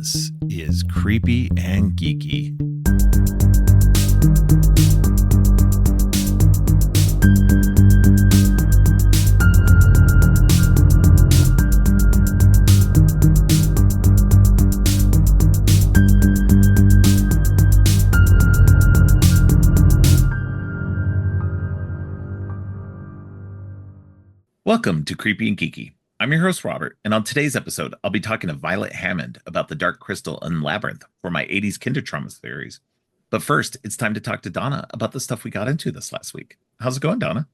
This is Creepy and Geeky. Welcome to Creepy and Geeky. I'm your host, Robert, and on today's episode, I'll be talking to Violet Hammond about the Dark Crystal and Labyrinth for my 80s kindertrauma theories. But first, it's time to talk to Donna about the stuff we got into this last week. How's it going, Donna?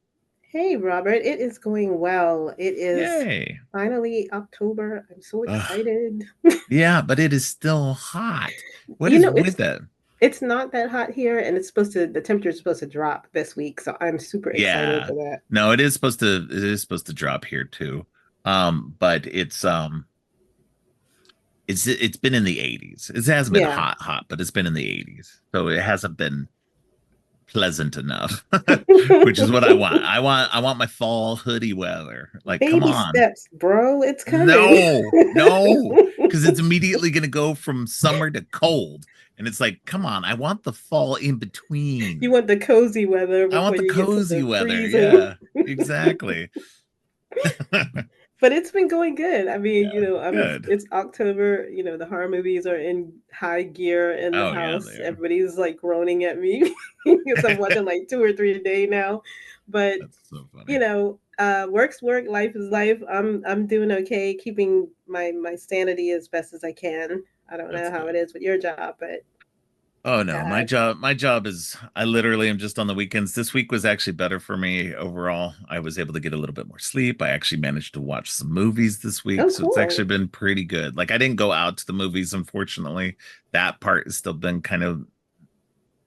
Hey, Robert. It is going well. It is Yay! finally October. I'm so Ugh. excited. Yeah, but it is still hot. What You is know, with that? it's not that hot here, and the temperature is supposed to drop this week, so I'm super excited Yeah. for that. No, it is supposed to drop here too. But it's been in the 80s. It hasn't been Yeah. hot, but it's been in the 80s. So it hasn't been pleasant enough, which is what I want. I want my fall hoodie weather. Like, come Baby on. steps, bro. It's coming. No, because it's immediately going to go from summer to cold. And it's like, come on, I want the fall in between. You want the cozy weather I want before the you get to cozy the weather. freezing. Yeah, exactly. But it's been going good. I mean, Yeah, good. it's October, the horror movies are in high gear in the Oh, yeah, house. they are. Everybody's like groaning at me because I'm watching like two or three a day now. But, That's so funny. work's work, life is life. I'm doing okay, keeping my sanity as best as I can. I don't know That's how it good. is with your job, but Oh no, my uh, job is I literally am just on the weekends. This week was actually better for me overall. I was able to get a little bit more sleep. I actually managed to watch some movies this week, oh, so it's actually cool. been pretty good. Like I didn't go out to the movies, unfortunately. That part has still been kind of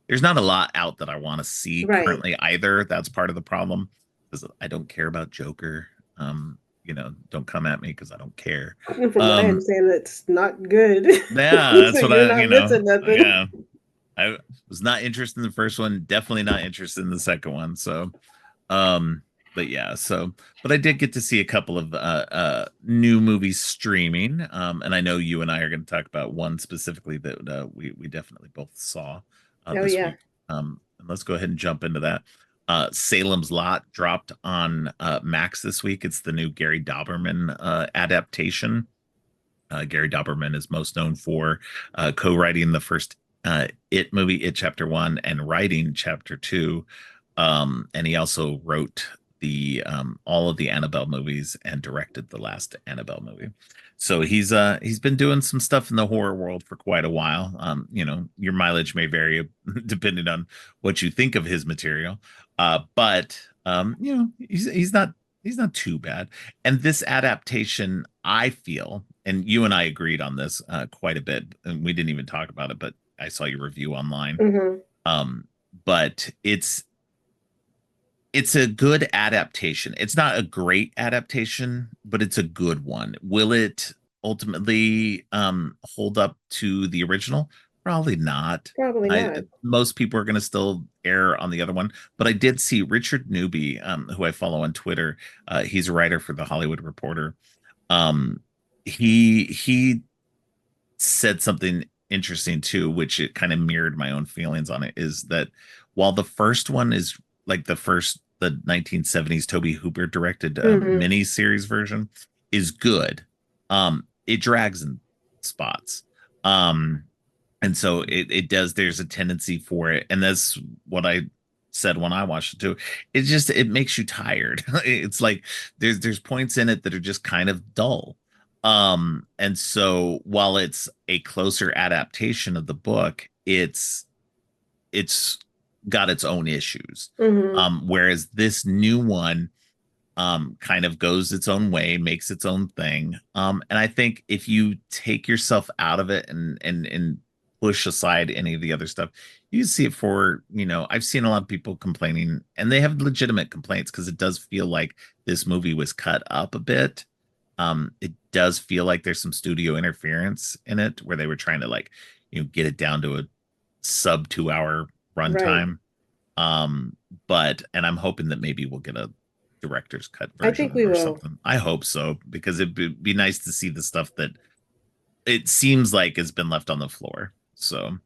there's not a lot out that I want to see Right. currently either. That's part of the problem because I don't care about Joker. Don't come at me because I don't care. From what I Um, understand, it's not good. yeah, So that's what you're I, not missing nothing. yeah. I was not interested in the first one, definitely not interested in the second one. So, um, but yeah, but I did get to see a couple of new movies streaming. And I know you and I are going to talk about one specifically that we definitely both saw Oh this yeah. week. And let's go ahead and jump into that. Salem's Lot dropped on Max this week. It's the new Gary Dauberman adaptation. Gary Dauberman is most known for co-writing the first It movie, It Chapter 1, and writing Chapter 2. And he also wrote the all of the Annabelle movies and directed the last Annabelle movie. So he's been doing some stuff in the horror world for quite a while. Your mileage may vary depending on what you think of his material. But he's not too bad. And this adaptation, I feel, and you and I agreed on this quite a bit, and we didn't even talk about it, but I saw your review online. Hmm. Um, but it's a good adaptation. It's not a great adaptation, but it's a good one. Will it ultimately hold up to the original? Probably not. Probably I not. Most people are going to still err on the other one, but I did see Richard Newby, who I follow on Twitter. He's a writer for the Hollywood Reporter. Um, he said something interesting too, which it kind of mirrored my own feelings on it. Is that while the first one is like the 1970s Toby Hooper directed Hmm. mini series version is good, it drags in spots. Um, and so it does. There's a tendency for it, and that's what I said when I watched it too. It makes you tired. It's like there's points in it that are just kind of dull. And so while it's a closer adaptation of the book, it's got its own issues. Hmm. Whereas this new one kind of goes its own way, makes its own thing. And I think if you take yourself out of it and push aside any of the other stuff, you see it for, I've seen a lot of people complaining, and they have legitimate complaints because it does feel like this movie was cut up a bit. It does feel like there's some studio interference in it where they were trying to like, get it down to a sub 2 hour Right. runtime. Um, and I'm hoping that maybe we'll get a director's cut I think version we or will. something. I hope so because it'd be nice to see the stuff that it seems like it's been left on the floor. So,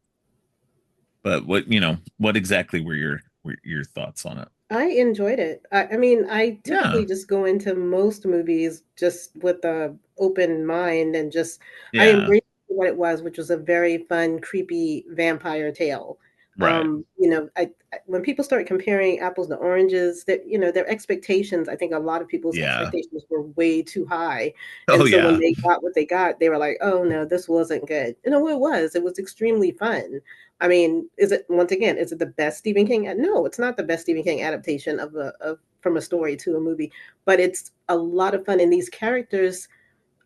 but what exactly were your thoughts on it? I enjoyed it. I mean, I Yeah, typically just go into most movies just with a open mind and just I yeah, embraced what it was, which was a very fun, creepy vampire tale. right. When people start comparing apples to oranges, that their expectations, I think a lot of people's Yeah. expectations were way too high. Oh And so when yeah. they got what they got, they were like, "Oh no, this wasn't good." You know, it was. It was extremely fun. I mean, is it once again, is it the best Stephen King? No, it's not the best Stephen King adaptation of from a story to a movie, but it's a lot of fun. And these characters,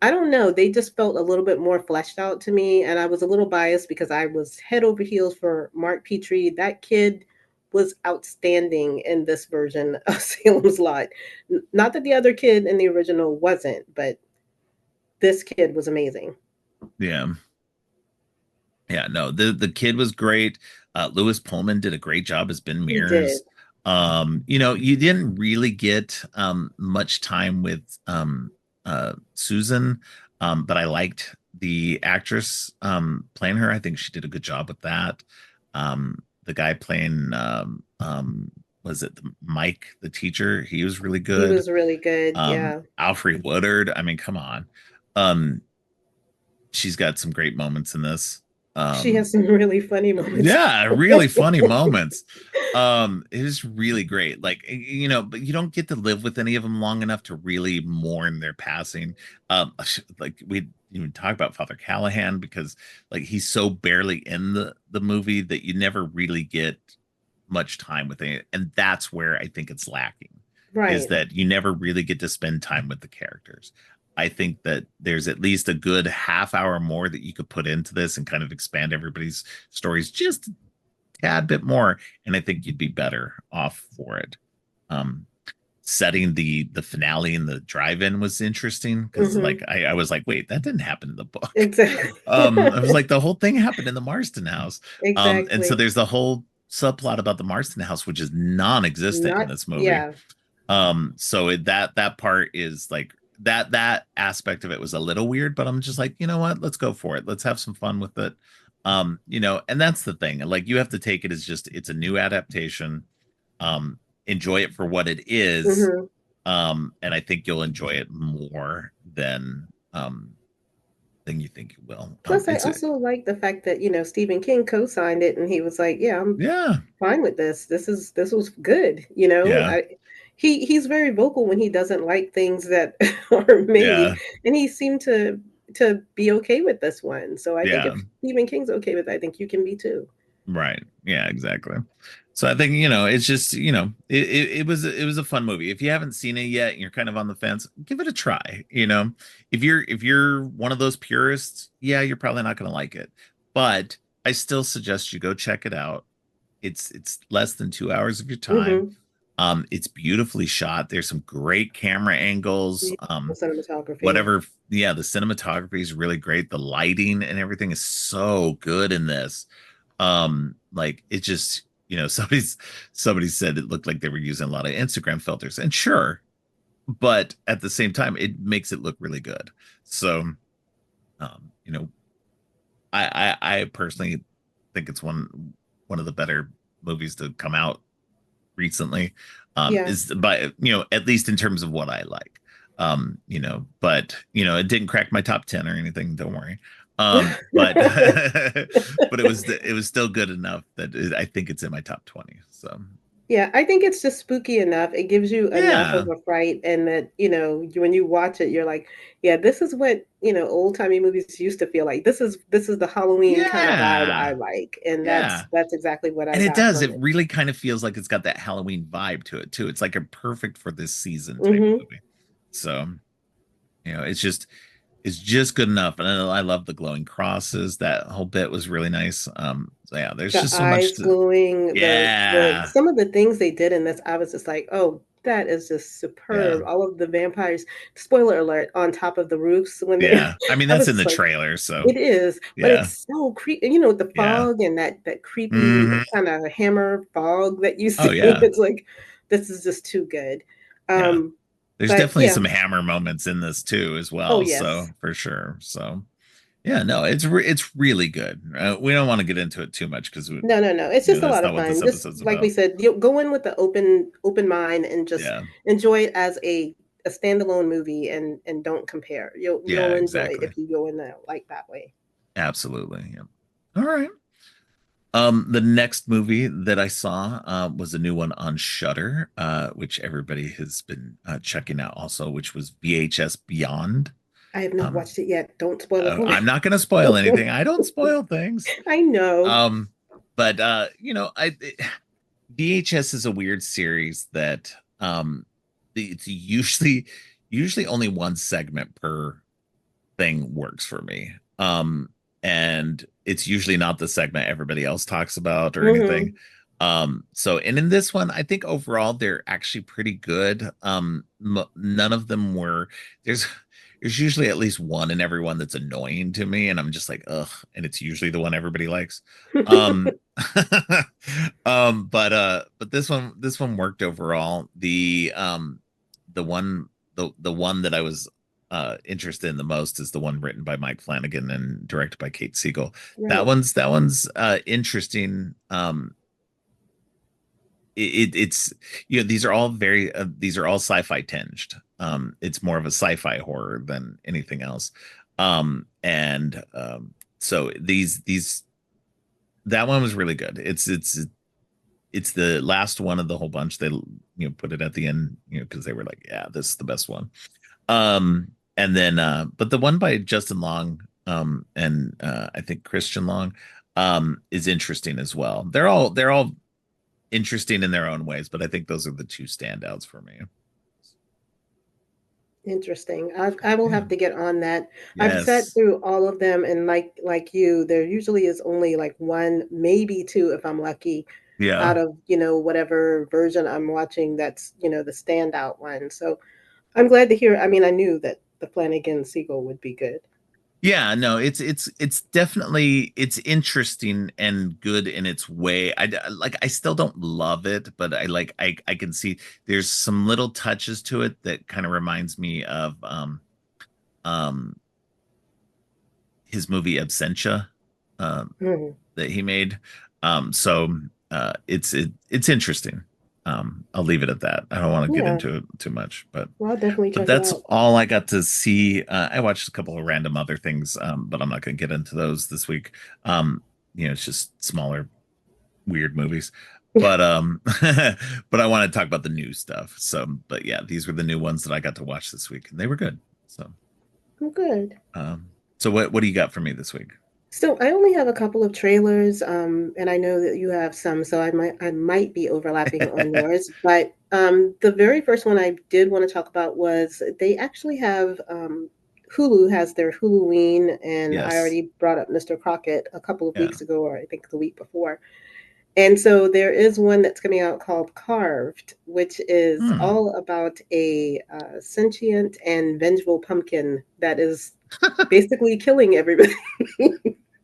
I don't know, they just felt a little bit more fleshed out to me. And I was a little biased because I was head over heels for Mark Petrie. That kid was outstanding in this version of Salem's Lot. Not that the other kid in the original wasn't, but this kid was amazing. Yeah. Yeah, no, the kid was great. Lewis Pullman did a great job as Ben He did. Mears. You didn't really get much time with Susan, but I liked the actress playing her. I think she did a good job with that. The guy playing was it Mike, the teacher? He was really He good. was really good. Yeah. Alfred Woodard, I mean, come on. Um, she's got some great moments in this. She Um, has some really funny moments. yeah, really funny moments. It is really great. Like, but you don't get to live with any of them long enough to really mourn their passing. Like we even talk about Father Callahan because like he's so barely in the movie that you never really get much time with it. And that's where I think it's lacking, is Right. that you never really get to spend time with the characters. I think that there's at least a good half hour more that you could put into this and kind of expand everybody's stories just a tad bit more. And I think you'd be better off for it. Um, Setting the finale in the drive-in was interesting because like Mhm. I was like, wait, that didn't happen in the book. Exactly. I was like, the whole thing happened in the Marston house. And so Exactly. there's the whole subplot about the Marston house, which is non-existent in Not this movie. yeah. So that part is like that aspect of it was a little weird, but I'm just like, you know what? Let's go for it. Let's have some fun with it. And that's the thing. Like you have to take it as just it's a new adaptation. Um, Enjoy it for what it is. Mhm. And I think you'll enjoy it more than you think you will. Plus, I It's a also like the fact that, Stephen King co-signed it and he was like, "Yeah, I'm yeah, fine with this. This was good." You know, yeah, he's very vocal when he doesn't like things that are made, yeah, and he seemed to be okay with this one. So I think yeah. if Stephen King's okay with it, I think you can be too. Right. Yeah, exactly. So I think, it's just, it was a fun movie. If you haven't seen it yet and you're kind of on the fence, give it a try. If you're one of those purists, yeah, you're probably not going to like it. But I still suggest you go check it out. It's less than 2 hours of your time. Mhm. It's beautifully shot. There's some great camera angles. Beautiful cinematography. Whatever, yeah, the cinematography is really great. The lighting and everything is so good in this. Like it just, somebody said it looked like they were using a lot of Instagram filters, and sure, but at the same time it makes it look really good. So um you know I personally think it's one of the better movies to come out recently. Yeah. Is by at least in terms of what I like. But it didn't crack my top 10 or anything, don't worry. But but it was still good enough that I think it's in my top 20. So Yeah, I think it's just spooky enough. It gives you enough yeah, of a fright, and that, when you watch it, you're like, yeah, this is what, old-timey movies used to feel like. This is the Halloween kind of vibe I yeah, like, and yeah. that's exactly what I And it got does. from It it. really kind of feels like it's got that Halloween vibe to it too. It's like a perfect for this season type Mhm. movie. So, it's just good enough. And I love the glowing crosses. That whole bit was really nice. So yeah, there's The just so much eyes to glowing, the yeah. some of the things they did in this, I was just like, "Oh, that is just Yeah. superb." All of the vampires, spoiler alert, on top of the roofs when they Yeah. I mean, I that's was in just the like, trailer, so it is, but yeah. it's so creepy. The Yeah. fog and that creepy Hmm. kind of hammer fog that you Oh see. yeah. It's like, this is just too good. Yeah. There's But definitely yeah. some hammer moments in this too as Oh, well, so yes. for sure. So Yeah, no, it's really good. We don't want to get into it too much because No, no, no. It's just a that's lot of not what this fun. Just episode's like we about. said, you go in with the open mind and just Yeah, enjoy it as a standalone movie and don't compare. You'll yeah, enjoy it exactly. if you go in there like that way. Absolutely. Yeah. All right. The next movie that I saw was a new one on Shudder, which everybody has been checking out also, which was VHS Beyond. I have not Um, watched it yet. Don't spoil it for me. I'm not going to spoil anything. I don't spoil things. I know. Um, but VHS is a weird series that it's usually only one segment per thing works for me. And it's usually not the segment everybody else talks about or anything. Hmm. So and in this one, I think overall they're actually pretty good. None of them were there's there's usually at least one in every one that's annoying to me, and I'm just like, ugh, and it's usually the one everybody likes. Um but this one worked overall. The one that I was interested in the most is the one written by Mike Flanagan and directed by Kate Siegel. That Right. one's interesting. It's these are all sci-fi tinged. It's more of a sci-fi horror than anything else. And so these that one was really good. It's the last one of the whole bunch. They put it at the end, because they were like, yeah, this is the best one. And then but the one by Justin Long and I think Christian Long is interesting as well. They're all interesting in their own ways, but I think those are the two standouts for me. Interesting. I will Yeah. have to get on that. I've sat Yes. through all of them, and like you, there usually is only like one, maybe two, if I'm lucky, Yeah. out of whatever version I'm watching. That's the standout one. So I'm glad to hear. I mean, I knew that the Flanagan sequel would be good. Yeah, no, it's definitely it's interesting and good in its way. I still don't love it, but I can see there's some little touches to it that kind of reminds me of um his movie Absentia um Mhm. that he made. So it's interesting. I'll leave it at that. I don't want to get Yeah, into it too much, but well, I'll definitely check it that's out. all I got to see. I watched a couple of random other things, but I'm not going to get into those this week. It's just smaller, weird movies. But but I want to talk about the new stuff. So, but yeah, these were the new ones that I got to watch this week, and they were good. So, I'm good. what do you got for me this week? So I only have a couple of trailers, and I know that you have some, so I might be overlapping on yours. But the very first one I did want to talk about was they actually have Hulu has their Huluween, and I Yes. already brought up Mr. Crockett a couple of Yeah. weeks ago, or I think the week before. And so there is one that's coming out called Carved, which is Hmm. all about a sentient and vengeful pumpkin that is basically killing everybody.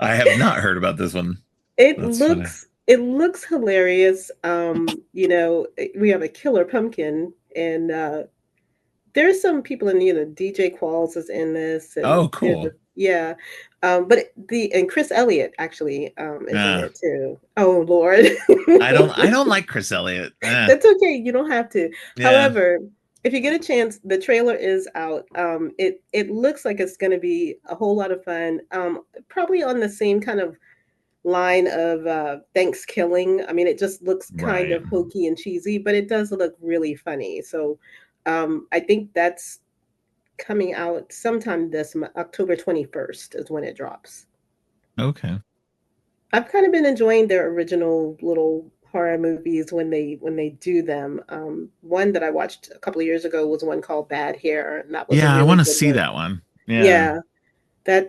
I have not heard about this one. It That's funny. looks it looks hilarious. We have a killer pumpkin, and there's some people in DJ Qualls is in this, and Oh, there's a cool. yeah, and Chris Elliott actually is in Uh, it too. Oh Lord, I don't like Chris Elliott. that's okay. You don't have to. Yeah. However, if you get a chance, the trailer is out. It looks like it's going to be a whole lot of fun. Probably on the same kind of line of Thanksgiving. I mean, it just looks kind Right. of hokey and cheesy, but it does look really funny. So I think that's coming out sometime this October 21st is when it drops. Okay. I've kind of been enjoying their original little horror movies when they do them. One that I watched a couple of years ago was one called Bad Hair, and that was a Yeah, I really want to good see one. that one. Yeah. Yeah,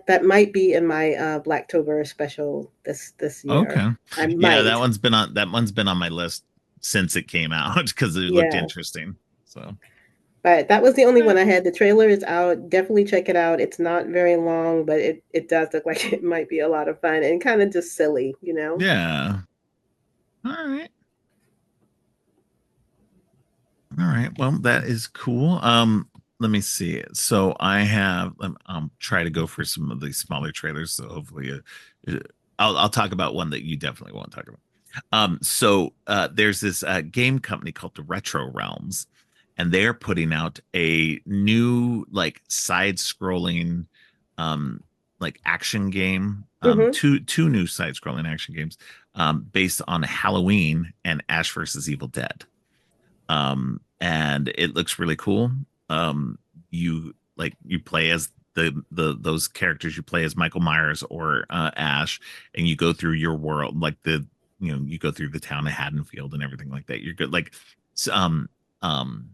that might be in my Blacktober special this year. Okay. I Yeah, might. that one's been on my list since it came out because it looked Yeah. interesting. So, But that was the only okay. one I had. The trailer is out. Definitely check it out. It's not very long, but it does look like it might be a lot of fun and kind of just silly. Yeah. All right. All right. Well, that is cool. let me see. So I have try to go for some of these smaller trailers. So hopefully, I'll talk about one that you definitely won't talk about. There's this game company called the Retro Realms, and they're putting out a new like side-scrolling like action game. Hmm. Two new side-scrolling action games based on Halloween and Ash versus Evil Dead. And it looks really cool. You play as the those characters. You play as Michael Myers or Ash, and you go through your world, like you go through the town of Haddonfield and everything like that. You're good, like um um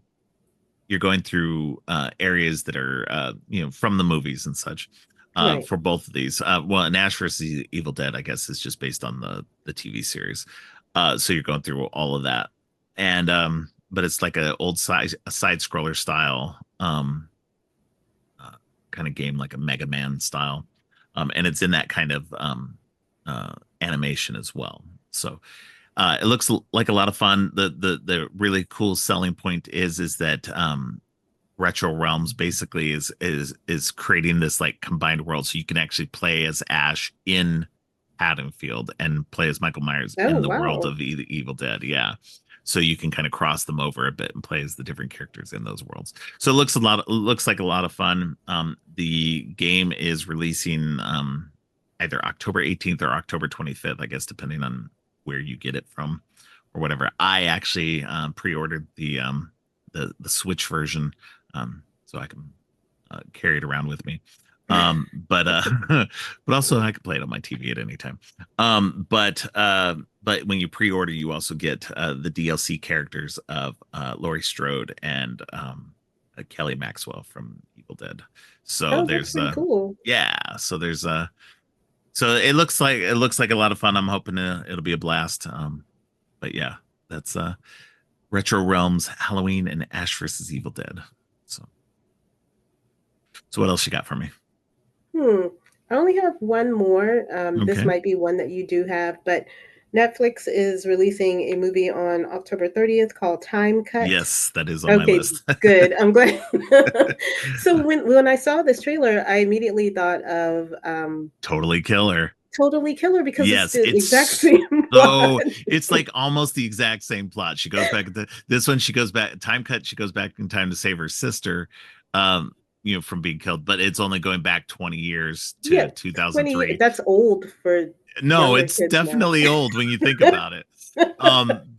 you're going through areas that are from the movies and such. Right. For both of these, well, and Ash versus Evil Dead, I guess, is just based on the TV series. So you're going through all of that, and but it's like a side scroller style uh, kind of game, like a Mega Man style, and it's in that kind of animation as well. So it looks like a lot of fun. The really cool selling point is that Retro Realms basically is creating this like combined world, so you can actually play as Ash in Haddonfield and play as Michael Myers Oh, in the world wow. of Evil Dead. Yeah. So you can kind of cross them over a bit and play as the different characters in those worlds. So it looks like a lot of fun. The game is releasing either October 18th or October 25th, I guess, depending on where you get it from or whatever. I actually pre-ordered the Switch version, so I can carry it around with me. But but also I can play it on my TV at any time. But when you pre-order, you also get the DLC characters of Laurie Strode and Kelly Maxwell from Evil Dead. So Oh, that's there's pretty cool. yeah, so there's so it looks like a lot of fun. I'm hoping it'll be a blast. But yeah, that's Retro Realms Halloween and Ash versus Evil Dead. So what else you got for me? Hmm. I only have one more. This Okay. might be one that you do have, but Netflix is releasing a movie on October 30th called Time Cut. Yes, that is on my Okay, list. good. I'm glad. So when I saw this trailer, I immediately thought of Totally killer. Totally Killer because it's Yes, the exact same plot. it's like almost the exact same plot. She goes back to this one, she goes back time cut, she goes back in time to save her sister um from being killed, but it's only going back 20 years to Yeah, 20, 2003. that's old for No, younger it's kids now. definitely old when you think about it.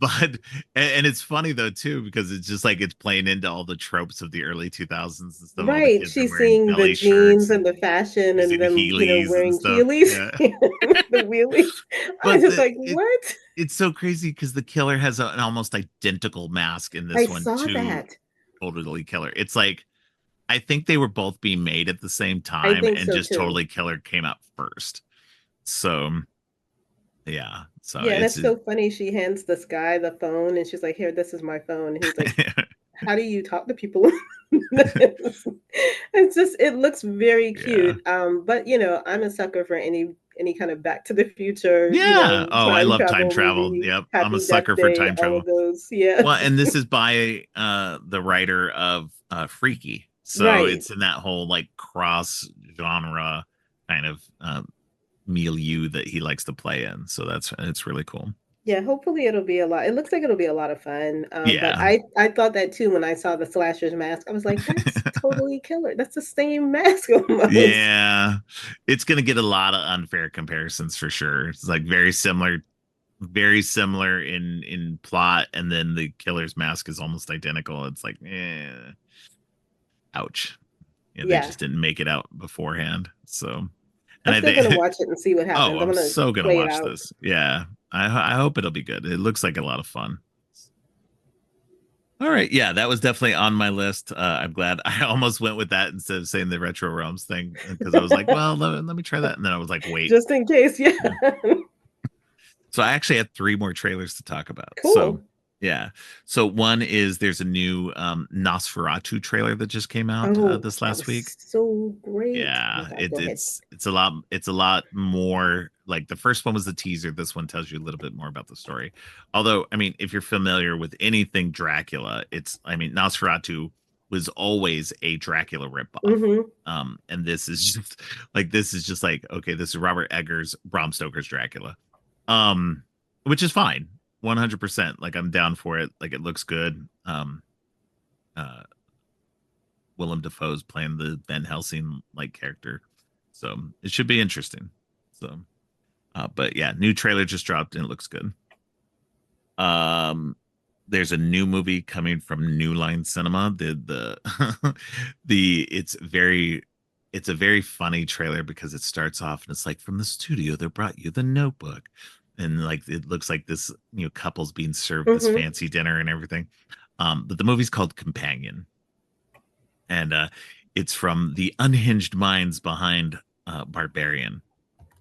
But and it's funny though too because it's just like it's playing into all the tropes of the early 2000s and stuff. All the Right, kids are she's wearing seeing the belly shirts jeans and and the fashion using and them, Heelys and wearing stuff. Heelys, Yeah. the wheelies. I was But just like, "What?" it's so crazy because the killer has an almost identical mask in I this one saw to that. Totally Killer. It's like I think they were both being made at the same I time think and so just too. Totally Killer came out first. So yeah. So Yeah, and it's it's so funny. She hands this guy the phone, and she's like, "Here, this is my phone." And he's like, "How do you talk to people?" It's just it looks very yeah. cute. But I'm a sucker for any kind of Back to the Future, Yeah. Oh, I time love time travel travel. movie, Yep. I'm a Happy Death sucker for Day, time all travel. of those. Yeah. Well, and this is by the writer of Freaky. So Right. it's in that whole like cross genre kind of milieu that he likes to play in. So it's really cool. Yeah, hopefully it'll be a lot. It looks like it'll be a lot of fun. But Yeah. I thought that too when I saw the slasher's mask. I was like, that's totally killer. That's the same mask almost. Yeah. It's gonna get a lot of unfair comparisons for sure. It's like very similar in plot, and then the killer's mask is almost identical. It's like, ouch. Yeah, they Yeah. just didn't make it out beforehand. So I'm and I still gonna think watch it and see what oh, happens. I'm I'm gonna so gonna play it watch out. this. Yeah. I hope it'll be good. It looks like a lot of fun. All right. Yeah, that was definitely on my list. I'm glad I almost went with that instead of saying the Retro Realms thing because I was like, well, let me try that. And then I was like, wait. Just in case, yeah. Yeah. So I actually had three more trailers to talk about. So Cool. yeah. So one is there's a new Nosferatu trailer that just came out Oh, this that last was week. so great. Oh my Yeah, God, go ahead. it's a lot more like the first one was the teaser. This one tells you a little bit more about the story. Although, I mean, if you're familiar with anything Dracula, it's I mean Nosferatu was always a Dracula ripoff. Mm-hmm. And this is just like, okay, this is Robert Eggers, Bram Stoker's Dracula. Which is fine. 100%. Like I'm down for it. Like it looks good. Uh Willem Dafoe's playing the Van Helsing like character. So it should be interesting. So but yeah, new trailer just dropped and it looks good. Um there's a new movie coming from New Line Cinema. The the it's a very funny trailer because it starts off and it's like from the studio that brought you The Notebook. And like it looks like this, couple's being served this Mm-hmm. fancy dinner and everything. But the movie's called Companion. And it's from the unhinged minds behind Barbarian.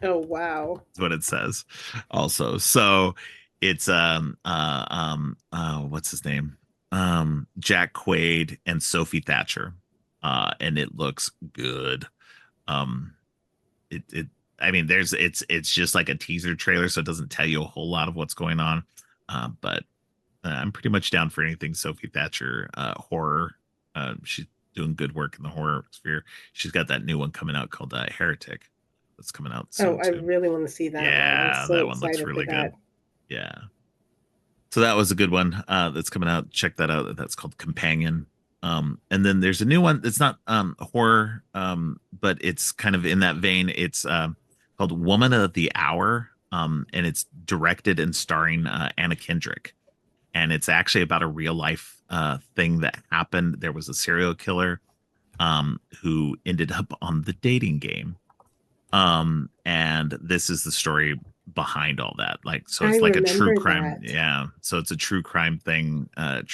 Oh, wow. Is what it says. Also, so it's what's his name? Jack Quaid and Sophie Thatcher. And it looks good. Um, it I mean, it's just like a teaser trailer, so it doesn't tell you a whole lot of what's going on. But I'm pretty much down for anything Sophie Thatcher horror. She's doing good work in the horror sphere. She's got that new one coming out called Heretic that's coming out Oh, soon I too. really want to see that one. I'm Yeah, so that one looks excited for really that. good. Yeah. So that was a good one that's coming out. Check that out. That's called Companion. And then there's a new one that's not horror, but it's kind of in that vein. It's called Woman of the Hour, and it's directed and starring Anna Kendrick. And it's actually about a real life thing that happened. There was a serial killer who ended up on the dating game. And this is the story behind all that. Like, so I it's like a true remember crime. that. Yeah. So it's a true crime thing that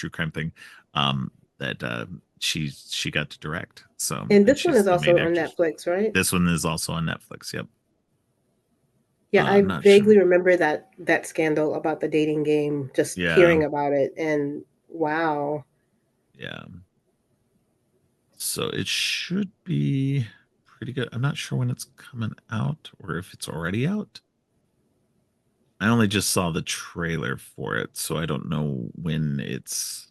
she got to direct. So, And and this one she's is the also main on actress. Netflix, right? This one is also on Netflix. Yep. Yeah, I I'm not sure. vaguely remember that scandal about the dating game, just Yeah. hearing about it, and wow. Yeah. So it should be pretty good. I'm not sure when it's coming out or if it's already out. I only just saw the trailer for it, so I don't know when it's.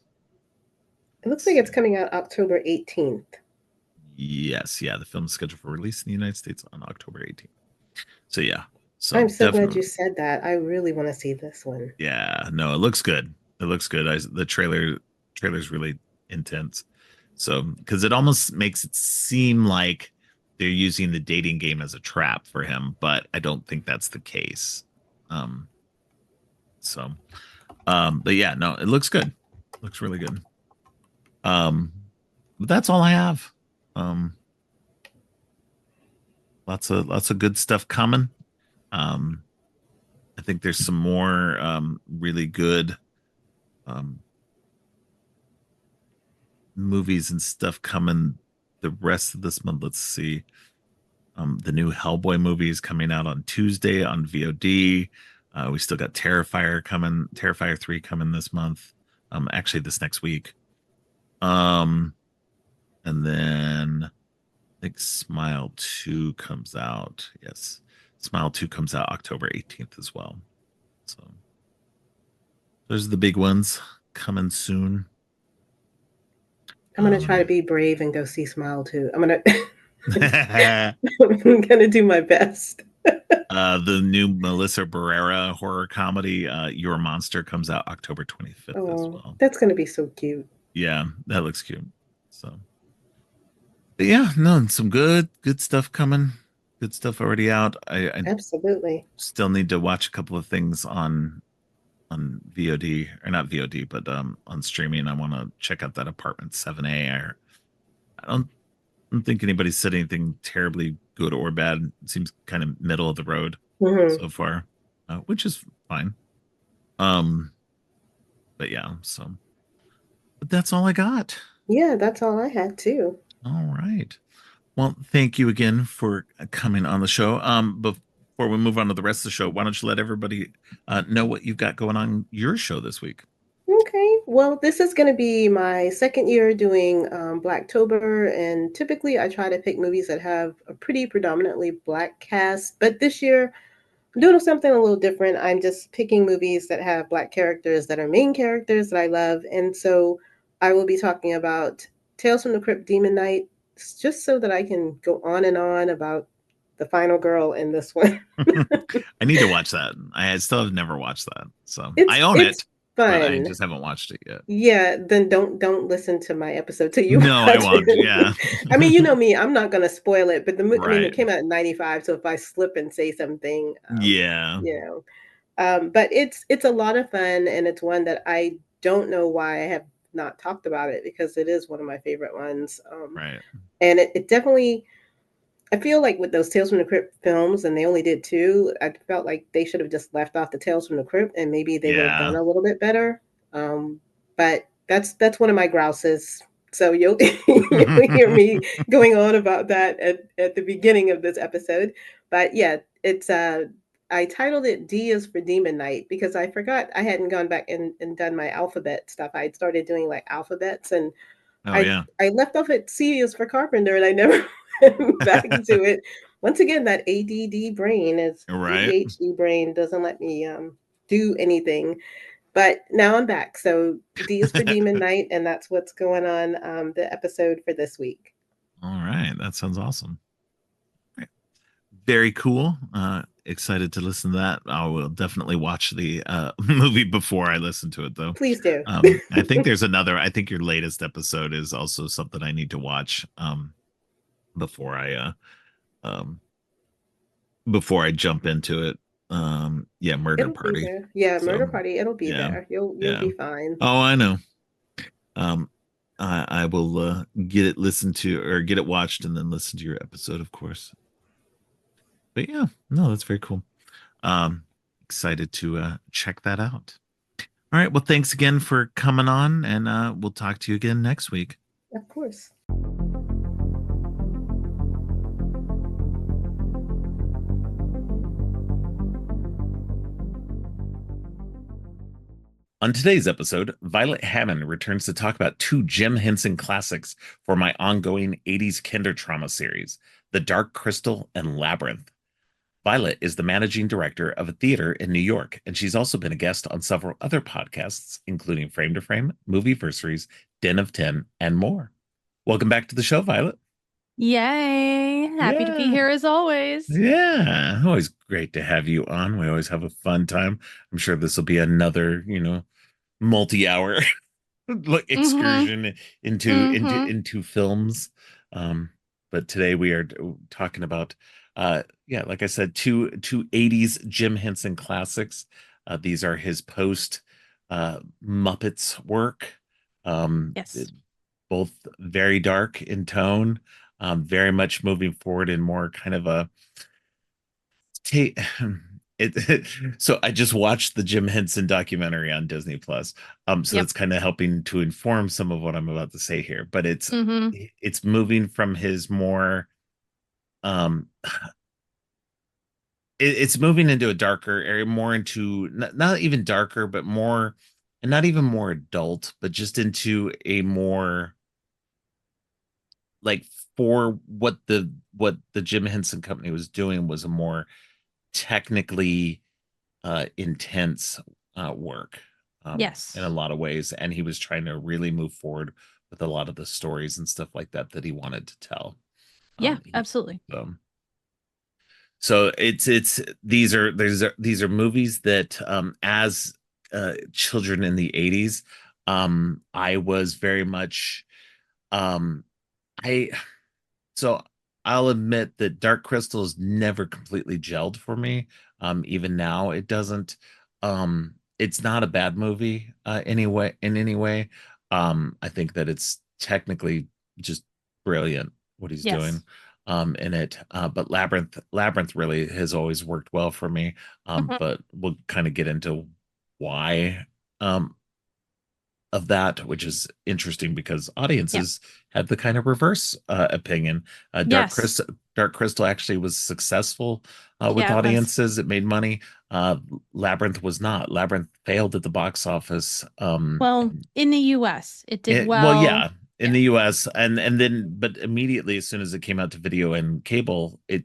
It looks Let's like it's see. coming out October 18th. Yes, yeah, the film is scheduled for release in the United States on October 18th. So yeah, so I'm so glad you definitely, said that. I really want to see this one. yeah, no, it looks good. It looks good. The trailer's really intense. So because it almost makes it seem like they're using the dating game as a trap for him, but I don't think that's the case. Um, so, but yeah, no, it looks good. Looks really good. Um, but that's all I have. Um, lots of good stuff coming. Um, I think there's some more really good um, movies and stuff coming the rest of this month. Let's see. The new Hellboy movie is coming out on Tuesday on VOD. We still got Terrifier coming, Terrifier 3 coming this month. Actually, this next week. Um, and then I think Smile 2 comes out. Yes. Smile 2 comes out October 18th as well. So those are the big ones coming soon. I'm gonna try to Yeah. be brave and go see Smile too. I'm gonna The I'm gonna do my best. new Melissa Barrera horror comedy, Your Monster, comes out October 25th as Oh, well. that's gonna be so cute. Yeah, that looks cute. So, but yeah, no, some good stuff coming. Good stuff already out. I Absolutely. still need to watch a couple of things on VOD or not VOD, but on streaming. I want to check out that Apartment 7A. I don't think anybody's said anything terribly good or bad. It seems kind of middle of the road Hmm. so far, which is fine. Um, but yeah, so but that's all I got. Yeah, that's all I had too. All right. Well, thank you again for coming on the show. Before we move on to the rest of the show, why don't you let everybody know what you've got going on your show this week? Okay, well, this is going to be my second year doing Blacktober, and typically I try to pick movies that have a pretty predominantly Black cast, but this year I'm doing something a little different. I'm just picking movies that have Black characters that are main characters that I love, and so I will be talking about Tales from the Crypt Demon Knight, just so that I can go on and on about the final girl in this one. I need to watch that. I still have never watched that. So It's I own it's it, but I fun. just haven't watched it yet. Yeah, then don't listen to my episode till you No, I watch won't. Yeah. it. I mean, you know me, I'm not gonna spoil it, but I mean, it Right. came out in '95, so if I slip and say something, Yeah. you know, but it's a lot of fun, and it's one that I don't know why I have not talked about it because it is one of my favorite ones. Right. And it definitely, I feel like with those Tales from the Crypt films, and they only did two, I felt like they should have just left off the Tales from the Crypt, and maybe they would have done Yeah. a little bit better. But that's one of my grouses. So you'll hear me going on about that at the beginning of this episode. But yeah, it's I titled it D is for Demon Night because I forgot I hadn't gone back and done my alphabet stuff. I had started doing like alphabets, and Oh I yeah. I left off at C is for Carpenter, and I never went back to it. Once again, that ADD brain is Right. ADHD brain doesn't let me do anything. But now I'm back. So D is for Demon Night, and that's what's going on the episode for this week. All right. That sounds awesome. Right. Very cool. Excited to listen to that. I will definitely watch the movie before I listen to it, though. Please do. I think there's another. I think your latest episode is also something I need to watch before I um, before I jump into it. Yeah, Murder It'll be Party. there. Yeah, So Murder Party. It'll be yeah, there. You'll yeah. be fine. Oh, I know. Um, I will get it listened to or get it watched and then listen to your episode, of course. But yeah, no, that's very cool. Excited to check that out. All right. Well, thanks again for coming on, and we'll talk to you again next week. Of course. On today's episode, Violet Hammond returns to talk about two Jim Henson classics for my ongoing 80s kindertrauma series, The Dark Crystal and Labyrinth. Violet is the managing director of a theater in New York, and she's also been a guest on several other podcasts, including Frame to Frame, Movieversaries, Den of 10, and more. Welcome back to the show, Violet. Yay. Happy to be Yeah. here as always. Yeah, always great to have you on. We always have a fun time. I'm sure this will be another, multi-hour excursion into films. But today we are talking about like I said, two 80s Jim Henson classics. These are his post Muppets work. Yes. Both very dark in tone, very much moving forward in more kind of a take so I just watched the Jim Henson documentary on Disney Plus. So Yep. that's kind of helping to inform some of what I'm about to say here. But Mm-hmm. it's moving from his more um it's moving into a darker area, more into not even darker, but more, and not even more adult, but just into a more like, for what the Jim Henson Company was doing was a more technically intense work, Yes. in a lot of ways, and he was trying to really move forward with a lot of the stories and stuff like that he wanted to tell. Yeah, He- absolutely. so these are movies that, as children in the 80s, I was very much, I so I'll admit that Dark Crystal has never completely gelled for me. Even now, it doesn't. It's not a bad movie, in any way. I think that it's technically just brilliant what he's doing Yes. in it. But Labyrinth really has always worked well for me. Mhm. But we'll kind of get into why. Of that, which is interesting because Yeah. audiences had the kind of reverse opinion. Yes. Dark Crystal actually was successful with Yeah, it was. audiences. It made money. Labyrinth was not. Labyrinth failed at the box office. Well, in the US, it did Well, well. yeah, in Yeah. the U.S. and then, but immediately as soon as it came out to video and cable, it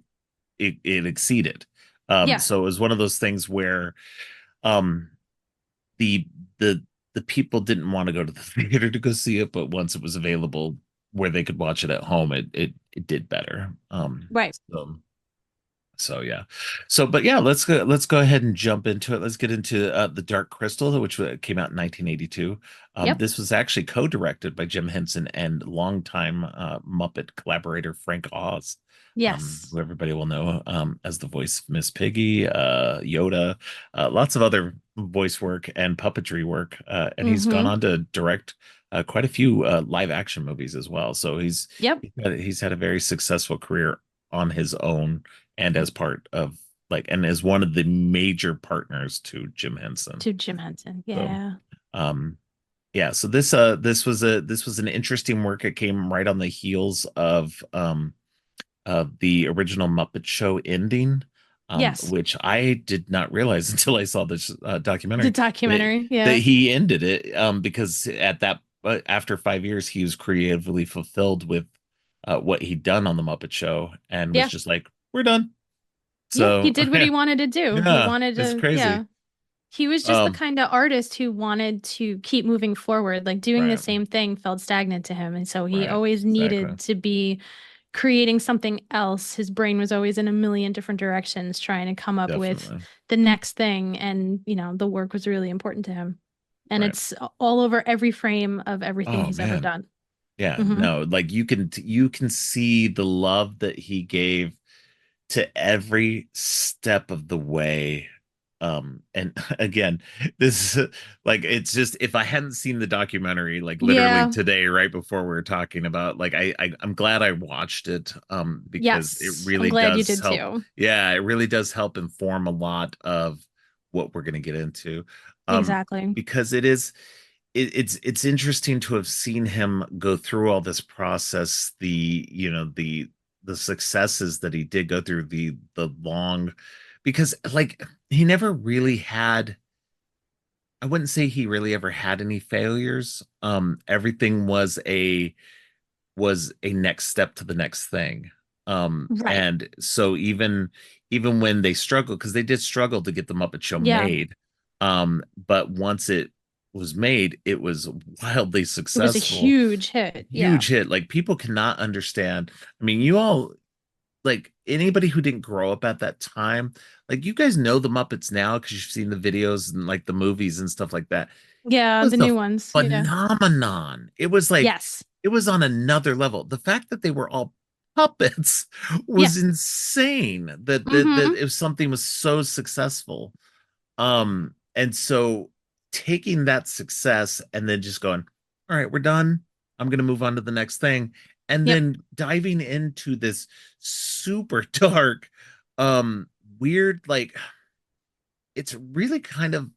exceeded. Yeah. So it was one of those things where um the the the people didn't want to go to the theater to go see it, but once it was available, where they could watch it at home, it did better. Right. So yeah. So but yeah, let's go ahead and jump into it. Let's get into the Dark Crystal, which came out in 1982. Yep. This was actually co-directed by Jim Henson and longtime Muppet collaborator Frank Oz. Yes. Who everybody will know as the voice of Miss Piggy, Yoda, lots of other voice work and puppetry work. And he's gone on to direct quite a few live action movies as well. So Yep. he's had a very successful career on his own and as part of and as one of the major partners to Jim Henson. Yeah. So, yeah. So this was an interesting work. It came right on the heels of the original Muppet Show ending. Yes. Which I did not realize until I saw this documentary. The documentary, that he ended it because at that after 5 years he was creatively fulfilled with what he'd done on the Muppet Show and was just like, we're done. So he did what he wanted to do. Yeah, he wanted to. It's crazy. Yeah. He was just the kind of artist who wanted to keep moving forward. Like doing the same thing felt stagnant to him, and so he always needed to be creating something else. His brain was always in a million different directions, trying to come up with the next thing, and the work was really important to him. And it's all over every frame of everything he's ever done. Yeah, no, like you can see the love that he gave to every step of the way. And again, this is it's just, if I hadn't seen the documentary literally today, right before we were talking about, I'm glad I watched it, because it really does help. Too. Yeah, it really does help inform a lot of what we're going to get into. Exactly. Because it's interesting to have seen him go through all this process, the successes that he did go through, the long, because he never really had, I wouldn't say he really ever had any failures. Everything was a next step to the next thing. And so even when they struggled, because they did struggle to get the Muppet Show made, but once it was made, it was wildly successful. It was a huge hit. Hit. Like, people cannot understand. I mean, you all, anybody who didn't grow up at that time, you guys know the Muppets now because you've seen the videos and the movies and stuff like that. Yeah, the new ones. Phenomenon. It was it was on another level. The fact that they were all puppets was insane. That if something was so successful, and so taking that success and then just going, all right, we're done. I'm going to move on to the next thing. And then diving into this super dark, weird, it's really kind of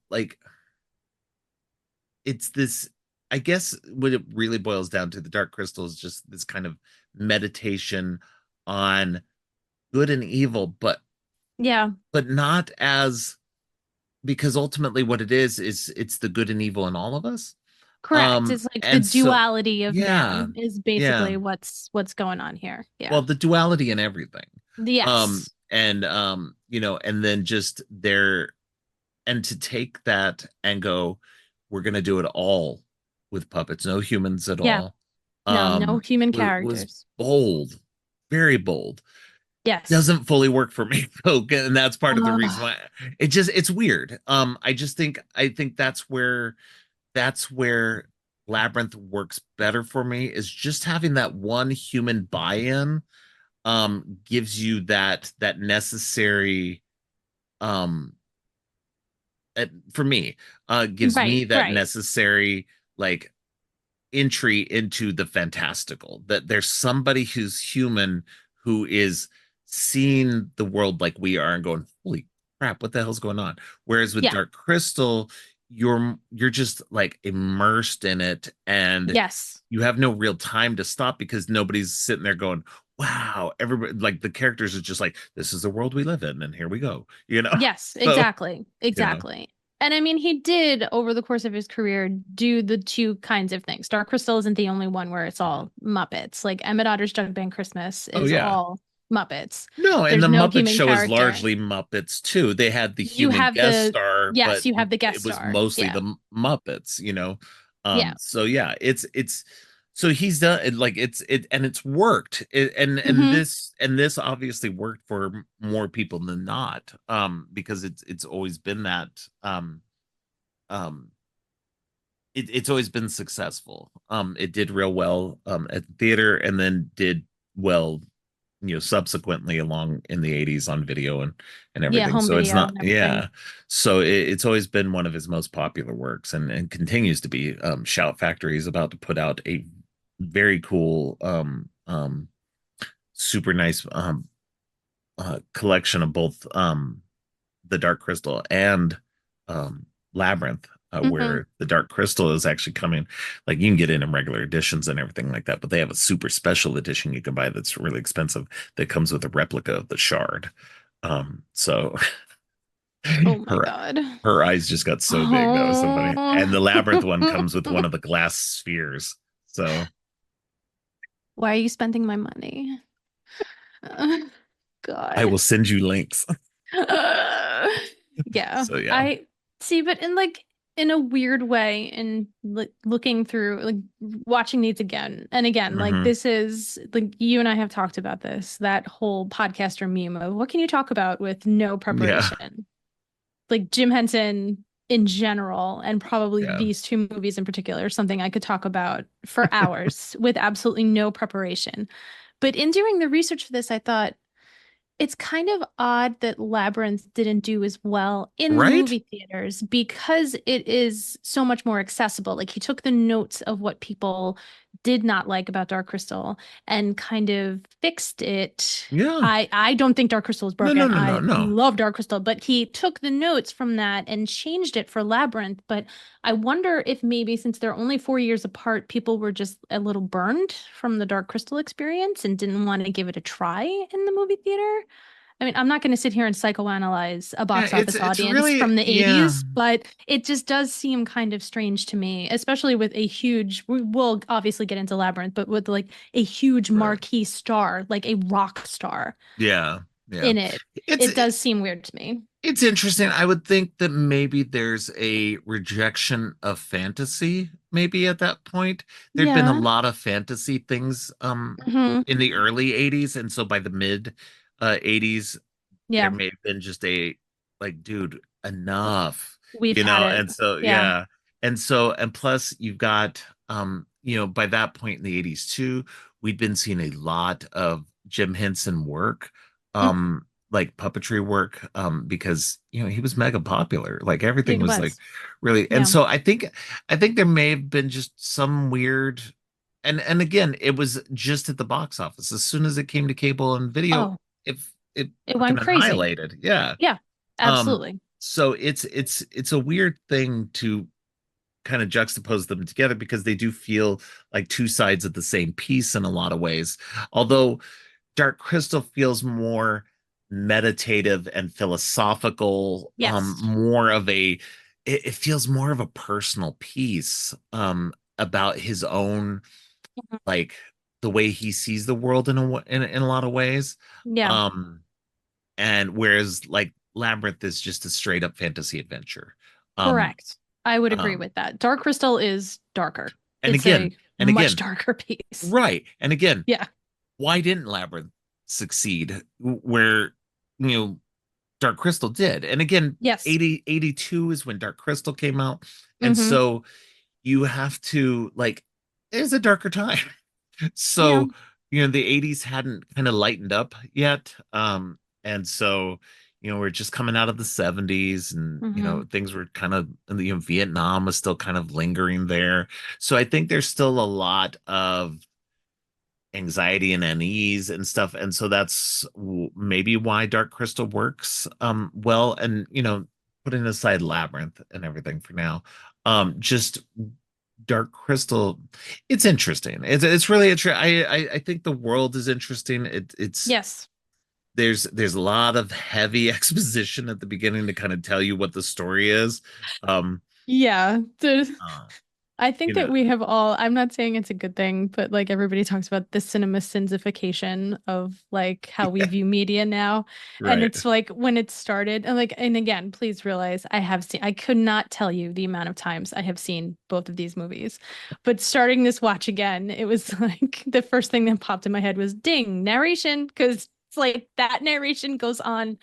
it's this, I guess what it really boils down to, the Dark Crystal, is just this kind of meditation on good and evil, but not as, because ultimately what it is it's the good and evil in all of us. Correct. It's the duality of man is basically what's going on here. Yeah. Well, the duality in everything. Yes. And and then just there, and to take that and go, we're gonna do it all with puppets, no humans at all. No human characters. Was bold, very bold. Yes. Doesn't fully work for me, and that's part of the reason why it's weird. I think that's where Labyrinth works better for me, is just having that one human buy-in gives you that necessary for me gives me that necessary entry into the fantastical, that there's somebody who's human who is seeing the world like we are and going, holy crap, what the hell's going on? Whereas with Dark Crystal, you're just immersed in it, and you have no real time to stop, because nobody's sitting there going, wow, everybody, the characters are just this is the world we live in and here we go, Yes, exactly. And I mean, he did, over the course of his career, do the two kinds of things. Dark Crystal isn't the only one where it's all Muppets. Emmett Otter's Jug Band Christmas is all Muppets. No, and the Muppet Show is largely Muppets too. They had the human guest star. Yes, you have the guest star. It was mostly the Muppets, So yeah, it's So he's done it, like it's worked. And this obviously worked for more people than not, because it's always been that, um it's always been successful. It did real well at the theater, and then did well, subsequently along in the 80s on video and Yeah, everything. home So it's video not, and everything. yeah. So it's always been one of his most popular works, and continues to be. Shout Factory is about to put out a very cool, super nice, collection of both, the Dark Crystal and, Labyrinth, Hmm. where the Dark Crystal is actually coming. Like, you can get it in regular editions and everything like that, but they have a super special edition you can buy that's really expensive, that comes with a replica of the shard. So Oh my her God. her eyes just got so big. That was so funny. And Oh. the Labyrinth one comes with one of the glass spheres. So Why are you spending my money? I God. will send you links. Yeah. So yeah. I see, but in a weird way, and looking through, like watching these again and again, like Hmm. this is like you and I have talked about this, that whole podcaster meme of what can you talk about with no Yeah. preparation? Like Jim Henson in general, and probably Yeah. these two movies in particular, something I could talk about for hours with absolutely no preparation. But in doing the research for this, I thought it's kind of odd that Labyrinth didn't do as well in the Right? movie theaters because it is so much more accessible. Like he took the notes of what people did not like about Dark Crystal and kind of fixed it. Yeah. I don't think Dark Crystal is No, no, broken. no, no, I no. love Dark Crystal, but he took the notes from that and changed it for Labyrinth. But I wonder if maybe since they're only 4 years apart, people were just a little burned from the Dark Crystal experience and didn't want to give it a try in the movie theater. I mean, I'm not going to sit here and psychoanalyze a Yeah, box it's office it's audience really, from the yeah. 80s, but it just does seem kind of strange to me, especially with a huge, we'll obviously get into Labyrinth, but with like a huge Right. marquee star, like a rock star Yeah. Yeah. in it. It's It does seem weird to me. it's interesting. I would think that maybe there's a rejection of fantasy, maybe at that point. There'd been a Yeah. lot of fantasy things, Hmm. in the early 80s, and so by the mid 80s, there Yeah. may have been just a, like, dude, enough, We've had it. and so, Yeah. yeah. And plus you've got, by that point in the 80s too, we'd been seeing a lot of Jim Henson work, Mhm. like puppetry work, because he was mega popular. Like, everything It was like was. really. And Yeah. so I think there may have been just some weird, and again, it was just at the box office. As soon as it came to cable and video, Oh, it it fucking went crazy. annihilated. Yeah. Yeah. Um, Absolutely. so it's a weird thing to kind of juxtapose them together, because they do feel like two sides of the same piece in a lot of ways. Although Dark Crystal feels more meditative and philosophical, Yes. more of it feels more of a personal piece, about his own, Mhm. like, the way he sees the world in a lot of ways. Yeah. Um, and whereas, like, Labyrinth is just a straight up fantasy adventure. Um, Correct. I would agree um, with that. Dark Crystal is darker. and It's again, a and much again, darker piece. right. And again, Yeah. why didn't Labyrinth succeed where, you know, Dark Crystal did? And again, Yes. 82 is when Dark Crystal came out. And Mm-hmm. so you have to, like, it's a darker time. Yeah. So, the 80s hadn't kind of lightened up yet. And so, we're just coming out of the 70s, and, Mm-hmm. things were kind of, Vietnam was still kind of lingering there. So I think there's still a lot of anxiety and unease and stuff. And so that's maybe why Dark Crystal works, well. And, putting aside Labyrinth and everything for now, just Dark Crystal, it's interesting. It's really interesting. I think the world is interesting. It's Yes. there's a lot of heavy exposition at the beginning to kind of tell you what the story is. Um Yeah. uh, I think that we have all, I'm not saying it's a good thing, but like everybody talks about the cinema sinsification of like how we view media now. Right. And it's like when it started, and like, and again, please realize I could not tell you the amount of times I have seen both of these movies. But starting this watch again, it was like the first thing that popped in my head was ding, narration, because it's like that narration goes on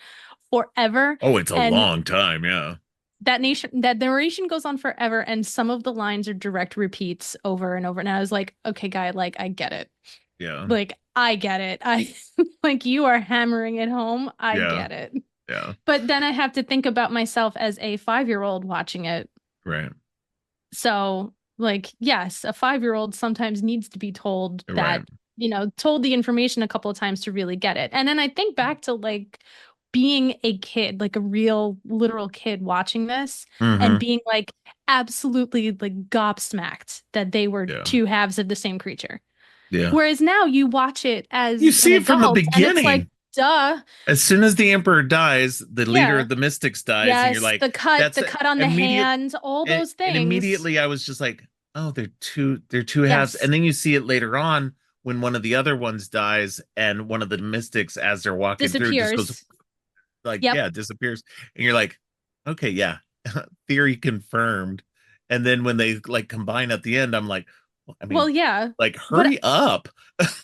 forever. Oh, it's a long time, yeah. That narration goes on forever, and some of the lines are direct repeats over and over. And I was like, okay, guy, like I get it. Yeah. Like I get it. I like you are hammering it home. I get it. Yeah. But then I have to think about myself as a 5-year-old watching it. Right. So, like, yes, a 5-year-old sometimes needs to be told that, told the information a couple of times to really get it. And then I think back to like being a kid, like a real literal kid watching this and being like absolutely like gobsmacked that they were two halves of the same creature. Yeah. Whereas now you watch it as you see it from the beginning. And it's like, duh. As soon as the emperor dies, the leader of the mystics dies, and you're like, the cut on the hand, all those things. And immediately I was just like, oh, they're two halves. And then you see it later on when one of the other ones dies, and one of the mystics, as they're walking through, just goes like, disappears. And you're like, okay, yeah, theory confirmed. And then when they like combine at the end, I'm like, I mean, like hurry up.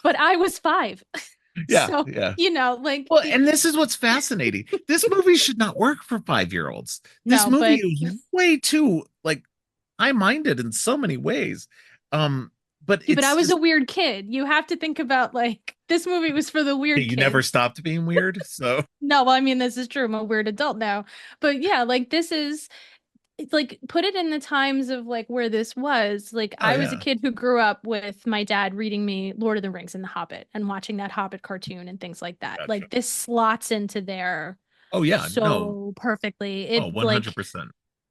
But I was 5. Yeah, so, like, well, and this is what's fascinating. This movie should not work for 5-year-olds. This movie is way too like high-minded in so many ways. But I was a weird kid. You have to think about like this movie was for the weird. You never stopped being weird, so no. Well, I mean, this is true. I'm a weird adult now, but yeah, like this is. It's like put it in the times of like where this was. Like I was a kid who grew up with my dad reading me Lord of the Rings and The Hobbit and watching that Hobbit cartoon and things like that. Gotcha. Like this slots into there. Perfectly. 100%. Like,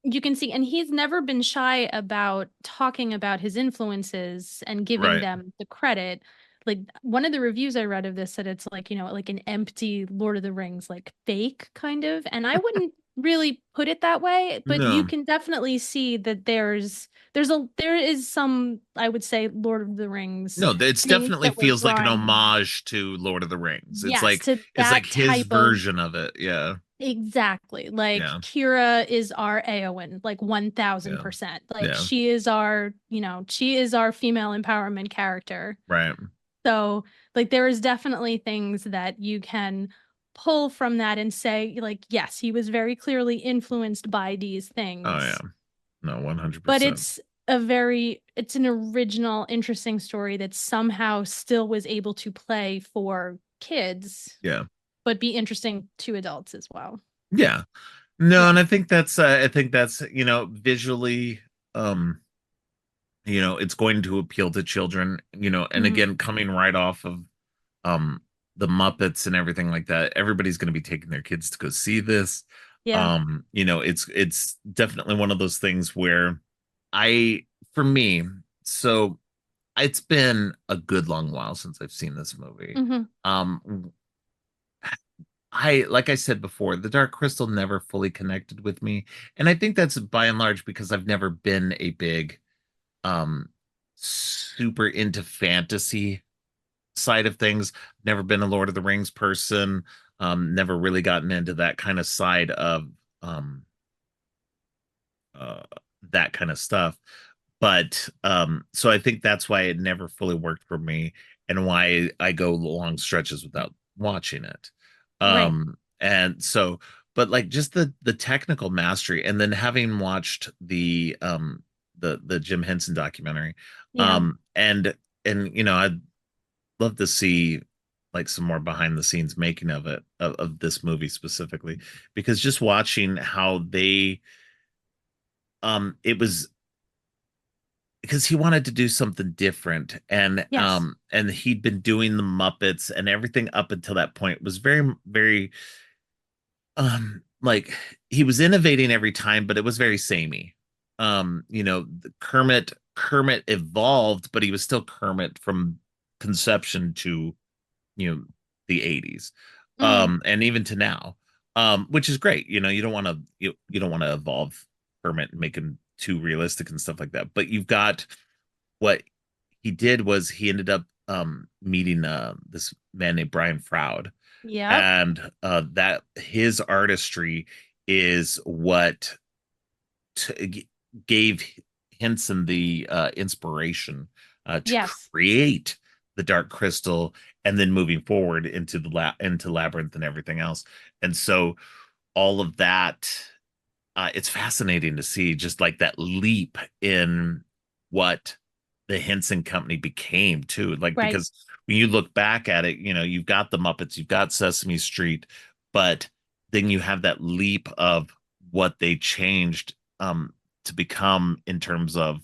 you can see, and he's never been shy about talking about his influences and giving them the credit. Like one of the reviews I read of this said it's like, like an empty Lord of the Rings, like fake kind of. And I wouldn't really put it that way, but you can definitely see that there is some, I would say, Lord of the Rings. No, it's definitely feels like an homage to Lord of the Rings. It's like his version of it. Yeah. Exactly. Like Kira is our Eowyn, like 1000%. Like she is our, she is our female empowerment character. Right. So like there is definitely things that you can pull from that and say like, yes, he was very clearly influenced by these things. Oh yeah. No, 100%. But it's an original, interesting story that somehow still was able to play for kids. Yeah. But be interesting to adults as well. Yeah. No, and I think that's visually it's going to appeal to children, and again, coming right off of the Muppets and everything like that, everybody's going to be taking their kids to go see this. Yeah. It's definitely one of those things where for me, so it's been a good long while since I've seen this movie. Like I said before, the Dark Crystal never fully connected with me. And I think that's by and large because I've never been a big super into fantasy side of things. Never been a Lord of the Rings person. Never really gotten into that kind of side of that kind of stuff. But so I think that's why it never fully worked for me and why I go long stretches without watching it. And so, but like just the technical mastery, and then having watched the Jim Henson documentary, and I'd love to see like some more behind the scenes making of it, of this movie specifically, because just watching how they it was because he wanted to do something different, and and he'd been doing the Muppets, and everything up until that point was very, very like he was innovating every time, but it was very samey. Kermit evolved, but he was still Kermit from conception to the 80s, and even to now, which is great. You don't want to evolve Kermit and make him too realistic and stuff like that. But you've got what he did was he ended up meeting this man named Brian Froud. Yep. And that his artistry is what gave Henson the inspiration to Yes. create the Dark Crystal, and then moving forward into into Labyrinth and everything else. And so all of that, it's fascinating to see just like that leap in what the Henson Company became too. Like, Right. because when you look back at it, you've got the Muppets, you've got Sesame Street, but then you have that leap of what they changed to become in terms of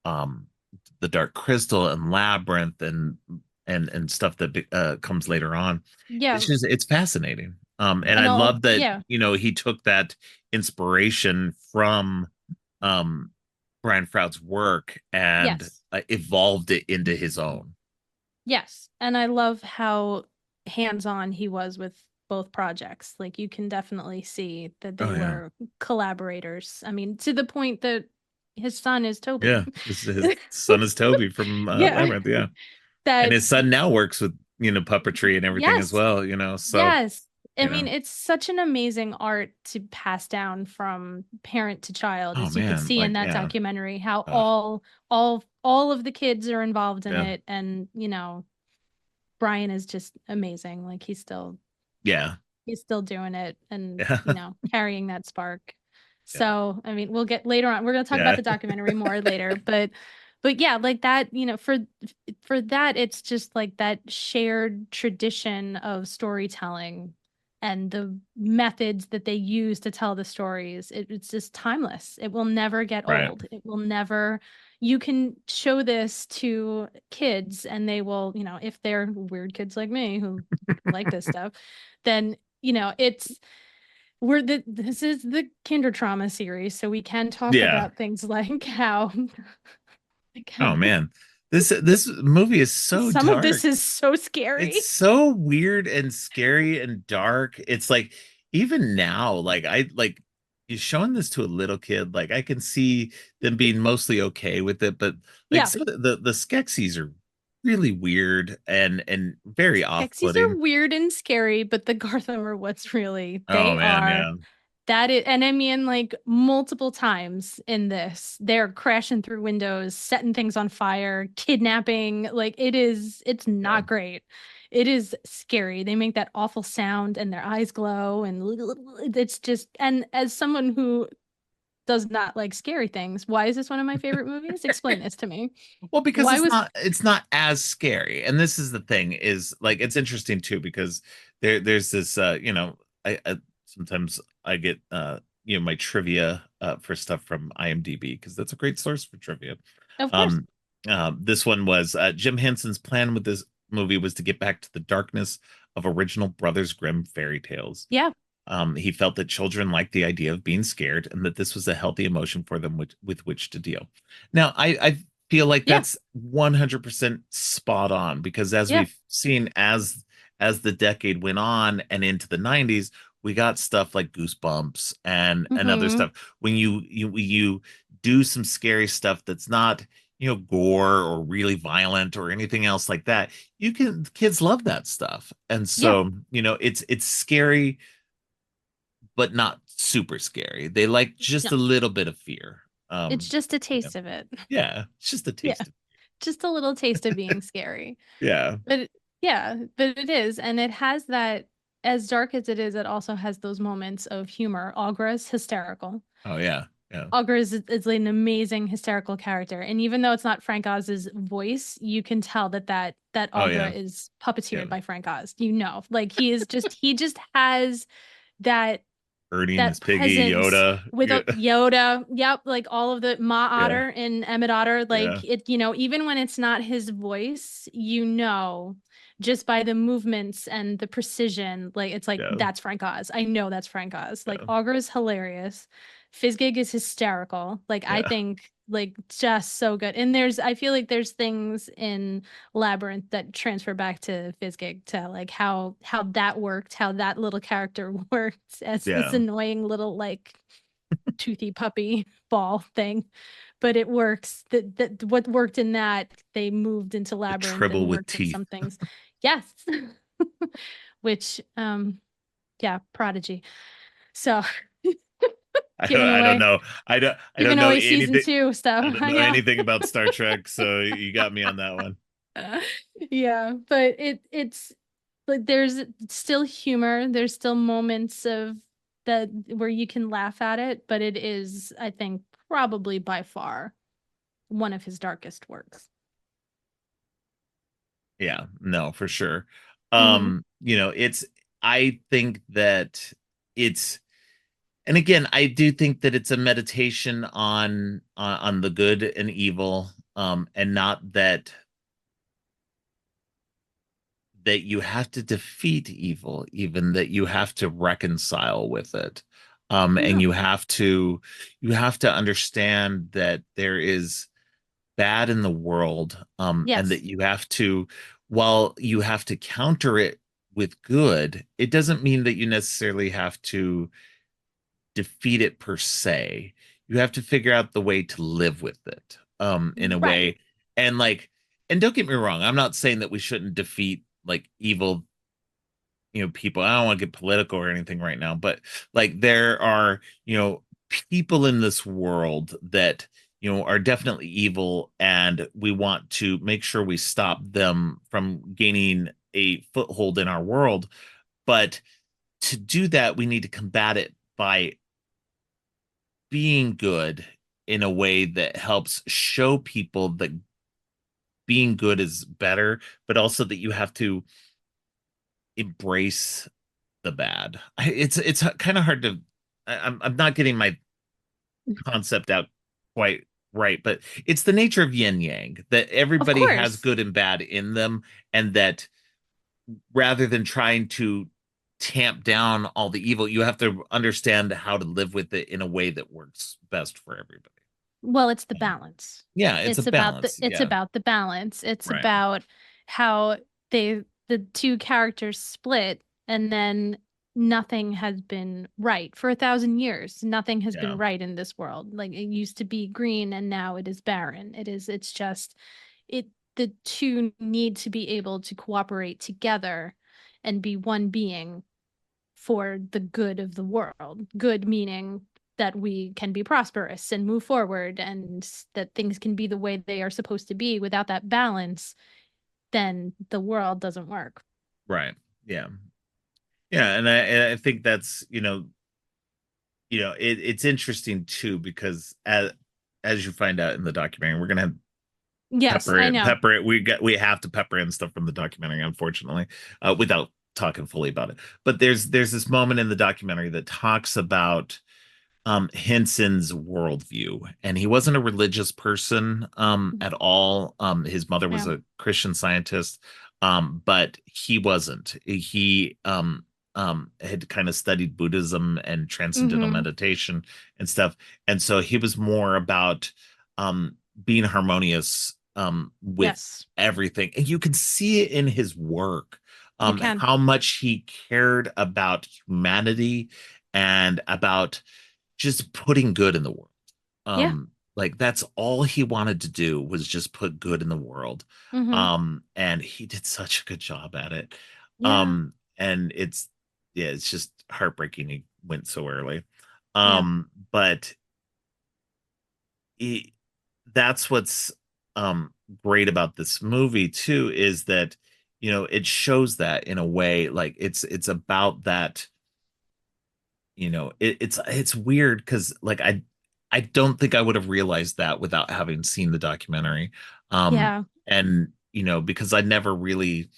um the Dark Crystal and Labyrinth and stuff that comes later on. Yeah. It's fascinating. And I love that, he took that inspiration from Brian Froud's work and evolved it into his own. Yes. And I love how hands-on he was with both projects. Like, you can definitely see that they were collaborators. I mean, to the point that his son is Toby. Yeah, his son is Toby from Labyrinth. Yeah. And his son now works with puppetry and everything as well. So yes. I mean, it's such an amazing art to pass down from parent to child, as you could see in that documentary, how all of the kids are involved in it. And Brian is just amazing. Like, he's still doing it and carrying that spark. So I mean, we'll get later on, we're going to talk about the documentary more later, but yeah, like that, for that, it's just like that shared tradition of storytelling and the methods that they use to tell the stories. It's just timeless. It will never get old. It will never, you can show this to kids and they will, if they're weird kids like me who like this stuff, then, this is the kindertrauma series. So we can talk about things like how oh man, this movie is so some dark. Of this is so scary. It's so weird and scary and dark. It's like, even now, like you're showing this to a little kid, like I can see them being mostly okay with it, but like some of the Skeksis are really weird and very off-putting. Skeksis are weird and scary, but the Gartham are what's really, they are. That is, and I mean, like, multiple times in this, they're crashing through windows, setting things on fire, kidnapping. Like, it's not great. It is scary. They make that awful sound and their eyes glow, and it's just, and as someone who does not like scary things, why is this one of my favorite movies? Explain this to me. Well, because it's not as scary. And this is the thing, is like, it's interesting too, because there's this I sometimes I get my trivia for stuff from IMDb, because that's a great source for trivia. Of course. This one was Jim Henson's plan with this movie was to get back to the darkness of original Brothers Grimm fairy tales. Yeah. He felt that children liked the idea of being scared, and that this was a healthy emotion for them with which to deal. Now, I feel like that's 100% spot on, because as we've seen, as the decade went on and into the 90s, we got stuff like Goosebumps and other stuff. When you do some scary stuff that's not gore or really violent or anything else like that, kids love that stuff. And so it's scary, but not super scary. They like just a little bit of fear. It's just a taste of it. Yeah, it's just a taste. Yeah. Just a little taste of being scary. Yeah. But it is. And it has that, as dark as it is, it also has those moments of humor. Aughra's hysterical. Oh, yeah. Yeah. Aughra is an amazing hysterical character. And even though it's not Frank Oz's voice, you can tell that Aughra is puppeteered by Frank Oz. Like, he just has that Ernie and his piggy, Yoda. With Yoda. Yep. Like all of the Ma Otter and Emmett Otter. Like it, even when it's not his voice, just by the movements and the precision, like it's like, that's Frank Oz. I know that's Frank Oz. Like Aughra is hilarious. Fizzgig is hysterical. Like I think, like, just so good. And I feel like there's things in Labyrinth that transfer back to Fizzgig, to like how that worked, how that little character worked as this annoying little, like, toothy puppy ball thing, but it works. That what worked in that, they moved into Labyrinth and worked in some things. Yes. Which yeah, prodigy. So I don't know. I don't know season anything. 2 stuff. I don't know anything about Star Trek, so you got me on that one. Yeah, but it's like there's still humor. There's still moments of that where you can laugh at it, but it is, I think, probably by far one of his darkest works. Yeah, no, for sure. Mm-hmm. I think that it's, and again, I do think that it's a meditation on the good and evil, and not that you have to defeat evil, even that you have to reconcile with it. And you have to understand that there is bad in the world, and Yes. that while you have to counter it with good, it doesn't mean that you necessarily have to defeat it per se. You have to figure out the way to live with it, in a Right. way. And and don't get me wrong, I'm not saying that we shouldn't defeat like evil, people. I don't want to get political or anything right now, but like there are, people in this world that, are definitely evil, and we want to make sure we stop them from gaining a foothold in our world. But to do that, we need to combat it by being good in a way that helps show people that being good is better, but also that you have to embrace the bad. It's kind of hard to. I'm not getting my concept out quite right, but it's the nature of yin yang, that Of everybody has course. good and bad in them, and that rather than trying to tamp down all the evil, you have to understand how to live with it in a way that works best for everybody. Well, it's the balance. Yeah, it's a balance. It's Yeah, about the balance. It's right. about how the two characters split, and then nothing has been right for 1,000 years. Nothing has Yeah, been right in this world. Like, it used to be green and now it is barren. It's just it the two need to be able to cooperate together and be one being for the good of the world. Good meaning that we can be prosperous and move forward, and that things can be the way they are supposed to be. Without that balance, then the world doesn't work. right. Yeah, yeah, and I think that's, it's interesting too, because as you find out in the documentary, we're gonna Yes, I know. pepper it. We have to pepper in stuff from the documentary, unfortunately, without talking fully about it. But there's this moment in the documentary that talks about Henson's worldview, and he wasn't a religious person at all. His mother was Yeah. a Christian Scientist, but he wasn't. He had kind of studied Buddhism and transcendental Mm-hmm. meditation and stuff, and so he was more about being harmonious with Yes, everything, and you can see it in his work, you can. how much he cared about humanity and about just putting good in the world. Yeah. Like that's all he wanted to do, was just put good in the world. Mm-hmm. And he did such a good job at it. Yeah. And it's just heartbreaking he went so early. Yeah. But he, that's what's great about this movie too, is that, it shows that in a way, like it's about that. It's weird because like I don't think I would have realized that without having seen the documentary. Yeah. And because I never really,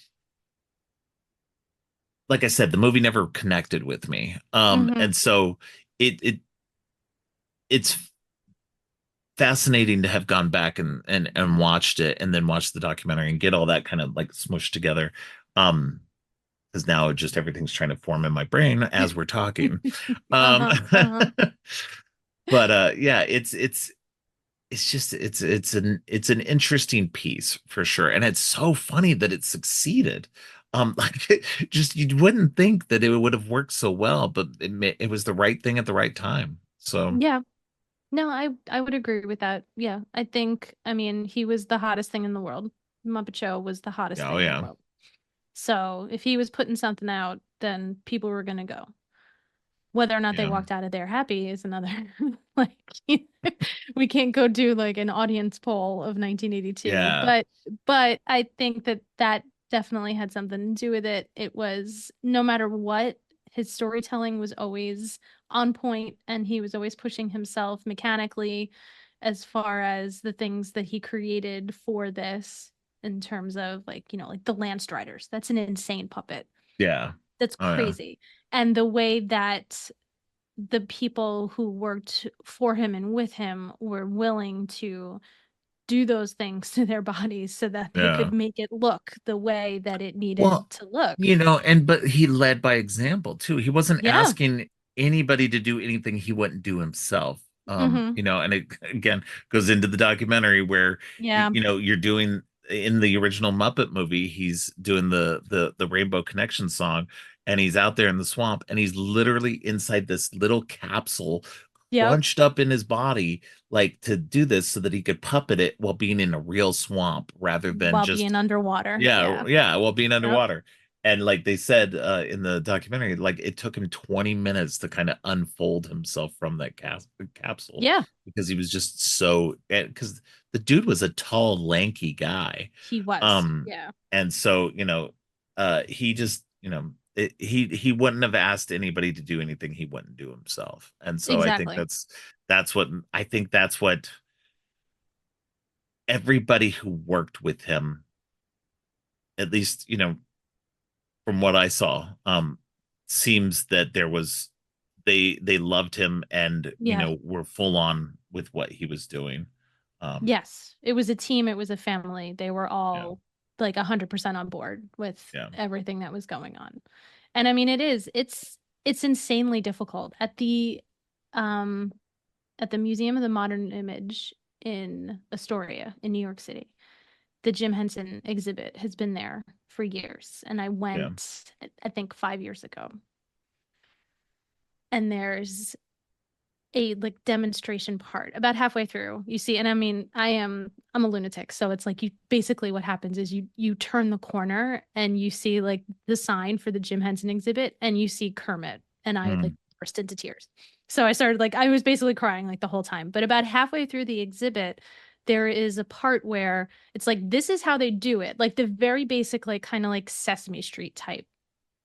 like I said, the movie never connected with me. Mm-hmm. And so it's fascinating to have gone back and watched it, and then watched the documentary and get all that kind of like smushed together. Because now just everything's trying to form in my brain as we're talking. Um, Uh-huh. Uh-huh. but yeah, it's just it's an interesting piece for sure, and it's so funny that it succeeded. Like just you wouldn't think that it would have worked so well, but it was the right thing at the right time. So Yeah. No, I would agree with that. Yeah. I mean, he was the hottest thing in the world. Muppet Show was the hottest yeah, oh thing in the yeah, world. So if he was putting something out, then people were gonna go. Whether or not they yeah, walked out of there happy is another like we can't go do like an audience poll of 1982, yeah, but I think that that definitely had something to do with it. It was no matter what, his storytelling was always on point and he was always pushing himself mechanically as far as the things that he created for this in terms of like, like the Lance Striders. That's an insane puppet. yeah, That's oh yeah, crazy. And the way that the people who worked for him and with him were willing to do those things to their bodies so that they yeah. could make it look the way that it needed Well, to look. but he led by example too. He wasn't Yeah. asking anybody to do anything he wouldn't do himself. Hmm. And it again goes into the documentary where Yeah. you're doing in the original Muppet movie, he's doing the Rainbow Connection song, and he's out there in the swamp, and he's literally inside this little capsule Yep. crunched up in his body, like to do this so that he could puppet it while being in a real swamp rather than While just being underwater. yeah, Yeah. yeah, while being Yep. underwater. And like they said in the documentary, like it took him 20 minutes to kind of unfold himself from that capsule Yeah. because he was just so because the dude was a tall, lanky guy. He was. Um, Yeah. and so, he just, he wouldn't have asked anybody to do anything he wouldn't do himself. And so I think Exactly. that's what everybody who worked with him, at least, from what I saw, seems that they loved him and Yeah. were full on with what he was doing. Um, Yes. It was a team, it was a family. They were yeah, all like 100% on board with yeah, everything that was going on. And I mean it's insanely difficult um at the Museum of the Modern Image in Astoria in New York City. The Jim Henson exhibit has been there for years and I yeah. went I think 5 years ago. And there's a like demonstration part about halfway through you see, and I mean I'm a lunatic, so it's like you basically what happens is you turn the corner and you see like the sign for the Jim Henson exhibit and you see Kermit and I like Mm, burst into tears. So I started like I was basically crying like the whole time, but about halfway through the exhibit there is a part where it's like this is how they do it, like the very basic like kind of like Sesame Street type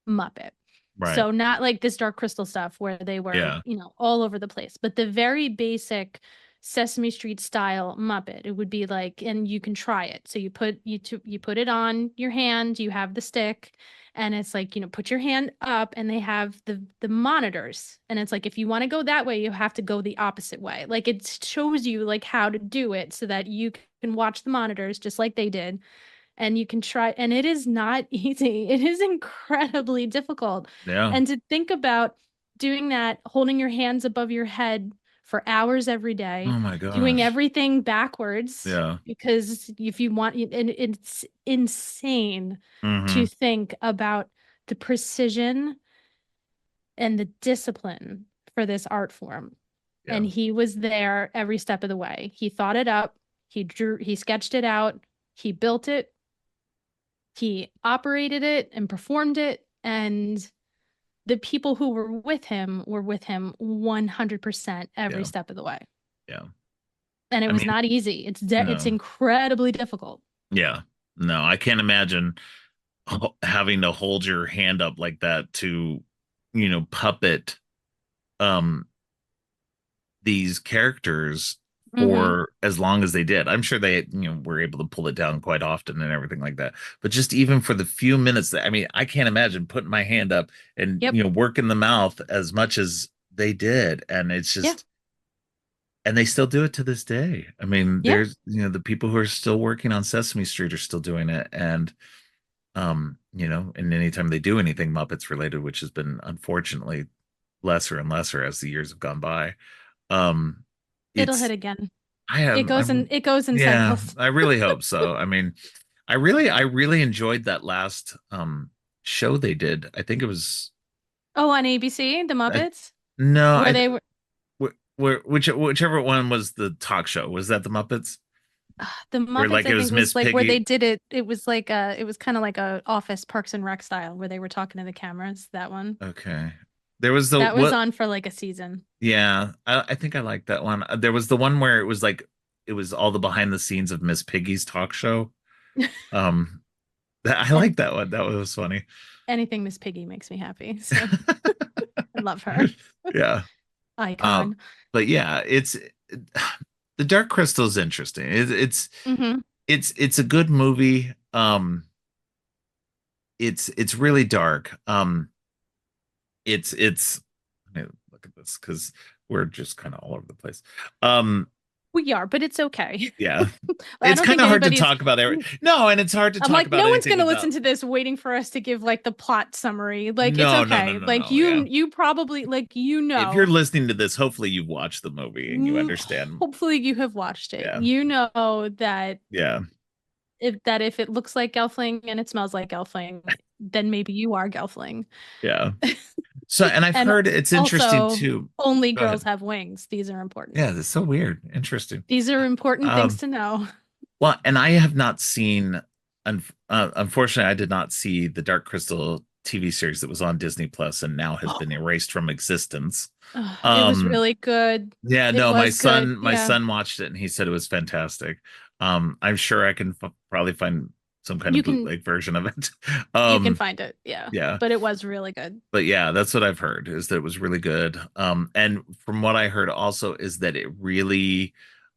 Muppet. right. So not like this Dark Crystal stuff where they were, Yeah. all over the place, but the very basic Sesame Street style Muppet. It would be like, and you can try it. So you put it on your hand, you have the stick, and it's like, put your hand up and they have the monitors. And it's like if you want to go that way, you have to go the opposite way. Like it shows you like how to do it so that you can watch the monitors just like they did and you can try, and it is not easy. It is incredibly difficult. Yeah. And to think about doing that, holding your hands above your head for hours every day, Oh my doing gosh. everything backwards, Yeah. because if you want, and it's insane to Hmm. think about the precision and the discipline for this art form. Yeah. And he was there every step of the way. He thought it up, he sketched it out, he built it, he operated it and performed it, and the people who were with him 100% every Yeah. step of the way. Yeah. And it I was mean, not easy. It's no. incredibly difficult. Yeah. No, I can't imagine having to hold your hand up like that to, puppet um these characters Hmm. for as long as they did. I'm sure they, were able to pull it down quite often and everything like that. But just even for the few minutes that, I mean, I can't imagine putting my hand up and, Yep. working the mouth as much as they did. And it's Yeah. just, and they still do it to this day. I mean, Yeah. there's, the people who are still working on Sesame Street are still doing it. And, and anytime they do anything Muppets related, which has been unfortunately lesser and lesser as the years have gone by, um, It'll hit it's again. I am It goes in yeah, cycles. I really hope so. I mean, I really enjoyed that last show they did. I think it was Oh, on ABC, The I, Muppets, no, where I they were. whichever one was the talk show. Was that the Muppets? The Where Muppets, like I it think, was was Miss like where they Piggy? did it. It was like it was kind of like a Office Parks and Rec style where they were talking to the cameras. That one. Okay. There was the That was what? on for like a season. Yeah, I think I like that one. There was the one where it was like it was all the behind the scenes of Miss Piggy's talk show. Um, I And like that one. That was funny. anything Miss Piggy makes me happy. So I love her. Yeah. Um, Icon. but yeah, it's the Dark Crystal is interesting. Hmm. It's a good movie. It's really dark. It's let me look at this because we're just kind of all over the place. Um, We are, but it's okay. yeah, I it's don't kind think of hard to anybody's. talk about no, and it's hard to I'm talk like, about no one's anything gonna listen without. to this waiting for us to give like the plot summary. Like, it's No, no, no, okay. no, Like no. Yeah, you probably like if you're listening to this, hopefully you've watched the movie and you understand. hopefully you have watched it. Yeah, You know that yeah, if it looks like Gelfling and it smells like Gelfling, then maybe you are Gelfling. yeah. So, and I've And heard it's interesting also, too. only Go girls ahead. have wings. These are important. Yeah, that's so weird. Interesting. These are important things Um, to know. well, and I have not seen, unfortunately, I did not see the Dark Crystal TV series that was on Disney Plus and now has been erased from existence. Ugh, it was Um, really good. yeah, It no, was good. my Yeah. son watched it and he said it was fantastic. I'm sure I can probably find some kind of You can bootleg version of it. you can find it. Yeah. Yeah, But it was really good. but yeah, that's what I've heard is that it was really good. And from what I heard also is that it really,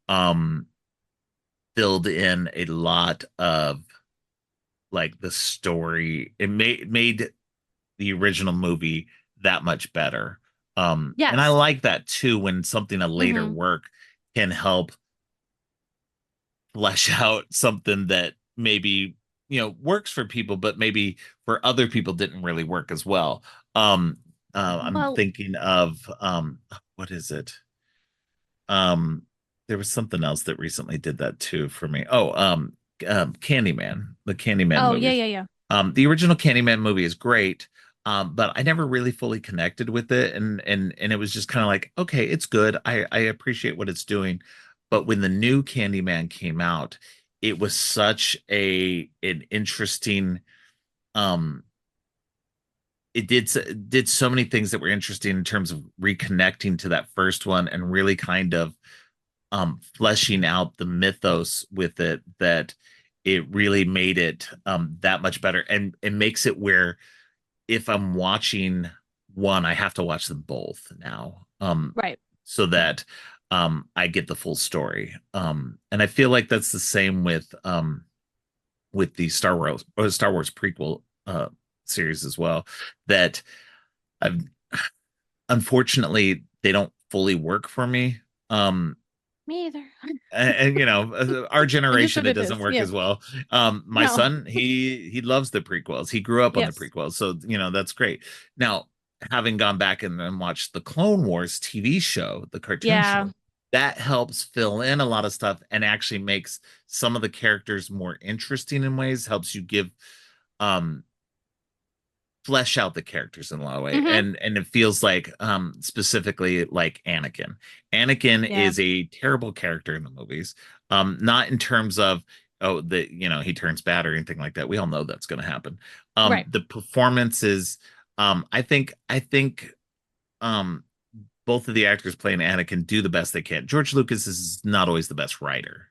um, filled in a lot of like the story. It made the original movie that much better. And I Yes. like that too when something a later Hmm. work can help flesh out something that maybe works for people, but maybe for other people didn't really work as well. I'm Well, thinking of what is it? Um, there was something else that recently did that too for me. Oh, Candyman, the Candyman oh yeah, movies. yeah, yeah. The original Candyman movie is great, but I never really fully connected with it, and it was just kind of like, okay, it's good. I appreciate what it's doing, but when the new Candyman came out, it was such an interesting. Um, it did so many things that were interesting in terms of reconnecting to that first one and really kind of fleshing out the mythos with it, that it really made it that much better, and it makes it where if I'm watching one, I have to watch them both now, Right. so that I get the full story. And I feel like that's the same with the Star Wars prequel series as well, that I've unfortunately they don't fully work for me. Me either. And our It is generation what it it doesn't is. work Yeah. as well. My No. son, he loves the prequels. He grew up on the Yes. prequels, so that's great. Now, having gone back and then watched the Clone Wars TV show, the cartoon Yeah. show, that helps fill in a lot of stuff and actually makes some of the characters more interesting in ways, helps you give um flesh out the characters in a lot of way, Hmm. and it feels like specifically like Anakin Yeah. is a terrible character in the movies, not in terms of, oh, that he turns bad or anything like that. We all know that's going to happen. Right. The performances, I think um both of the actors playing Anakin do the best they can. George Lucas is not always the best writer,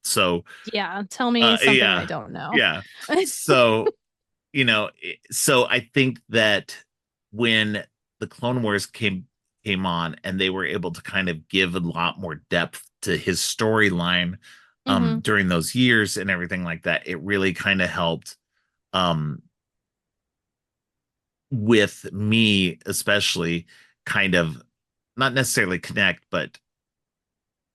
so Yeah. Tell me something I yeah, don't know. yeah, so so I think that when the Clone Wars came on and they were able to kind of give a lot more depth to his storyline Hmm. during those years and everything like that, it really kind of helped um with me especially kind of not necessarily connect, but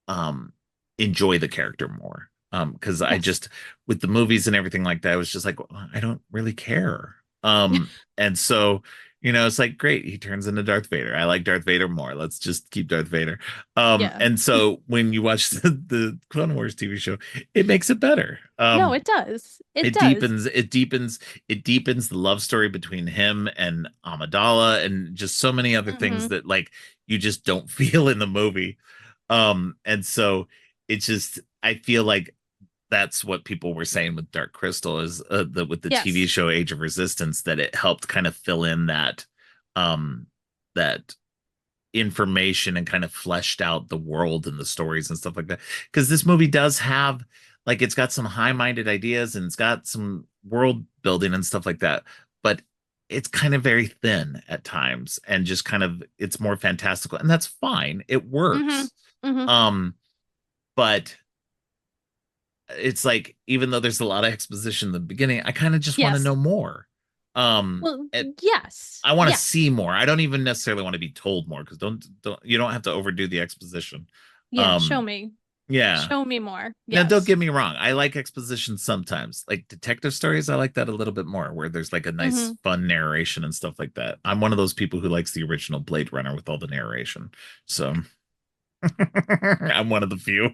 um enjoy the character more. Because I Yes. just, with the movies and everything like that, I was just like, well, I don't really care. And so It's like, great, he turns into Darth Vader. I like Darth Vader more. Let's just keep Darth Vader. Yeah. And so when you watch the Clone Wars TV show, it makes it better. No, it does. It It does. deepens the love story between him and Amidala and just so many other things that like you just don't feel in the movie. And so it's just, I feel like that's what people were saying with Dark Crystal is with the TV Yes. show Age of Resistance, that it helped kind of fill in um that information and kind of fleshed out the world and the stories and stuff like that. Because this movie does have, like, it's got some high-minded ideas and it's got some world building and stuff like that, but it's kind of very thin at times and just kind of, it's more fantastical, and that's fine. It works. But it's like, even though there's a lot of exposition in the beginning, I kind of just want to know more. Well, yes. I want to see more. I don't even necessarily want to be told more, because you don't have to overdo the exposition. Yeah, show me. Yeah. Show me more. Yes. Now, don't get me wrong. I like exposition sometimes. Like detective stories, I like that a little bit more, where there's like a nice, fun narration and stuff like that. I'm one of those people who likes the original Blade Runner with all the narration. So I'm one of the few.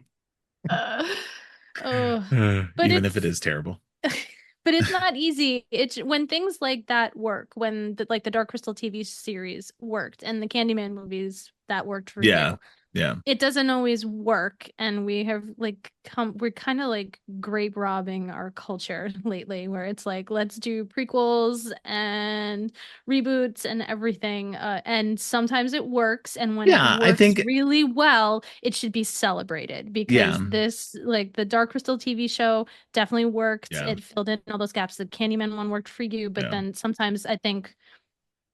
Even if it is terrible. But it's not easy. It's when things like that work, when like the Dark Crystal TV series worked and the Candyman movies that worked for you. Yeah. It doesn't always work, and we have like we're kind of like grape robbing our culture lately, where it's like, let's do prequels and reboots and everything, and sometimes it works, and when it works, I think, really well, it should be celebrated, because this, like, the Dark Crystal TV show definitely worked. It filled in all those gaps. The Candyman one worked for you, but then sometimes I think,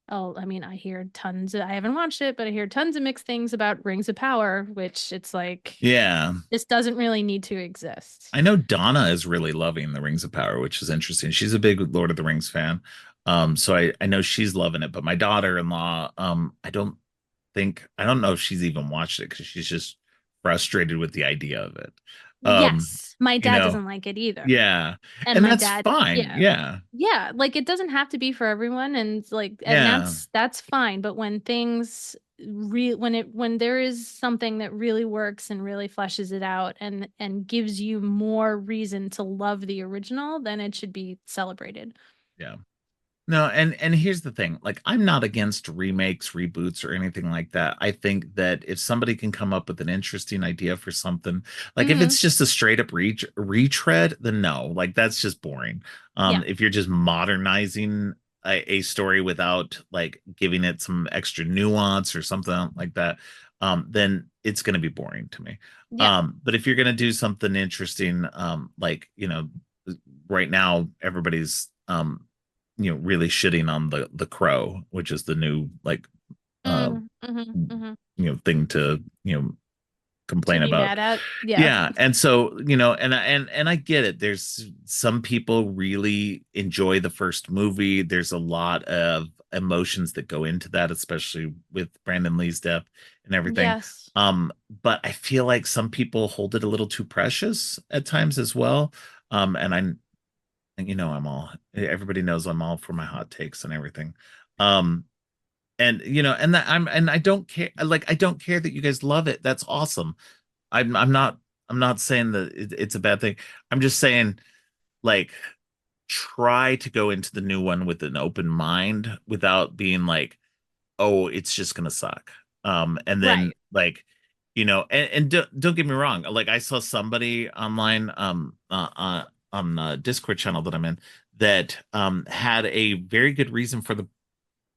I mean, I haven't watched it, but I hear tons of mixed things about Rings of Power, which it's like, this doesn't really need to exist. I know Donna is really loving the Rings of Power, which is interesting. She's a big Lord of the Rings fan. So I know she's loving it, but my daughter-in-law, I don't know if she's even watched it, because she's just frustrated with the idea of it. Yes, my dad doesn't like it either. Yeah, and my that's fine. Yeah, like, it doesn't have to be for everyone, and like, and that's fine. But when things when there is something that really works and really fleshes it out and gives you more reason to love the original, then it should be celebrated. Yeah. No, and here's the thing. Like, I'm not against remakes, reboots, or anything like that. I think that if somebody can come up with an interesting idea for something, like if it's just a straight up retread, then no, like that's just boring. If you're just modernizing a story without like giving it some extra nuance or something like that, then it's going to be boring to me. But if you're going to do something interesting, like, right now everybody's really shitting on the Crow, which is the new like thing to complain to be about. Mad at. Yeah. And so and I get it. There's some people really enjoy the first movie. There's a lot of emotions that go into that, especially with Brandon Lee's death and everything. Yes. But I feel like some people hold it a little too precious at times as well. And everybody knows I'm all for my hot takes and everything. And I don't care. Like, I don't care that you guys love it. That's awesome. I'm not saying that it's a bad thing. I'm just saying, like, try to go into the new one with an open mind without being like, oh, it's just gonna suck. And then like, and don't get me wrong. Like, I saw somebody online on the Discord channel that I'm in that had a very good reason for the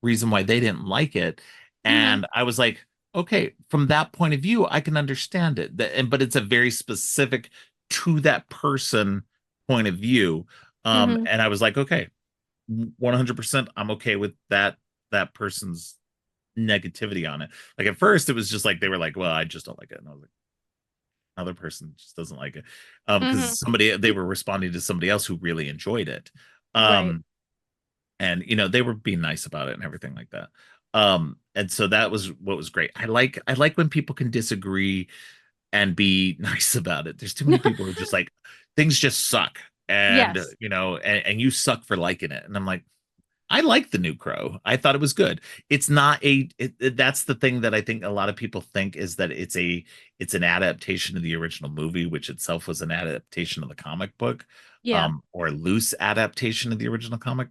reason why they didn't like it. And I was like, okay, from that point of view, I can understand it. But it's a very specific to that person point of view. And I was like, okay, 100%, I'm okay with that person's negativity on it. Like, at first it was just like, they were like, well, I just don't like it. And I was like, another person just doesn't like it, because they were responding to somebody else who really enjoyed it, and they were being nice about it and everything like that. And so that was what was great. I like when people can disagree and be nice about it. There's too many people who are just like, things just suck, and and you suck for liking it, and I'm like, I like the new Crow. I thought it was good. It's not that's the thing that I think a lot of people think is that it's an adaptation of the original movie, which itself was an adaptation of the comic book, Yeah. or a loose adaptation of the original comic.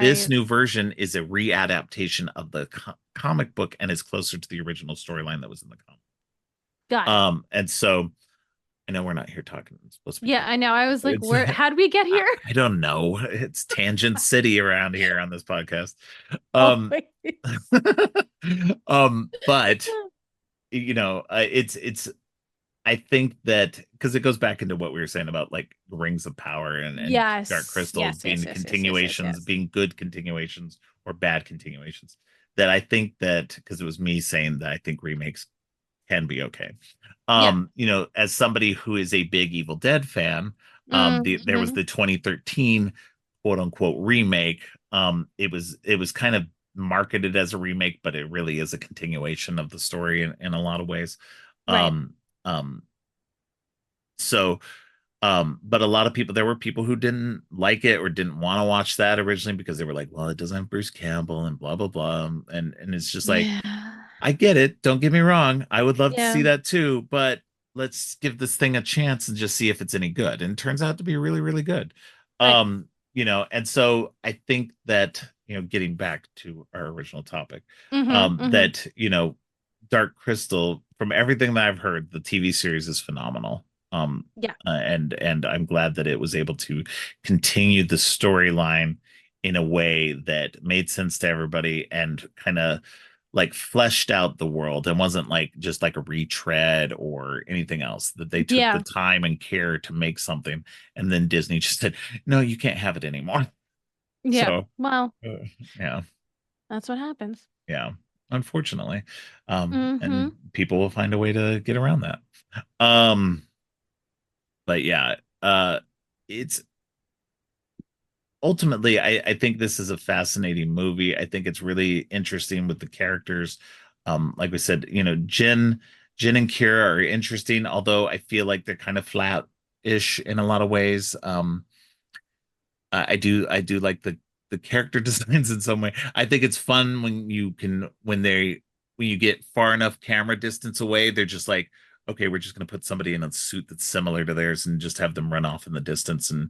This Right. new version is a readaptation of the comic book and is closer to the original storyline that was in the comic. Got it. And so I know we're not here talking. It's supposed to be Yeah, talking. I know. I was like, It's where, how'd we get here? I don't know. It's Tangent City around here on this podcast. Um, Always. but it's I think that because it goes back into what we were saying about like Rings of Power and Dark Yes. Crystal Yes, being yes, yes, yes, yes, yes, continuations, yes. being good continuations or bad continuations. That I think that because it was me saying that I think remakes can be okay. Yeah. As somebody who is a big Evil Dead fan, there was Mhm. the 2013 quote unquote remake. It was kind of marketed as a remake, but it really is a continuation of the story in a lot of ways. Right. Um, um, so but a lot of people, there were people who didn't like it or didn't want to watch that originally because they were like, well, it doesn't have Bruce Campbell and blah blah blah. And it's just like, Yeah. I get it. Don't get me wrong. I would love to Yeah. see that too, but let's give this thing a chance and just see if it's any good. And it turns out to be really, really good. Right. And so I think that, getting back to our original topic, Mm-hmm. Mm-hmm. that, Dark Crystal, from everything that I've heard, the TV series is phenomenal. Yeah. And I'm glad that it was able to continue the storyline in a way that made sense to everybody and kind of like fleshed out the world and wasn't like just like a retread or anything else, that they took the Yeah. time and care to make something, and then Disney just said, no, you can't have it anymore. Yeah. So Well, yeah, that's what happens. yeah, unfortunately. Mm-hmm. And people will find a way to get around that. um but yeah, it's ultimately, I think this is a fascinating movie. I think it's really interesting with the characters. Like we said, Jin and Kira are interesting, although I feel like they're kind of flat-ish in a lot of ways. I do like the character designs in some way. I think it's fun when you get far enough camera distance away, they're just like, okay, we're just going to put somebody in a suit that's similar to theirs and just have them run off in the distance and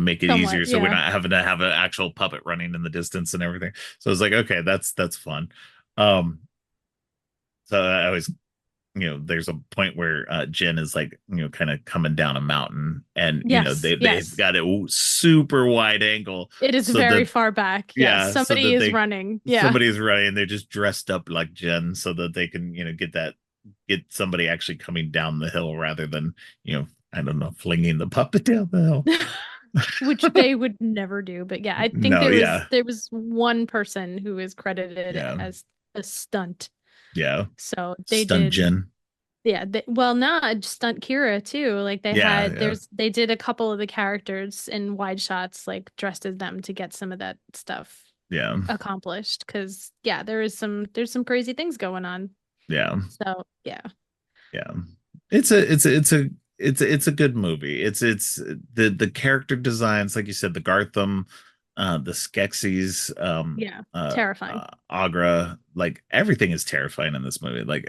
make it easier Somewhat. so we're Yeah. not having to have an actual puppet running in the distance and everything. So it's like, okay, that's fun. Um, so I always there's a point where Jen is like, kind of coming down a mountain, and Yes. they've Yes. got a super wide angle It is so very that far back. Yes. yeah, so Somebody that is they running. Yeah. somebody's running, they're just dressed up like Jen so that they can get somebody actually coming down the hill rather than I don't know, flinging the puppet down the hill. Which they would never do. But yeah, I think No, yeah, there was one person who is credited yeah, as a stunt. yeah. So they Stunt did. Jen. Yeah, well, not Stunt Kira too. Like Yeah, yeah, they did a couple of the characters in wide shots, like dressed as them to get some of that stuff yeah, accomplished. Because yeah, there's some crazy things going on. yeah. So yeah, Yeah, it's a good movie. It's the character designs, like you said, the Gartham, the Skeksis, yeah, terrifying. Agra, like everything is terrifying in this movie. Like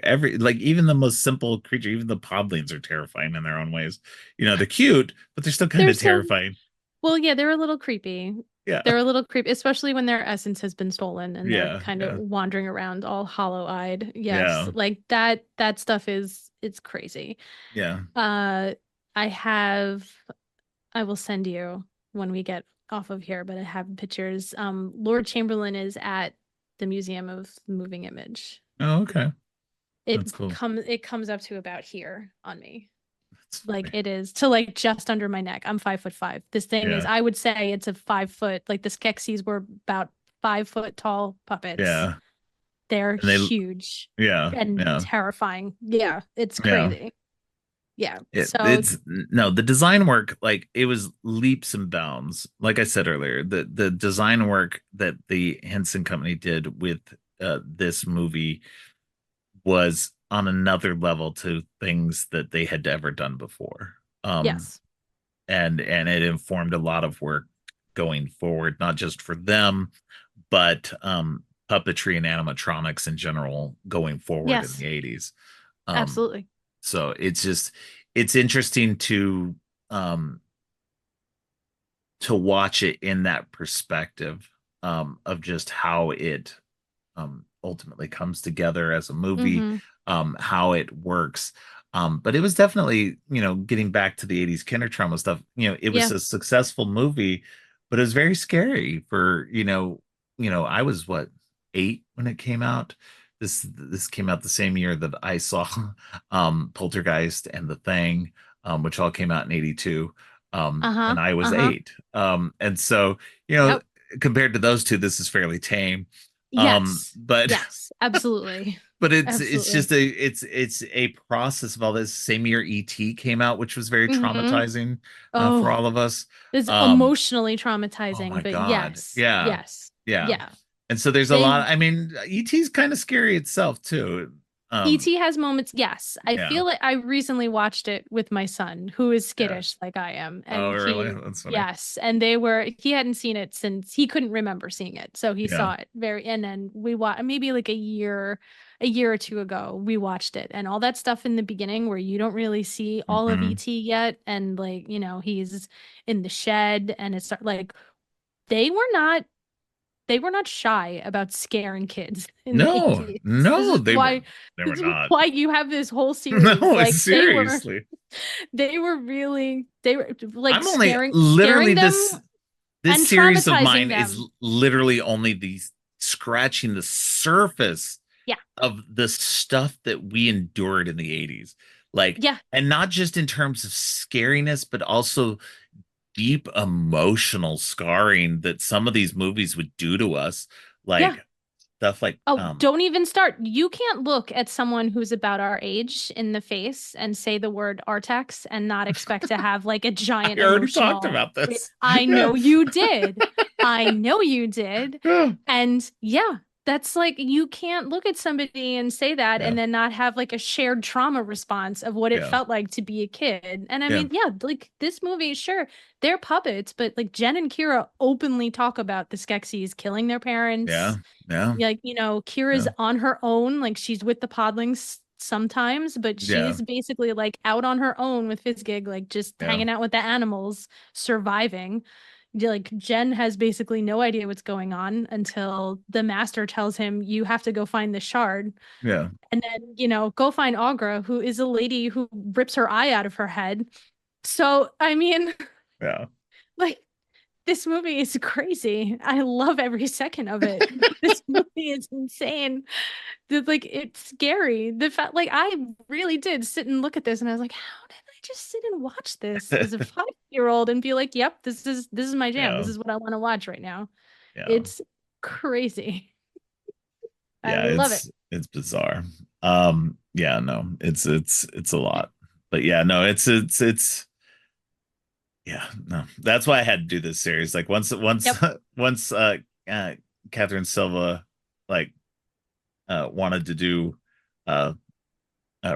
even the most simple creature, even the podlings are terrifying in their own ways. They're cute, but they're still kind They're of so terrifying. well, yeah, they're a little creepy. Yeah, They're a little creepy, especially when their essence has been stolen and they're yeah, kind of yeah, wandering around all hollow-eyed. Yes, yeah, like that stuff is it's crazy. yeah. Uh, I have I will send you when we get off of here, but I have pictures. Lord Chamberlain is at the Museum of Moving Image. Oh, okay, that's cool. It comes up to about here on me. That's Like funny. it is to like just under my neck. I'm 5'5". This thing is, Yeah, I would say it's a 5 foot, like the Skeksis were about 5 foot tall puppets. yeah, They're and huge yeah, and yeah. terrifying. Yeah, it's Yeah. crazy. Yeah. It, So it's no, the design work, like it was leaps and bounds. Like I said earlier, the design work that the Henson company did with this movie was on another level to things that they had ever done before. yes. And it informed a lot of work going forward, not just for them, but puppetry and animatronics in general going forward in Yes, the 80s. absolutely. So it's interesting to watch it in that perspective of just how it ultimately comes together as a movie, Mm-hmm. how it works. But it was definitely, getting back to the 80s kinder trauma stuff, it was Yeah. a successful movie, but it was very scary for, I was what, 8 when it came out. This came out the same year that I saw Poltergeist and The Thing, which all came out in 82. Uh-huh. And I was Uh-huh. 8. And so, Yep. compared to those two, this is fairly tame. Yes. But Yes, absolutely. but it's Absolutely. just it's a process of all this. Same year ET came out, which was very Mm-hmm. traumatizing for Oh, all of us. it's Um, emotionally oh traumatizing, my but God. yes. Yeah. Yes. Yeah. Yeah. And so there's a They lot. I mean, ET's kind of scary itself too. ET has moments. Yes. I Yeah. feel like I recently watched it with my son, who is Yeah. skittish like I am. Oh, And really? That's funny. yes. And he hadn't seen it since he couldn't remember seeing it. So he Yeah. saw it and then we watched maybe like a year or two ago, we watched it. And all that stuff in the beginning where you don't really see all of Hmm. ET yet. And like, he's in the shed and it's like, they were not they were not shy about scaring kids in the No, 80s. no, they were This is not. why you have this whole series. No, Like seriously. they were like I'm only scaring literally them this and series of traumatizing mine is them. literally only scratching the surface Yeah. of the stuff that we endured in the 80s. Like, Yeah. and not just in terms of scariness, but also deep emotional scarring that some of these movies would do to us. Yeah. Like stuff like Oh, don't even start. You can't look at someone who's about our age in the face and say the word Artax and not expect to have like a I giant already talked emotional. about this. I Yeah. know you did. I know you did. Yeah. And yeah, that's like you can't look at somebody and say that Yeah. and then not have like a shared trauma response of what it Yeah. felt like to be a kid. And I Yeah. mean, yeah, like this movie, sure, they're puppets, but like Jen and Kira openly talk about the Skeksis killing their Yeah. parents. Yeah. Like, Kira's Yeah. on her own, like she's with the podlings sometimes, but Yeah. she's basically like out on her own with Fizzgig, like just Yeah. hanging out with the animals, surviving. Like Jen has basically no idea what's going on until the master tells him you have to go find the shard. Yeah. And then, go find Agra, who is a lady who rips her eye out of her head. So, I mean, Yeah. like this movie is crazy. I love every second of it. This movie is insane. Like it's scary. The fact, like I really did sit and look at this, and I was like, how did I just sit and watch this as a 5-year-old and be like, yep, this is my jam. Yeah. This is what I want to watch right now. Yeah. It's crazy. I Yeah. love it. It's bizarre. Yeah, no, it's a lot. But yeah, no, it's yeah, no. That's why I had to do this series. Like once Yep. once uh Catherine Silva like wanted to do uh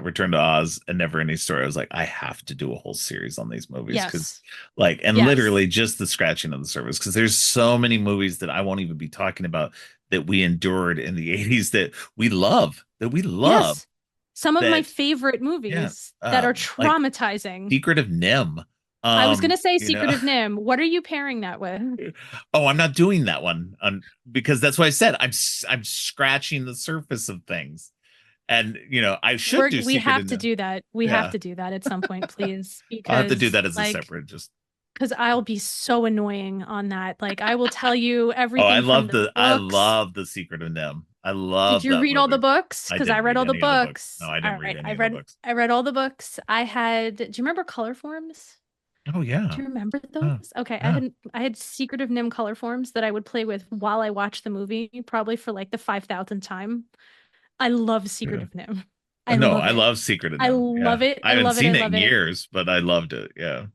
Return to Oz and Never Ending Story, I was like, I have to do a whole series on these movies because, Yes. like, and Yes. literally just the scratching of the surface because there's so many movies that I won't even be talking about that we endured in the 80s that we love Yes. Some of my that favorite yeah movies that are like traumatizing. Secret of Nim. I was gonna say You know, Secret of Nim. What are you pairing that with? oh, I'm not doing that one because that's what I said. I'm scratching the surface of things, and I should do We Secret have of to Nim. do that. We have Yeah, to do that at some point, please, I'll have to do because that as a like separate. Just because I'll be so annoying on that. Like I will tell you oh, everything from the I books. love the Secret of Nim. I Did love you that read all the movie. books? I Because I didn't read read all the any of the books. No, books. I All didn't read right. any of the books. I read all the books. Do you remember color forms? Oh Do yeah. you remember Oh, those? Okay, yeah. I had Secret of Nim color forms that I would play with while I watched the movie, probably for like the 5,000th time. I love Secret Yeah. of Nim. I No, love I it. love Secret of I Nim. Yeah. love it. I I haven't love it. I seen it love in it. years, but I loved it. Yeah.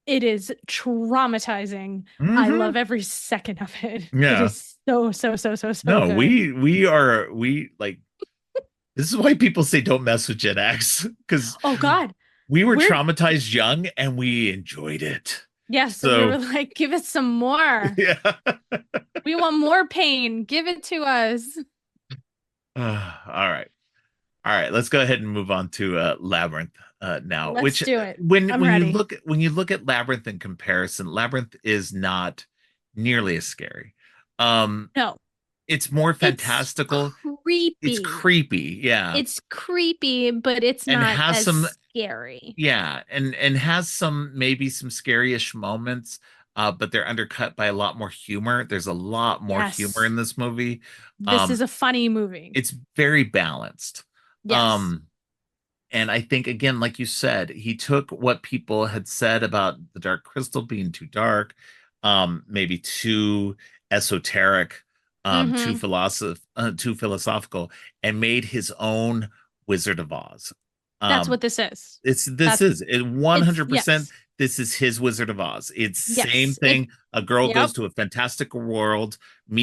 It is traumatizing. I Hmm. love every second of it. It Yeah. is so, so, so, so, so No, good. we like this is why people say don't mess with Gen X because Oh God. we were We're traumatized young and we enjoyed it. Yes, so we were like, give us some more. Yeah. We want more pain. Give it to us. All right. All right, let's go ahead and move on to Labyrinth now. Let's do it. When I'm ready. you look at Labyrinth in comparison, Labyrinth is not nearly as scary. No. It's more fantastical. It's creepy. Yeah. It's creepy, but it's not as scary. Yeah, and has some maybe some scary-ish moments, but they're undercut by a lot more humor. There's a lot more humor in this movie. This is a funny movie. It's very balanced. Yes. And I think, again, like you said, he took what people had said about the Dark Crystal being too dark, maybe too esoteric, too philosophical, and made his own Wizard of Oz. That's what this is. This is 100%. This is his Wizard of Oz. It's same thing. A girl goes to a fantastical world,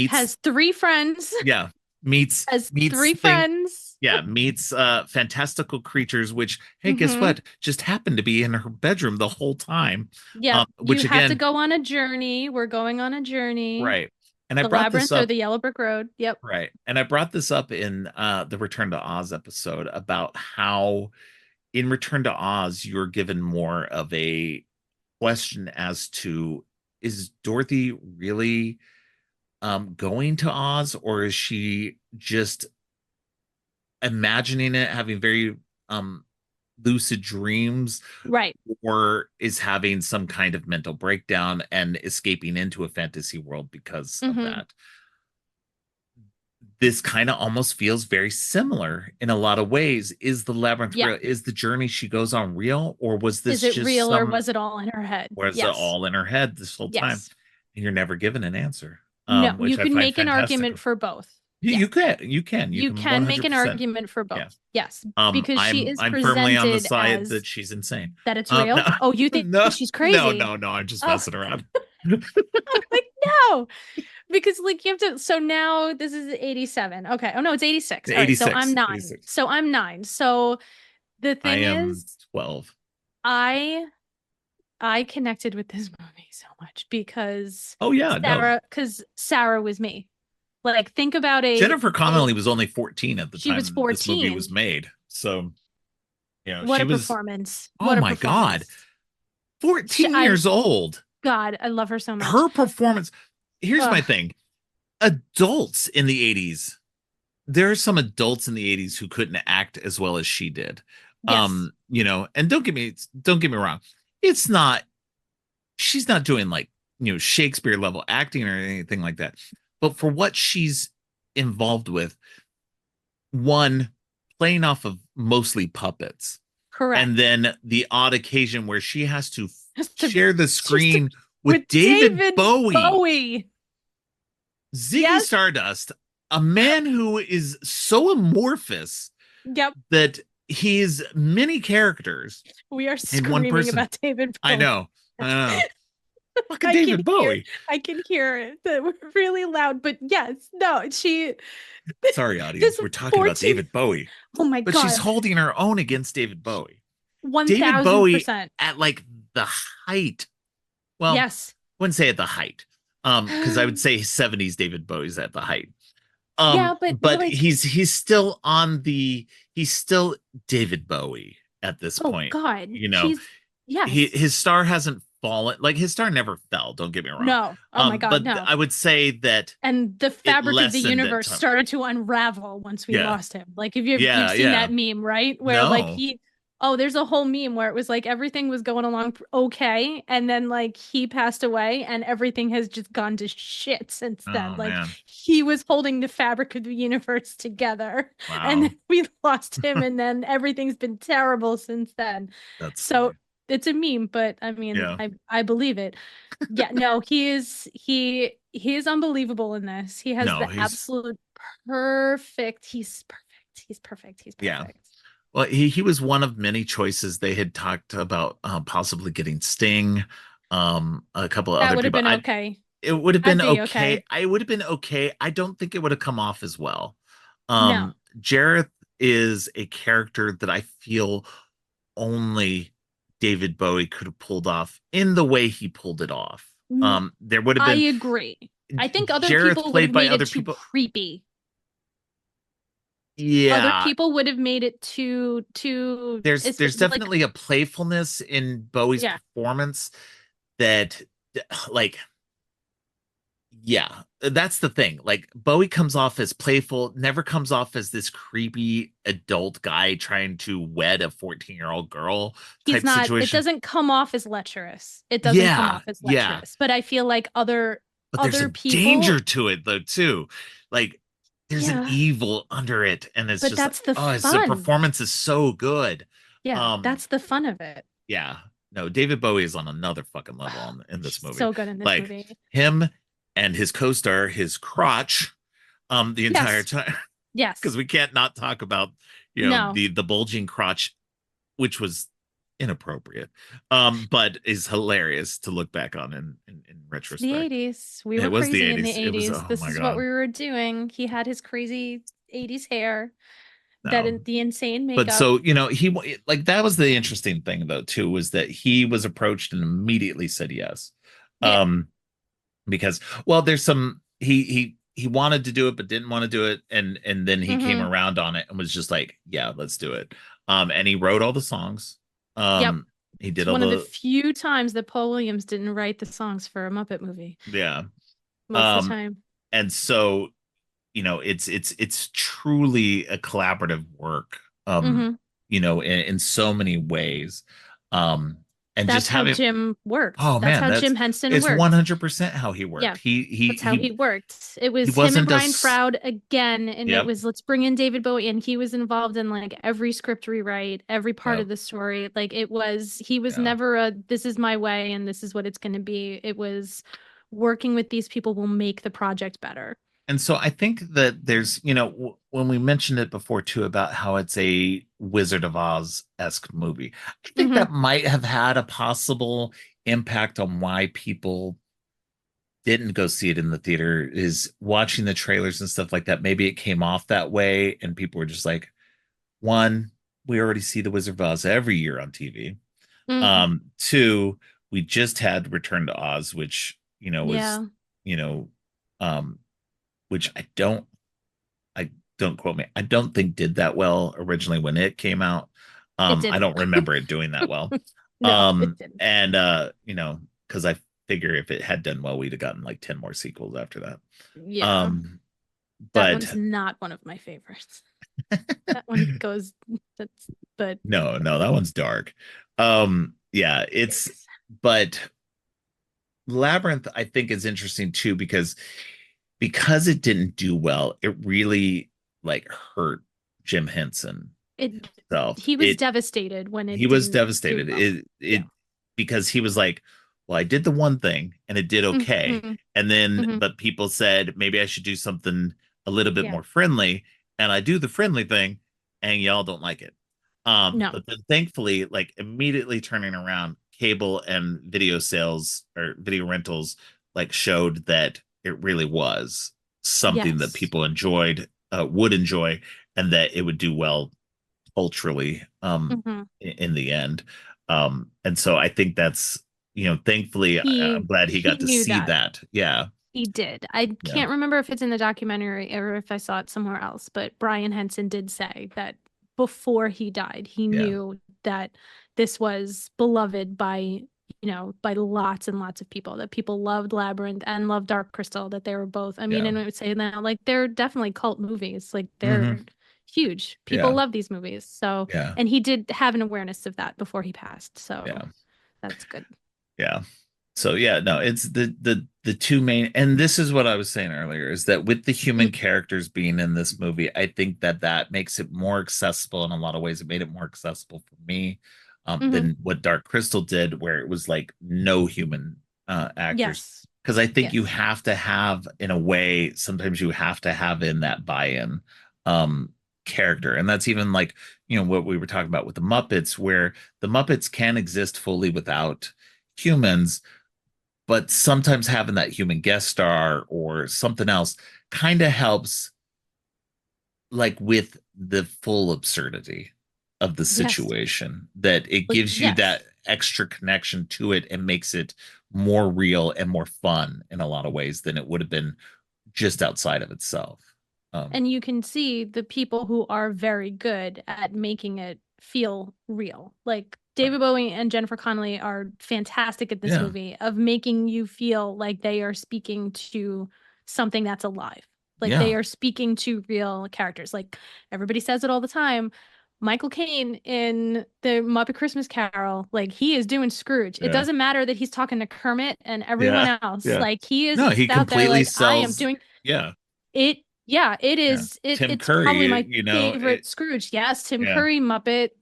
has 3 friends. Yeah. Meets 3 friends. Yeah, meets fantastical creatures, which, hey, guess what? Just happened to be in her bedroom the whole time. Yeah, which you have to go on a journey. We're going on a journey. Right. And I brought Labyrinth this up. Or the Yellow Brick Road. Yep. Right. And I brought this up in the Return to Oz episode about how in Return to Oz, you're given more of a question as to, is Dorothy really going to Oz, or is she just imagining it, having very lucid dreams, right, or is having some kind of mental breakdown and escaping into a fantasy world because of that? This kind of almost feels very similar in a lot of ways. Is the labyrinth real? Is the journey she goes on real, or was this just real, or was it all in her head? Was it all in her head this whole time? And you're never given an answer. No, you can make an argument for both. You can make an argument for both. Yes, because I'm firmly on the side that she's insane. That it's real. No, oh, you think she's crazy? No, I'm just messing around. I'm like, no, because like you have to. So now this is 87. Okay. Oh no, it's 86. 86. Right, so I'm 9. 86. So I'm 9. So the thing is, 12. I connected with this movie so much because Sarah was me. Like, think about Jennifer Connelly was only 14 at the time. She was 14. This movie was made. So, what a performance! Oh my God, 14 years old. God, I love her so much. Her performance. Here's my thing: adults in the 80s. There are some adults in the 80s who couldn't act as well as she did. Yes. And don't get me wrong. It's not. She's not doing like Shakespeare level acting or anything like that. But for what she's involved with, one, playing off of mostly puppets. Correct. And then the odd occasion where she has to share the screen with David Bowie. Ziggy Stardust, a man who is so amorphous that he's many characters. We are screaming about David Bowie. I know. Fucking David Bowie. I can hear it. We're really loud, but yes, no, she. Sorry, audience. We're talking about David Bowie. Oh my God! But she's holding her own against David Bowie. 1000%. David Bowie at like the height. Well, yes. I wouldn't say at the height, because I would say 70s David Bowie's at the height. But like, he's still David Bowie at this point. God, his star hasn't fallen. Like, his star never fell, don't get me wrong. No. Oh my God, but no. I would say that, and the fabric of the universe started to unravel once we lost him. Like, if you've seen that meme, right? Where there's a whole meme where it was like everything was going along okay, and then like he passed away and everything has just gone to shit since then. He was holding the fabric of the universe together. Wow. And then we lost him, and then everything's been terrible since then. That's so funny. It's a meme, but I mean, I believe it. Yeah, no, he is unbelievable in this. He has absolute perfect. He's perfect. Yeah. Well, he was one of many choices. They had talked about possibly getting Sting, a couple of other people. It would have been okay. I would have been okay. I don't think it would have come off as well. Jareth is a character that I feel only David Bowie could have pulled off in the way he pulled it off. There would have I been. agree. I think other Jareth people would played have by made other it too people. creepy. Other Yeah, people would have made it too there's definitely a playfulness in Bowie's yeah. performance that, like, yeah, that's the thing. Like, Bowie comes off as playful, never comes off as this creepy adult guy trying to wed a 14-year-old girl He's type not, it situation. doesn't come off as lecherous. It doesn't come Yeah, off as yeah. lecherous. But I feel like But there's a people, danger to it though, too. Like, there's an yeah, evil under it, and it's but just like, that's the oh, the fun. performance is so good. Yeah, that's the fun of it. Yeah. No, David Bowie is on another fucking level in this movie. So good in this Like, movie. him and his co-star, his crotch, the entire time. Yes. Because we can't not talk about, the bulging crotch, which was inappropriate. But is hilarious to look back on in retrospect. The 80s. We were It was crazy the in the 80s. It was, 80s. oh This my is God. what we were doing. He had his crazy 80s hair. No. The insane makeup. But so, he, like, that was the interesting thing though, too, was that he was approached and immediately said yes. Yeah. Because, well, there's some, he wanted to do it but didn't want to do it, and then he came around on it and was just like, yeah, let's do it. And he wrote all the songs. Yep. He did it's one of the few times that Paul Williams didn't write the songs for a Muppet movie. Yeah. Most of the time. And so, it's truly a collaborative work, in so many ways. And that's just how having Jim worked. Oh that's man, how Jim Henson it's worked. 100% how he worked. Yeah, that's how he worked. It was him and Brian Froud again, and it was, let's bring in David Bowie, and he was involved in like every script rewrite, every part of the story. Like, he was never a, this is my way and this is what it's going to be. It was, working with these people will make the project better. And so I think that there's, when we mentioned it before too, about how it's a Wizard of Oz-esque movie, I think that might have had a possible impact on why people didn't go see it in the theater, is watching the trailers and stuff like that. Maybe it came off that way and people were just like, one, we already see the Wizard of Oz every year on TV. Two, we just had Return to Oz, which, was, which I don't quote me, I don't think did that well originally when it came out. I don't remember it doing that well. No, it didn't. And because I figure if it had done well, we'd have gotten like 10 more sequels after that. Yeah. But that one's not one of my favorites. That one goes, but no, that one's dark. Yeah, but Labyrinth, I think, is interesting too, because it didn't do well, it really like hurt Jim Henson. He was devastated when he was devastated. Because he was like, well, I did the one thing and it did okay. And then, but people said maybe I should do something a little bit more friendly. And I do the friendly thing and y'all don't like it. No. But then thankfully, like, immediately turning around, cable and video sales or video rentals like showed that it really was something that people would enjoy, and that it would do well culturally in the end. And so I think that's, thankfully, I'm glad he got to see that. Yeah, he did. I can't remember if it's in the documentary or if I saw it somewhere else, but Brian Henson did say that before he died, he knew that this was beloved by lots and lots of people, that people loved Labyrinth and loved Dark Crystal, that they were both, I mean, and I would say now, like, they're definitely cult movies, like, they're huge. People love these movies. So, and he did have an awareness of that before he passed. So that's good. Yeah. So no, it's the two main, and this is what I was saying earlier, is that with the human characters being in this movie, I think that makes it more accessible in a lot of ways. It made it more accessible for me than what Dark Crystal did, where it was like no human actors. Because I think you have to have, in a way, sometimes you have to have in that buy-in character. And that's even like, what we were talking about with the Muppets, where the Muppets can exist fully without humans, but sometimes having that human guest star or something else kind of helps, like, with the full absurdity of the situation, that it gives you extra connection to it and makes it more real and more fun in a lot of ways than it would have been just outside of itself. And you can see the people who are very good at making it feel real. Like David Bowie and Jennifer Connelly are fantastic at this movie of making you feel like they are speaking to something that's alive. Like they are speaking to real characters. Like everybody says it all the time. Michael Caine in the Muppet Christmas Carol, like he is doing Scrooge. It doesn't matter that he's talking to Kermit and everyone else. Like he is he out there like sells, I am doing it. Yeah, it is. Tim It's Curry, probably my favorite Scrooge. Yes, Tim Curry, Muppet's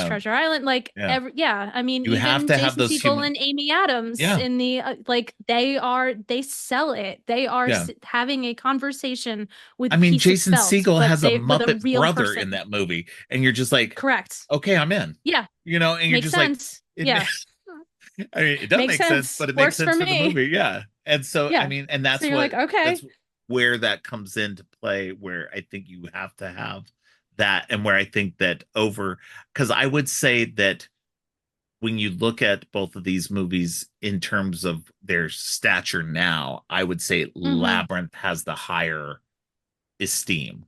Treasure Island. Like I mean, you have even to Jason have those Segel and Amy Adams in the like they sell it. They are having a conversation with. I mean, Jason felt, Segel has a Muppet brother person. in that movie, and you're just like, correct. Okay, I'm in. Yeah, and you're makes just sense. like, yeah. I mean, it doesn't make sense, but it makes sense for the movie. Yeah. And so, I mean, and that's so what, like, okay. That's where that comes into play, where I think you have to have that. And where I think that because I would say that when you look at both of these movies in terms of their stature now, I would say Labyrinth has the higher esteem.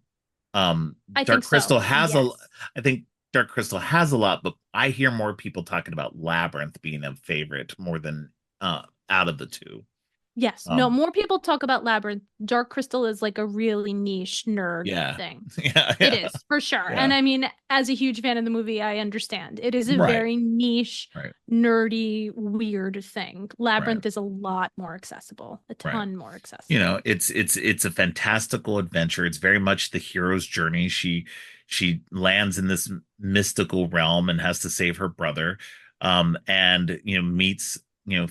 Dark Crystal has I think Dark Crystal has a lot, but I hear more people talking about Labyrinth being a favorite more than out of the two. Yes. No, more people talk about Labyrinth. Dark Crystal is like a really niche nerd thing. It is, for sure. And I mean, as a huge fan of the movie, I understand. It is a very niche, nerdy, weird thing. Labyrinth is a lot more accessible, a ton more accessible. It's a fantastical adventure. It's very much the hero's journey. She lands in this mystical realm and has to save her brother. And meets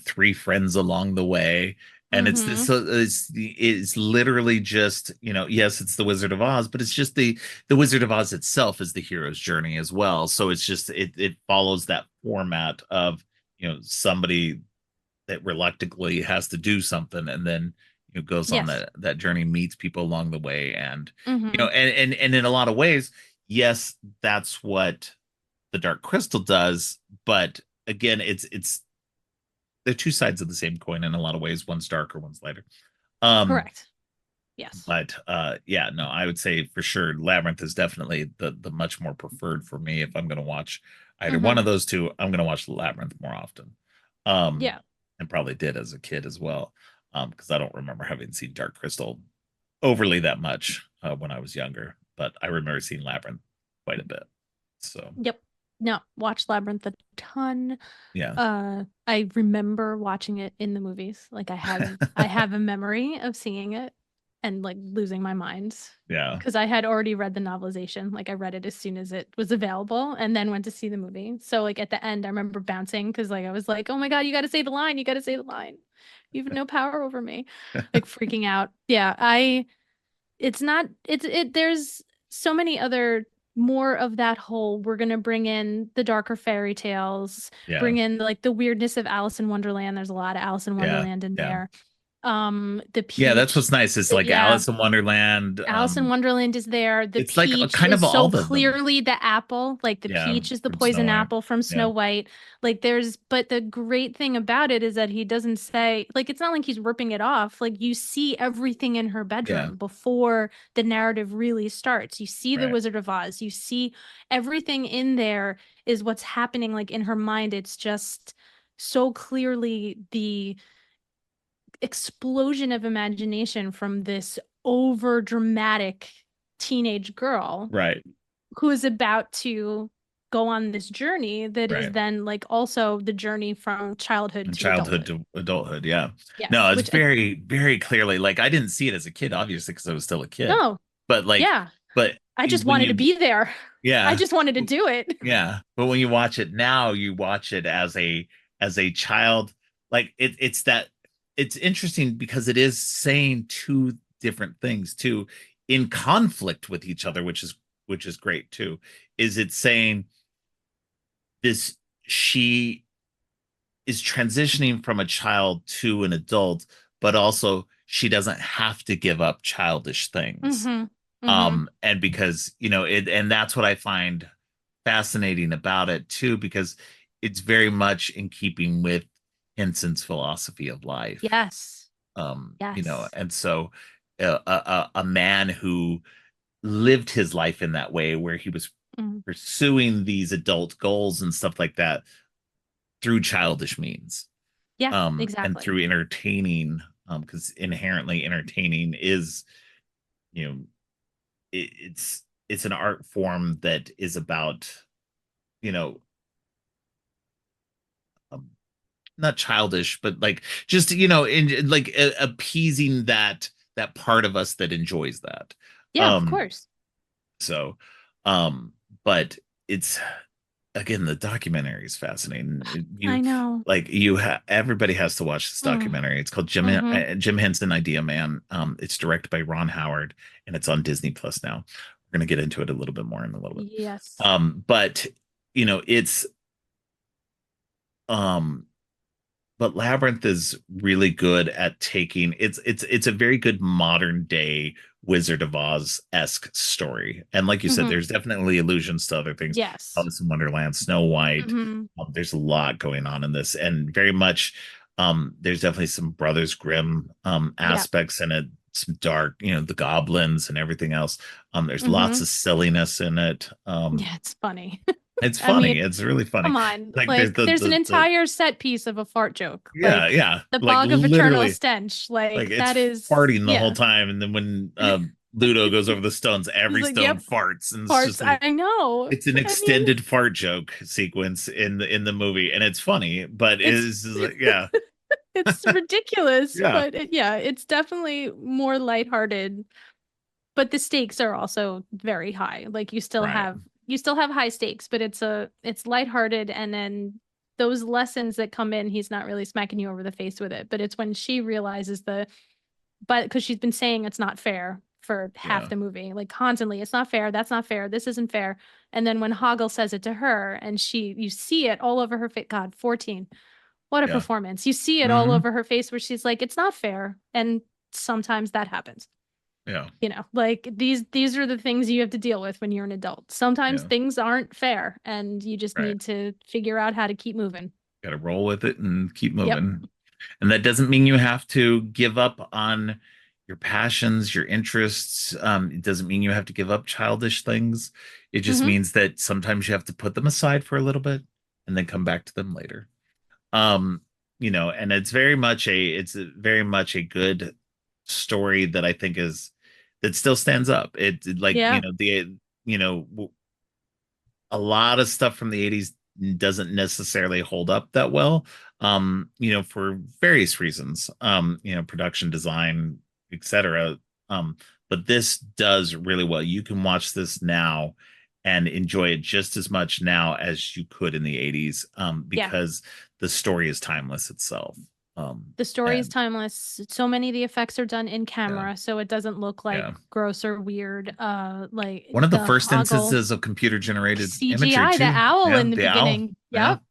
three friends along the way. And it's literally just, yes, it's the Wizard of Oz, but it's just the Wizard of Oz itself is the hero's journey as well. So it's just, it follows that format of, somebody that reluctantly has to do something and then, goes on that journey, meets people along the way. And, and in a lot of ways, yes, that's what the Dark Crystal does. But again, it's they're two sides of the same coin in a lot of ways. One's darker, one's lighter. Correct. Yes. But no, I would say for sure Labyrinth is definitely the much more preferred for me. If I'm going to watch either one of those two, I'm going to watch Labyrinth more often. And probably did as a kid as well. Because I don't remember having seen Dark Crystal overly that much when I was younger, but I remember seeing Labyrinth quite a bit. So no, watch Labyrinth a ton. Yeah. I remember watching it in the movies. Like I have a memory of seeing it and like losing my mind. Yeah. Because I had already read the novelization. Like I read it as soon as it was available and then went to see the movie. So like at the end I remember bouncing because like I was like, oh my God, you gotta say the line. You gotta say the line. You have no power over me. Like freaking out. Yeah. There's so many other more of that whole, we're going to bring in the darker fairy tales, bring in like the weirdness of Alice in Wonderland. There's a lot of Alice in Wonderland in there. The Peach, that's what's nice. It's like Alice in Wonderland. Alice in Wonderland is there. The it's Peach like kind of is all so clearly the apple. Like the Peach is the poison apple from Snow White. Like but the great thing about it is that he doesn't say, like, it's not like he's ripping it off. Like you see everything in her bedroom before the narrative really starts. You see the Wizard of Oz. You see everything in there is what's happening like in her mind. It's just so clearly the explosion of imagination from this over dramatic teenage girl who is about to go on this journey that is then like also the journey from childhood to adulthood. No, it's very very clearly, like I didn't see it as a kid obviously because I was still a kid, but like but I just wanted to be there. I just wanted to do it. But when you watch it now, you watch it as a child. Like it's interesting because it is saying two different things too, in conflict with each other, which is great too. Is it saying this, she is transitioning from a child to an adult, but also she doesn't have to give up childish things. And because and that's what I find fascinating about it too, because it's very much in keeping with Henson's philosophy of life. Yes. You know, and so a man who lived his life in that way, where he was pursuing these adult goals and stuff like that through childish means. Yeah, exactly. And through entertaining, because inherently entertaining is, you know, it's an art form that is about, you know, not childish, but like just, you know, in like appeasing that part of us that enjoys that. Yeah, of course. So, but it's, again, the documentary is fascinating. I know. Like everybody has to watch this documentary. It's called Jim Henson Idea Man. It's directed by Ron Howard, and it's on Disney Plus now. We're gonna get into it a little bit more in a little bit. Yes. But you know, it's but Labyrinth is really good at taking it's a very good modern day Wizard of Oz-esque story. And like you said, there's definitely allusions to other things. Yes. Alice in Wonderland, Snow White. There's a lot going on in this, and very much there's definitely some Brothers Grimm aspects in it, some dark, you know, the goblins and everything else. There's lots of silliness in it. Yeah, it's funny. It's funny. It's really funny. Come on. Like there's an entire set piece of a fart joke. Yeah, like, yeah. The bog of eternal stench. Like that is farting the whole time. And then when Ludo goes over the stones, every stone farts. And it's just like, I know. It's an extended fart joke sequence in the movie. And it's funny, but it's like, yeah. It's ridiculous. But it's definitely more lighthearted. But the stakes are also very high. Like you still have high stakes, but it's lighthearted, and then those lessons that come in, he's not really smacking you over the face with it. But it's when she realizes but because she's been saying it's not fair for half the movie, like constantly, it's not fair, that's not fair, this isn't fair. And then when Hoggle says it to her, and you see it all over her face. God, 14. What a performance. You see it all over her face where she's like, it's not fair. And sometimes that happens. Yeah. You know, like these are the things you have to deal with when you're an adult. Sometimes things aren't fair, and you just need to figure out how to keep moving. Got to roll with it and keep moving. Yep. And that doesn't mean you have to give up on your passions, your interests. It doesn't mean you have to give up childish things. It just means that sometimes you have to put them aside for a little bit and then come back to them later. You know, and it's very much a good story that I think that still stands up. Like, you know, a lot of stuff from the 80s doesn't necessarily hold up that well, you know, for various reasons, you know, production design, etc. But this does really well. You can watch this now and enjoy it just as much now as you could in the 80s, because the story is timeless itself. The story is timeless. So many of the effects are done in camera, so it doesn't look like gross or weird. Like one of the first instances of computer generated CGI, imagery too. The owl in the beginning. Yep.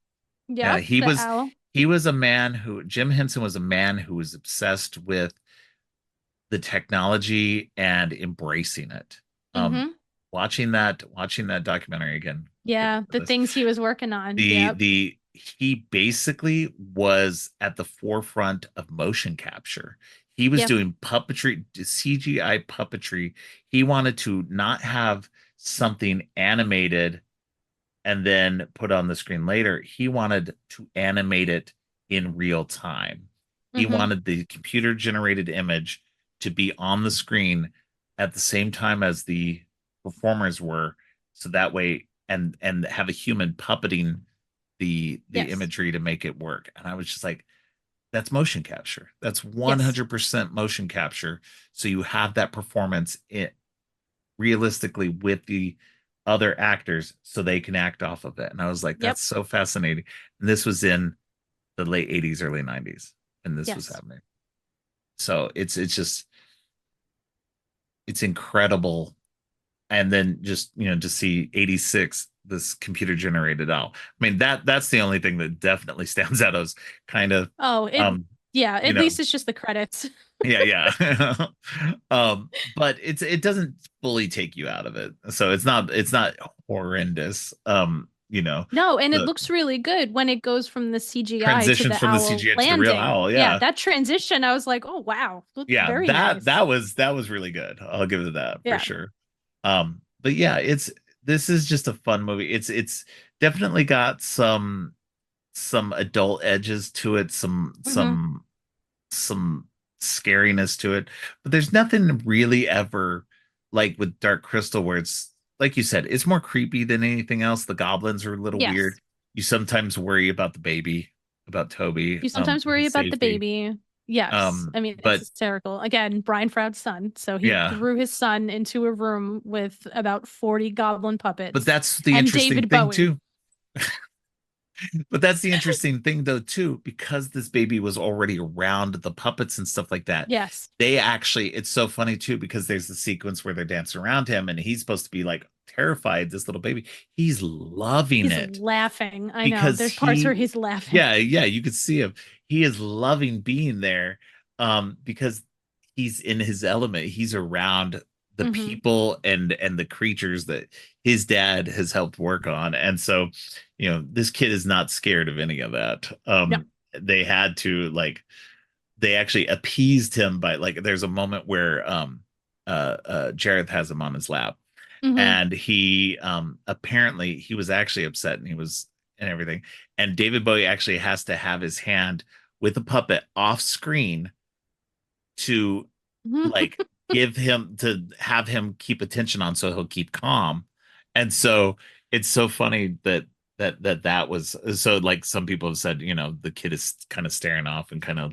Yeah, he was a man who, Jim Henson was a man who was obsessed with the technology and embracing it. Watching that documentary again. Yeah, the things he was working on. He basically was at the forefront of motion capture. He was doing puppetry, CGI puppetry. He wanted to not have something animated and then put on the screen later. He wanted to animate it in real time. He wanted the computer generated image to be on the screen at the same time as the performers were, so that way, and have a human puppeting the imagery to make it work. And I was just like, that's motion capture. That's 100% motion capture. So you have that performance realistically with the other actors, so they can act off of it. And I was like, that's so fascinating. And this was in the late 80s, early 90s, and this was happening. So it's incredible. And then just, you know, to see 86, this computer generated owl. I mean, that's the only thing that definitely stands out as kind of at least it's just the credits. But it doesn't fully take you out of it, so it's not horrendous. You No, and it looks really good when it goes from the CGI transitions to the from owl the CGI landing. to the real owl. Yeah, that transition, I was like, oh wow, very nice. that was really good. I'll give it that for sure. But yeah, this is just a fun movie. It's definitely got some adult edges to it, some scariness to it, but there's nothing really ever like with Dark Crystal where it's like you said, it's more creepy than anything else. The goblins are a little weird. You sometimes worry about the baby, about Toby. You sometimes worry about the baby. Yes. I mean, it's but hysterical. Again, Brian Froud's son. So he threw his son into a room with about 40 goblin puppets. But that's the and interesting David thing Bowie. too. But that's the interesting thing though too, because this baby was already around the puppets and stuff like that. Yes. They actually, it's so funny too, because there's the sequence where they're dancing around him and he's supposed to be like terrified, this little baby. He's loving it. He's laughing. I know. There's parts where he's laughing. Yeah, you could see him. He is loving being there because he's in his element. He's around the people and the creatures that his dad has helped work on. And so, this kid is not scared of any of that. They had to they actually appeased him by there's a moment where Jareth has him on his lap. And he apparently he was actually upset and everything. And David Bowie actually has to have his hand with a puppet off screen to have him keep attention on so he'll keep calm. And so it's so funny that was so some people have said, the kid is kind of staring off and kind of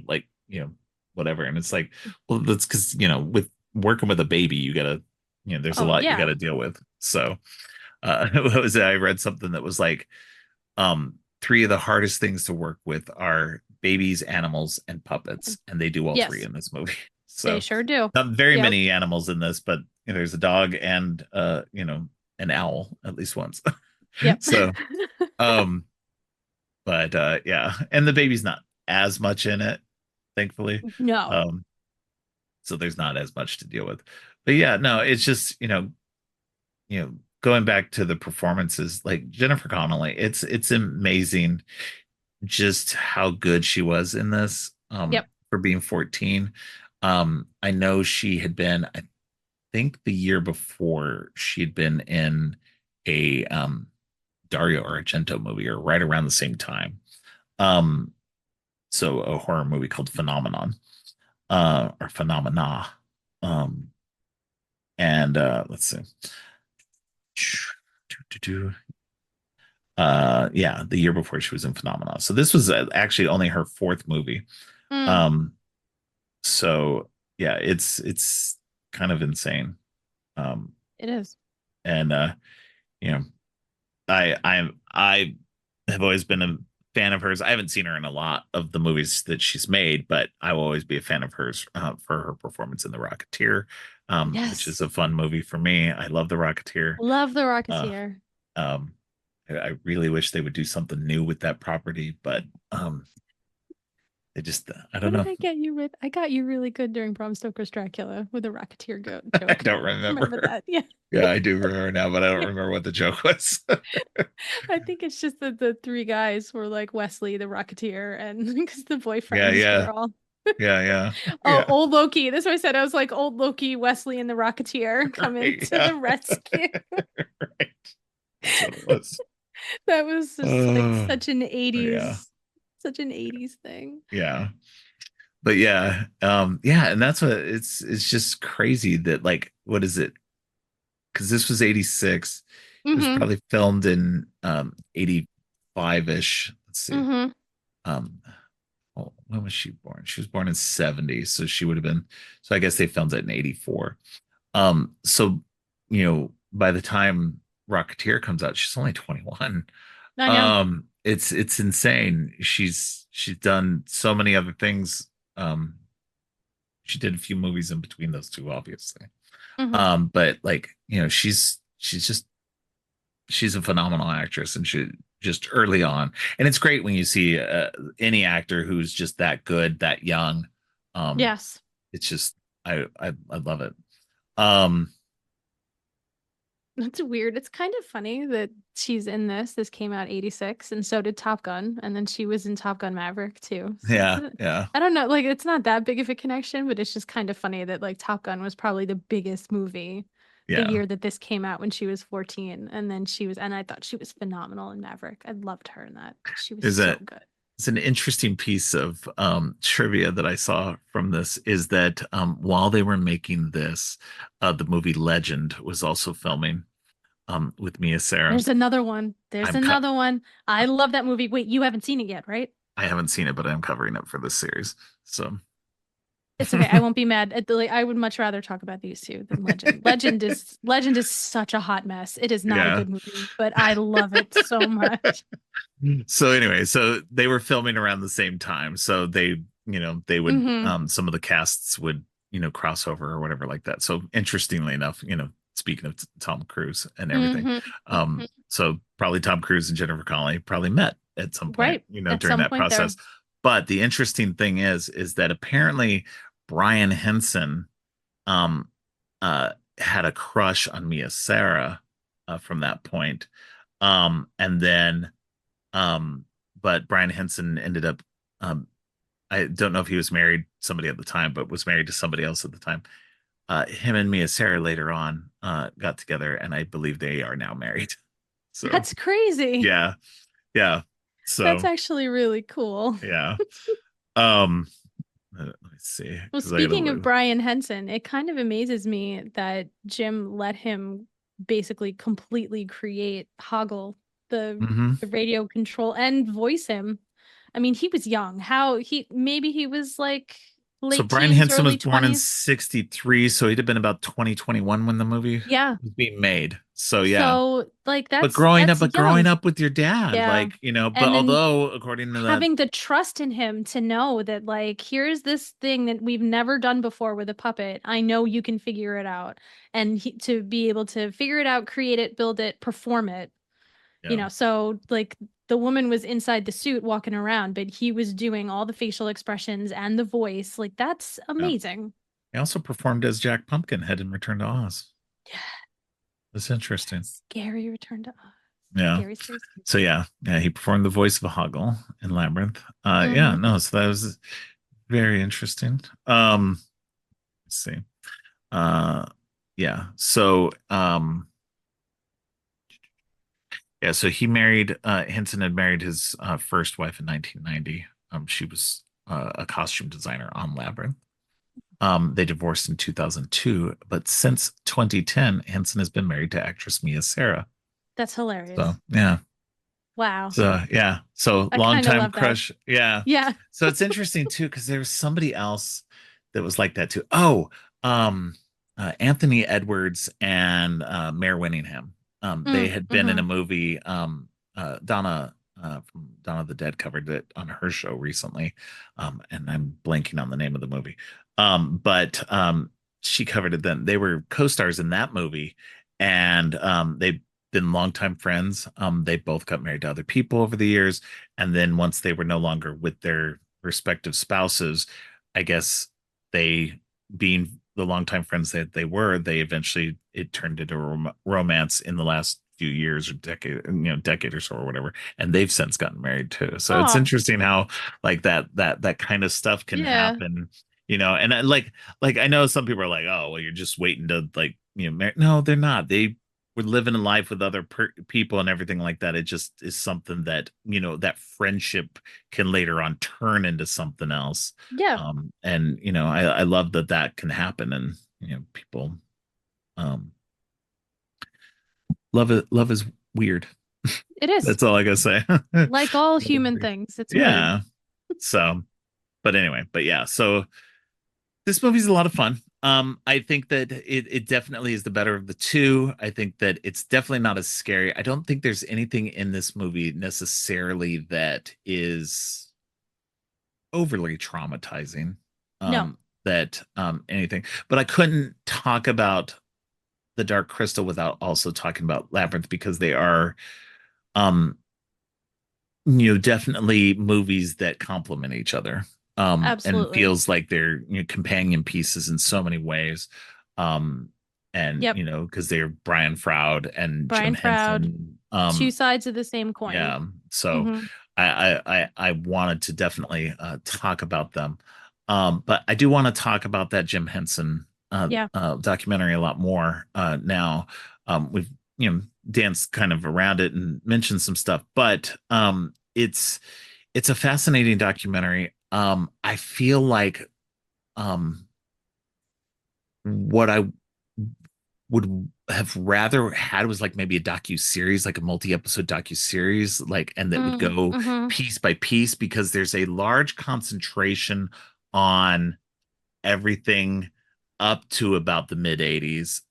whatever. And it's like, well, that's because, with working with a baby, you gotta, there's a lot you got to deal with. So what was it? I read something that was three of the hardest things to work with are babies, animals, and puppets, and they do all three in this movie. So they sure do. Not very many animals in this, but there's a dog and an owl at least once. Yep. So but yeah, and the baby's not as much in it, thankfully. No. So there's not as much to deal with. But yeah, no, it's just, going back to the performances, like Jennifer Connelly, it's amazing just how good she was in this for being 14. I know she had been, I think the year before, she'd been in a Dario Argento movie or right around the same time. So a horror movie called Phenomenon or Phenomena. And let's see. Yeah, the year before she was in Phenomena. So this was actually only her fourth movie. So yeah, it's kind of insane. It is. And I have always been a fan of hers. I haven't seen her in a lot of the movies that she's made, but I will always be a fan of hers for her performance in The Rocketeer, which is a fun movie for me. I love The Rocketeer. Love The Rocketeer. I really wish they would do something new with that property, but they just, I don't know. What did I get you with? I got you really good during Bram Stoker's Dracula with a Rocketeer joke. I don't remember that. Yeah. Yeah, I do remember now, but I don't remember what the joke was. I think it's just that the three guys were like Wesley the Rocketeer, and because the boyfriends were all old Loki. That's what I said. I was like old Loki, Wesley, and the Rocketeer coming to the rescue. Right. That's what it was. That was just such an 80s, such an 80s thing. Yeah. But yeah, and that's what it's just crazy that what is it? Because this was 86. It was probably filmed in 85-ish. Let's see. When was she born? She was born in 70, so she would have been, so I guess they filmed it in 84. So by the time Rocketeer comes out, she's only 21. It's insane. She's done so many other things. She did a few movies in between those two, obviously. But she's a phenomenal actress, and she just early on, and it's great when you see any actor who's just that good, that young. Yes, it's just I love it. That's weird. It's kind of funny that she's in this. This came out 86, and so did Top Gun, and then she was in Top Gun Maverick too. So Yeah. I don't know, like it's not that big of a connection, but it's just kind of funny that like Top Gun was probably the biggest movie the year that this came out when she was 14, and then and I thought she was phenomenal in Maverick. I loved her in that. She was so good. It's an interesting piece of trivia that I saw from this is that while they were making this, the movie Legend was also filming with Mia Sara. There's another one. I love that movie. Wait, you haven't seen it yet, right? I haven't seen it, but I'm covering it for this series. So it's okay. I won't be mad. I would much rather talk about these two than Legend. Legend is such a hot mess. It is not a good movie, but I love it so much. So anyway, so they were filming around the same time. So they would some of the casts would, cross over or whatever like that. So interestingly enough, speaking of Tom Cruise and everything, so probably Tom Cruise and Jennifer Connelly probably met at some point, during that process. There. But the interesting thing is that apparently Brian Henson had a crush on Mia Sara from that point. And then but Brian Henson ended up I don't know if he was married to somebody at the time, but was married to somebody else at the time. Him and Mia Sara later on got together, and I believe they are now married. So that's crazy. Yeah. So that's actually really cool. Yeah. Let me see. Well, speaking of Brian Henson, it kind of amazes me that Jim let him basically completely create Hoggle, the radio control, and voice him. I mean, he was young. Maybe he was like late so Brian Henson was born in 63, so he'd have been about 2021 when the movie was being made. So like that's but growing up with your dad, but although according to having the trust in him to know that like here's this thing that we've never done before with a puppet, I know you can figure it out, and to be able to figure it out, create it, build it, perform it, so like the woman was inside the suit walking around, but he was doing all the facial expressions and the voice. Like that's amazing. He also performed as Jack Pumpkinhead in Return to Oz. Yeah. That's interesting. Scary Return to Oz. Yeah. Scary. So he performed the voice of Hoggle in Labyrinth. So that was very interesting. Let's see. So he married Henson had married his first wife in 1990. She was a costume designer on Labyrinth. They divorced in 2002, but since 2010, Henson has been married to actress Mia Sara. That's hilarious. So yeah. Wow. So So longtime crush. That. Yeah. Yeah. So it's interesting too, because there was somebody else that was like that too. Oh, Anthony Edwards and Mare Winningham. They had been in a movie. Donna from Dawn of the Dead covered it on her show recently, and I'm blanking on the name of the movie. But she covered it then. They were co-stars in that movie, and they've been longtime friends. They both got married to other people over the years, and then once they were no longer with their respective spouses, I guess they, being the longtime friends that they were, it turned into a romance in the last few years or decade or so or whatever, and they've since gotten married too. So it's interesting how like that kind of stuff can happen, and like I know some people are like, oh well, you're just waiting to marry. No, they're not. They were living a life with other people and everything like that. It just is something that that friendship can later on turn into something else. And I love that can happen, and people love is weird. It is. That's all I gotta say. Like all human things, it's weird. So so this movie's a lot of fun. I think that it definitely is the better of the two. I think that it's definitely not as scary. I don't think there's anything in this movie necessarily that is overly traumatizing. No. That anything. But I couldn't talk about the Dark Crystal without also talking about Labyrinth, because they are definitely movies that complement each other. Absolutely. And feels like they're companion pieces in so many ways. and Yep. you know, because they're Brian Froud and Jim Brian Froud. Henson. Two sides of the same coin. Yeah. So Mm-hmm. I wanted to definitely talk about them. But I do want to talk about that Jim Henson Yeah. documentary a lot more now. We've, you know, danced kind of around it and mentioned some stuff, but it's a fascinating documentary. I feel like what I would have rather had was like maybe a docu-series, like a multi-episode docu-series, like, and that would go Mm-hmm. piece by piece, because there's a large concentration on everything up to about the mid 80s,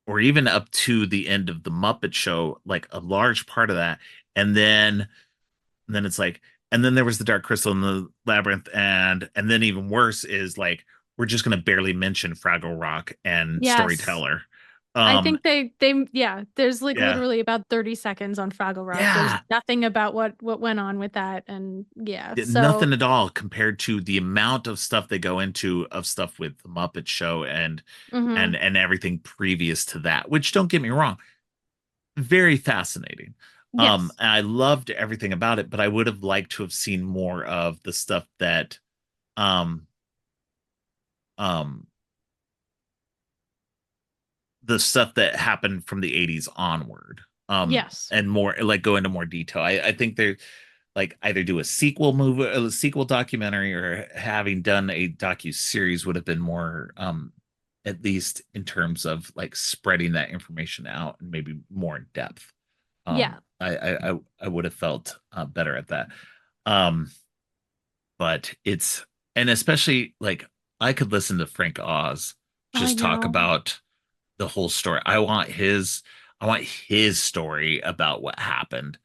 or even up to the end of the Muppet Show, like a large part of that. And then it's like, and then there was the Dark Crystal and the Labyrinth, and then even worse is like, we're just going to barely mention Fraggle Rock and Yes. Storyteller. I think they yeah, there's like Yeah, literally about 30 seconds on Fraggle Rock. There's yeah, nothing about what went on with that. And yeah, so nothing at all compared to the amount of stuff they go into of stuff with the Muppet Show and mm-hmm. and everything previous to that. Which, don't get me wrong, very fascinating. Yes. I loved everything about it, but I would have liked to have seen more of the stuff that um um the stuff that happened from the 80s onward. Yes. And more, like, go into more detail. I think they're like, either do a sequel movie, a sequel documentary, or having done a docu series would have been more, at least in terms of like spreading that information out and maybe more in depth. Yeah. I would have felt better at that. Um, but it's, and especially like, I could listen to Frank Oz I just talk know. about the whole story. I want his story about what happened.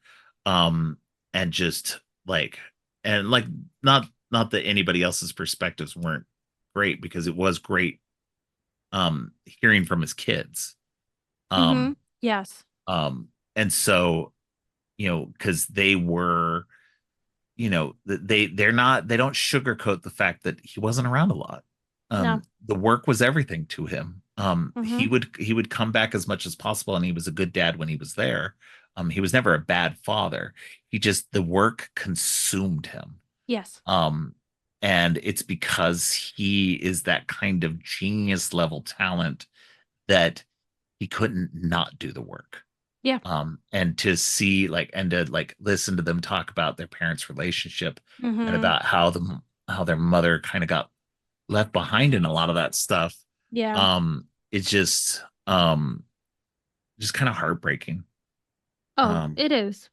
Um and just like, and like, not that anybody else's perspectives weren't great, because it was great hearing from his kids. Mm-hmm. Um Yes. and so, you know, because they were, you know, they don't sugarcoat the fact that he wasn't around a lot. No. The work was everything to him. Mm-hmm. He would come back as much as possible, and he was a good dad when he was there. He was never a bad father. He just, the work consumed him. Yes. Um, and it's because he is that kind of genius level talent that he couldn't not do the work. Yeah. And to see, like, and to like listen to them talk about their parents' relationship, and Mm-hmm. about how their mother kind of got left behind in a lot of that stuff. Yeah. It's just kind of heartbreaking. Oh, um it is.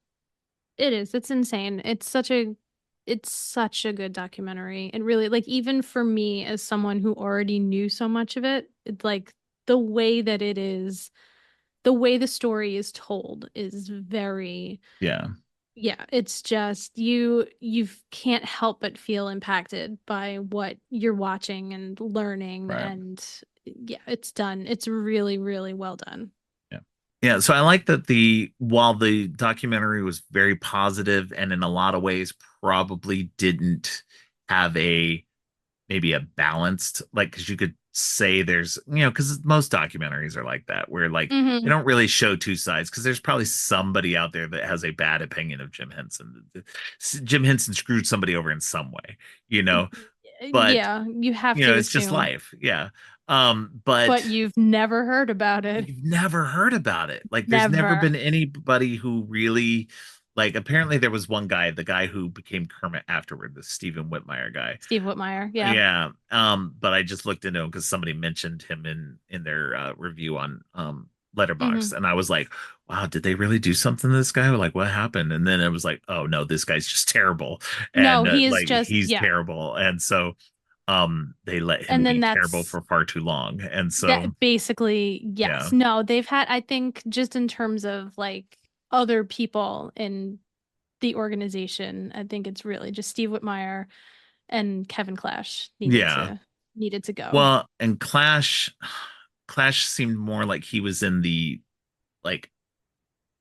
It is. It's insane. It's such a good documentary. And really, like, even for me as someone who already knew so much of it, it's like the way that it is, the way the story is told is very, yeah, yeah, it's just you can't help but feel impacted by what you're watching and learning. right, And yeah, it's done. It's really, really well done. yeah, yeah. So I like that, the while the documentary was very positive, and in a lot of ways probably didn't have a, maybe a balanced, like, because you could say there's, you know, because most documentaries are like that, where like they Mm-hmm. don't really show two sides, because there's probably somebody out there that has a bad opinion of Jim Henson. Jim Henson screwed somebody over in some way, you know. But Yeah, you have you know, to it's just assume, life. Yeah. But but you've never heard about it. you've never heard about it. Like, there's never Never. been anybody who really, like, apparently there was one guy, the guy who became Kermit afterward, the Stephen Whitmire guy. Steve Whitmire. Yeah. Yeah. But I just looked into him because somebody mentioned him in their review on Hmm. Letterboxd, and I was like, wow, did they really do something to this guy? Like, what happened? And then it was like, oh no, this guy's just terrible. No, And he is like, just, he's yeah. terrible. And so they let him And then be terrible that's for far too long. And so that basically, yeah. yes. No, they've had, I think, just in terms of like other people in the organization, I think it's really just Steve Whitmire and Kevin Clash Yeah. needed to go. Well, and Clash seemed more like he was in the, like,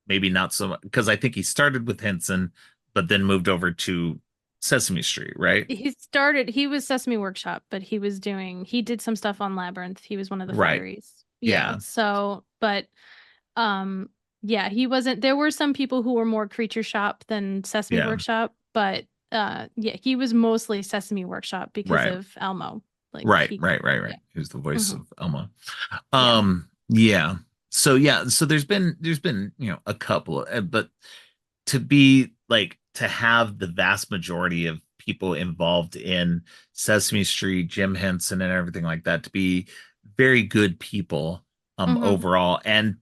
maybe not so much, because I think he started with Henson, but then moved over to Sesame Street, right? He was Sesame Workshop, but he did some stuff on Labyrinth. He was one of the Right. fairies. Yeah. So, but yeah, he wasn't, there were some people who were more Creature Shop than Sesame Workshop, but yeah, he was mostly Sesame Workshop because Right. of Elmo. Like Right. he, Right. yeah. Who's the voice Mhm. of Elmo. Yeah. Yeah. So yeah, so there's been, a couple, but to be like to have the vast majority of people involved in Sesame Street, Jim Henson and everything like that to be very good people Mhm. overall, and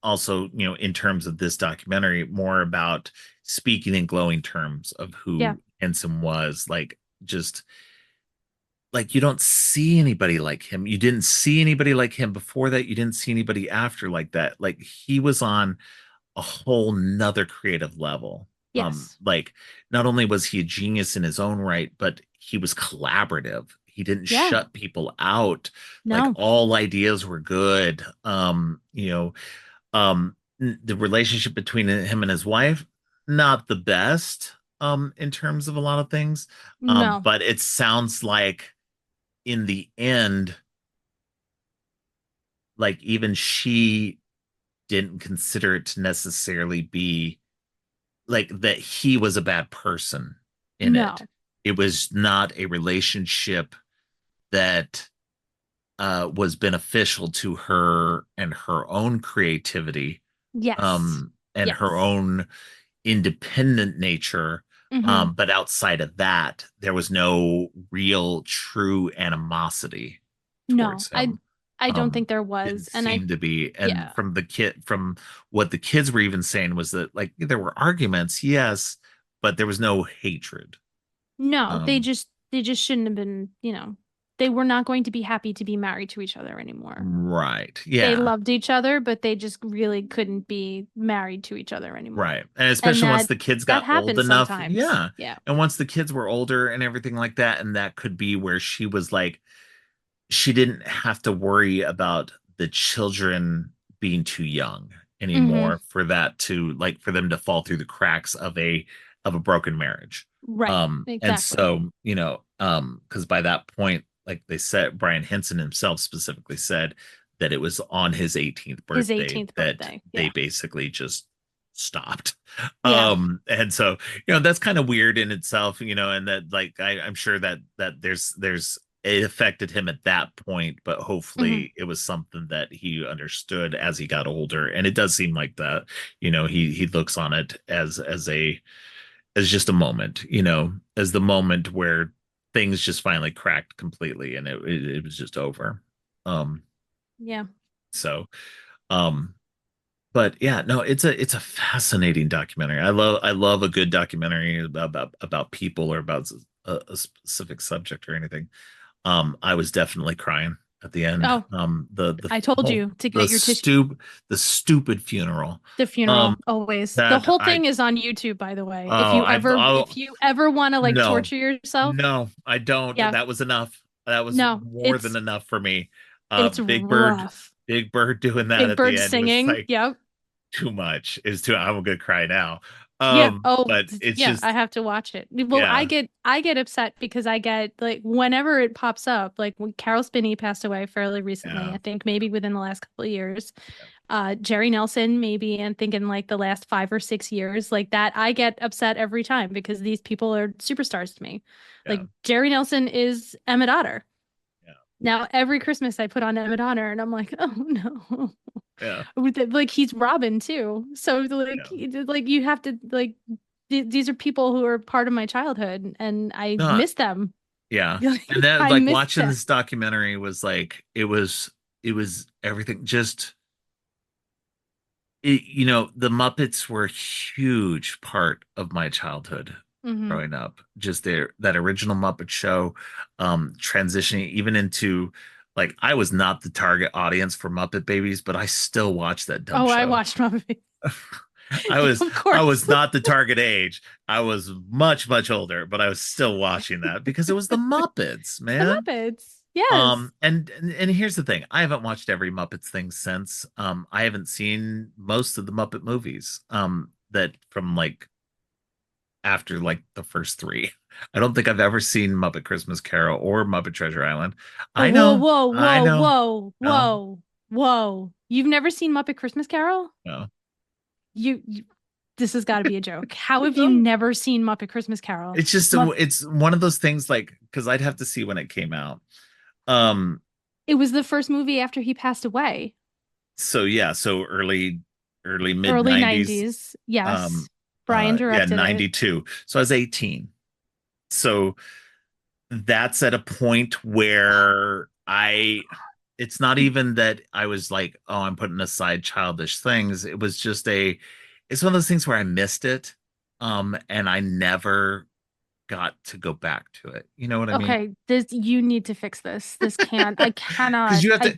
also, in terms of this documentary, more about speaking in glowing terms of Yeah. who Henson was, like just like you don't see anybody like him. You didn't see anybody like him before that. You didn't see anybody after like that. Like he was on a whole nother creative level. Yes. Like not only was he a genius in his own right, but he was collaborative. He didn't Yeah. shut people out. Like No. all ideas were good. The relationship between him and his wife, not the best, in terms of a lot of things. No. But it sounds like in the end, like even she didn't consider it to necessarily be like that he was a bad person in it. No. It was not a relationship that was beneficial to her and her own creativity, Yes. and her Yes. own independent nature. Mhm. But outside of that, there was no real true animosity No. towards him. I don't think there Didn't was. And I seem to be. And yeah. from what the kids were even saying was that like there were arguments, yes, but there was no hatred. No, Um, they just shouldn't have been, they were not going to be happy to be married to each other anymore. right. They Yeah. loved each other, but they just really couldn't be married to each other anymore. Right. And And especially once the kids that got old happens enough. sometimes. Yeah. Yeah. And once the kids were older and everything like that, and that could be where she was like, she didn't have to worry about the children being too young Hmm. anymore for that to like for them to fall through the cracks of a broken marriage. Right. And Exactly. so, because by that point, like they said, Brian Henson himself specifically said that it was on his 18th His birthday 18th that birthday. they Yeah. basically just stopped. Yeah. And so, that's kind of weird in itself, and that like I'm sure that there's it affected him at that point, but Hmm. hopefully it was something that he understood as he got older. And it does seem like that, he looks on it as just a moment, as the moment where things just finally cracked completely and it was just over. Um, Yeah. so, um, but yeah, no, it's a fascinating documentary. I love a good documentary about people or about a specific subject or anything. I was definitely crying at the end. Oh, The I told whole you to the get your tissue. stupid funeral. The Um, funeral, always. The that whole I thing is on YouTube, by the way. oh I've If you ever want to like no, torture yourself, no, I don't. yeah. That was enough. That was No, more than enough for me. it's Big Bird, rough. Big Bird doing that Big at the Bird end was singing. like Yep. too much. It's too. I'm gonna cry now. Yeah. Oh, But it's yeah. I just have to watch it. Well, yeah, I get upset because I get like whenever it pops up, like when Carol Spinney passed away fairly recently, yeah, I think maybe within the last couple of years. Jerry Nelson, maybe, and thinking like the last 5 or 6 years, like that, I get upset every time because these people are superstars to me. Like yeah, Jerry Nelson is Emmett Otter. yeah, Now every Christmas I put on Emmett Otter and I'm like, oh no. yeah, Like he's Robin too. So like yeah. like you have to like these are people who are part of my childhood and I No, miss them. yeah. And Like, then I like miss watching them. this documentary was like it was everything just the Muppets were a huge part of my childhood Hmm. growing up. Just that original Muppet show, transitioning even into like I was not the target audience for Muppet Babies, but I still watched that dumb Oh, I show. watched Muppet. I was Of I course. was not the target age. I was much, much older, but I was still watching that because it was the Muppets, The man. Muppets. Yes. And here's the thing. I haven't watched every Muppets thing since. I haven't seen most of the Muppet movies. That from like after like the first three. I don't think I've ever seen Muppet Christmas Carol or Muppet Treasure Island. Oh, I whoa, know, whoa, I whoa, know. whoa, No, whoa. Whoa. You've never seen Muppet Christmas Carol? No. You this has got to be a joke. How have you never seen Muppet Christmas Carol? It's just it's one of those things, like, because I'd have to see when it came out. It was the first movie after he passed away. So yeah, so early mid early 90s. Yes. Brian directed 92. it. So I was 18. So that's at a point where it's not even that I was like, oh, I'm putting aside childish things. It was just it's one of those things where I missed it. And I never got to go back to it. You know what I mean? Okay, you need to fix this. This can't. I cannot. Because you have to.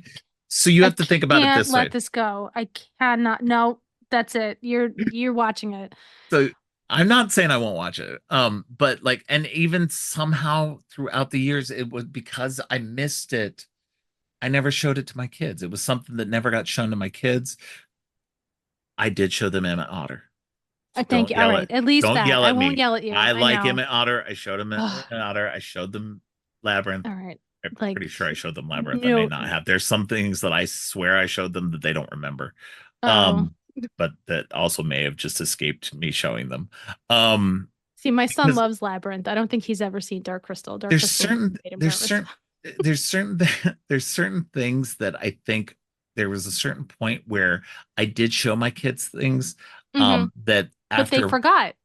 So you have to think about it this way. Let this go. I cannot. No, that's it. You're watching it. So I'm not saying I won't watch it. But like, and even somehow throughout the years, it was because I missed it. I never showed it to my kids. It was something that never got shown to my kids. I did show them Emmett Otter. Thank you. All right. At least don't that. yell at I won't me. yell at you. I like Emmett Otter. I showed them Emmett Otter. I showed them Labyrinth. All right. I'm pretty sure I showed them Labyrinth. I may not have. There's some things that I swear I showed them that they don't remember. But that also may have just escaped me showing them. See, my son loves Labyrinth. I don't think he's ever seen Dark Crystal. There's certain things that I think there was a certain point where I did show my kids things that after, but they forgot.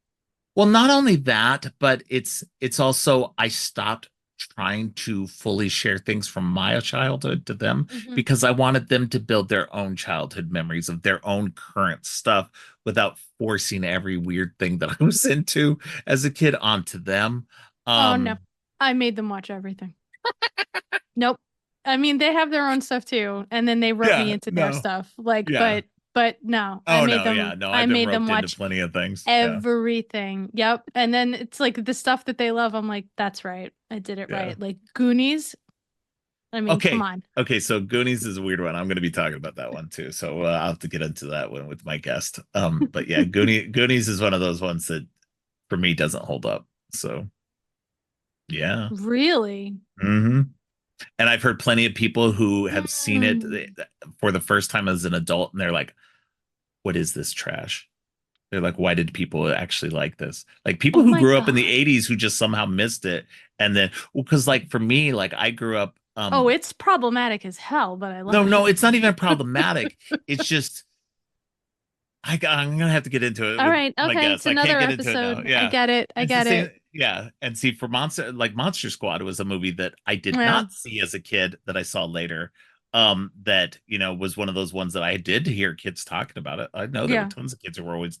Well, not only that, but it's also I stopped trying to fully share things from my childhood to them because I wanted them to build their own childhood memories of their own current stuff without forcing every weird thing that I was into as a kid onto them. Oh no, I made them watch everything. Nope. I mean, they have their own stuff too, and then they wrote me into their stuff. Like, but no, I made them. I made them watch plenty of things. Everything. Yep. And then it's like the stuff that they love. I'm like, that's right. I did it right. Like Goonies. I mean, come on. Okay, so Goonies is a weird one. I'm going to be talking about that one too. So I'll have to get into that one with my guest. But yeah, Goonies is one of those ones that for me doesn't hold up. So yeah. Really? Mm-hmm. And I've heard plenty of people who have seen it for the first time as an adult, and they're like, what is this trash? They're like, why did people actually like this? Like people who grew up in the 80s who just somehow missed it. And then, because like for me, like I grew up. It's problematic as hell, but I love it. No, it's not even problematic. It's just, I'm going to have to get into it. All right. Okay. It's another episode. Yeah. I get it. I get it. Yeah. And see, for Monster Squad was a movie that I did not see as a kid that I saw later. That, was one of those ones that I did hear kids talking about it. I know there were tons of kids who were always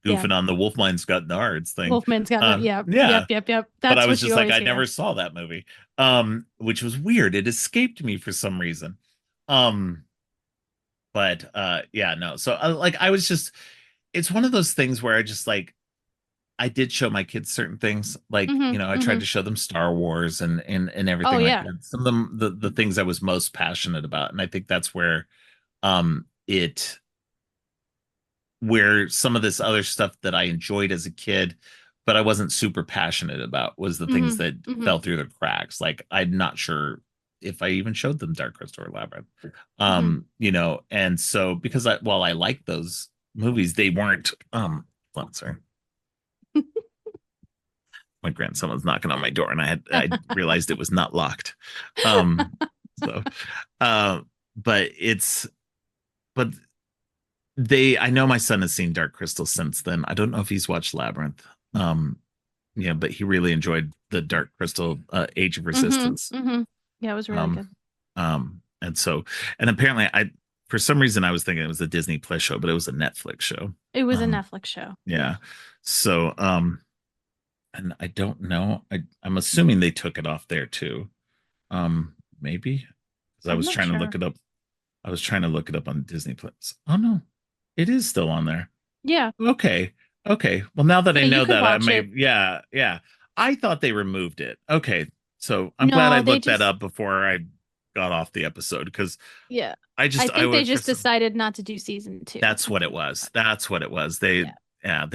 goofing on the Wolfman's Got Nards thing. Wolfman's Got Yep. That's but I was just like, I never saw that movie. Which was weird. It escaped me for some reason. But no. So I was just, it's one of those things where I just like, I did show my kids certain things, like I tried to show them Star Wars and everything like that. Some of them, the things I was most passionate about, and I think that's where where some of this other stuff that I enjoyed as a kid, but I wasn't super passionate about, was the things that fell through the cracks. Like I'm not sure if I even showed them Dark Crystal or Labyrinth, and so because while I liked those movies, they weren't. Sorry. My grandson was knocking on my door, and I realized it was not locked. But I know my son has seen Dark Crystal since then. I don't know if he's watched Labyrinth. But he really enjoyed the Dark Crystal Age of Resistance. Yeah, it was really good. And apparently for some reason I was thinking it was a Disney Plus show, but it was a Netflix show. It was a Netflix show. Yeah. So, and I don't know. I'm assuming they took it off there too. Maybe because I was trying to look it up. I was trying to look it up on Disney Plus. Oh no, it is still on there. Yeah. Okay. Well, now that I know that, I may. Yeah. I thought they removed it. Okay, so I'm glad I looked that up before I got off the episode because I think they just decided not to do season 2. That's what it was. They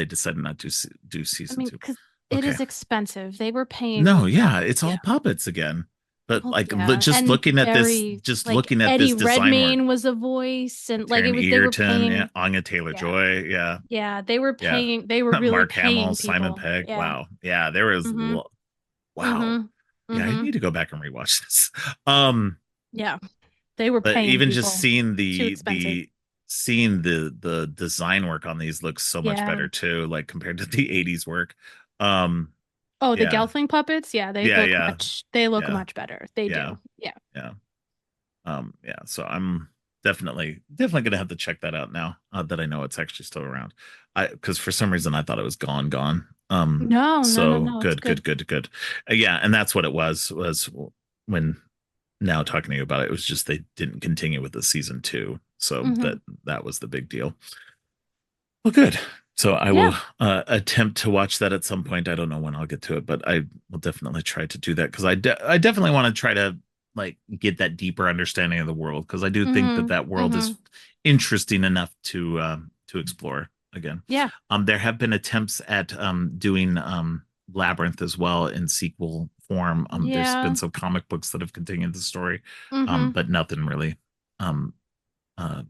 decided not to do season 2 because it is expensive. They were paying. No, it's all puppets again. But Well, like yeah, just and looking at this, very just like looking at this Eddie design work, Redmayne was a voice, and like it Taron was they were Egerton, yeah, paying. Anya Taylor Yeah, Joy, yeah, yeah, yeah, they were really Mark Hamill, paying Simon people. Pegg. Yeah. Wow, yeah, there was Mm-hmm. wow, Mm-hmm. yeah. I Mm-hmm. need to go back and rewatch this. Um, Yeah, they were but paying even just people. seeing Too expensive. the design work on these looks so much Yeah. better too, like compared to the '80s work. Um, Oh, the yeah, Gelfling puppets? Yeah, yeah, they look yeah, much better. They yeah, do. Yeah. yeah. Yeah, so I'm definitely gonna have to check that out now that I know it's actually still around. Because for some reason I thought it was gone. No, no, no, So no. It's good, good, good. good, good. Yeah, and that's what it was when now talking to you about it, it was just they didn't continue with the season two, so Mm-hmm. that was the big deal. Well, good. So I Yeah. will attempt to watch that at some point. I don't know when I'll get to it, but I will definitely try to do that because I definitely want to try to like get that deeper understanding of the world because I do think that Mm-hmm. that world is Mm-hmm. interesting enough to explore again. Yeah. There have been attempts at doing Labyrinth as well in sequel form. There's been Yeah. some comic books that have continued the story, Mm-hmm. but nothing really um uh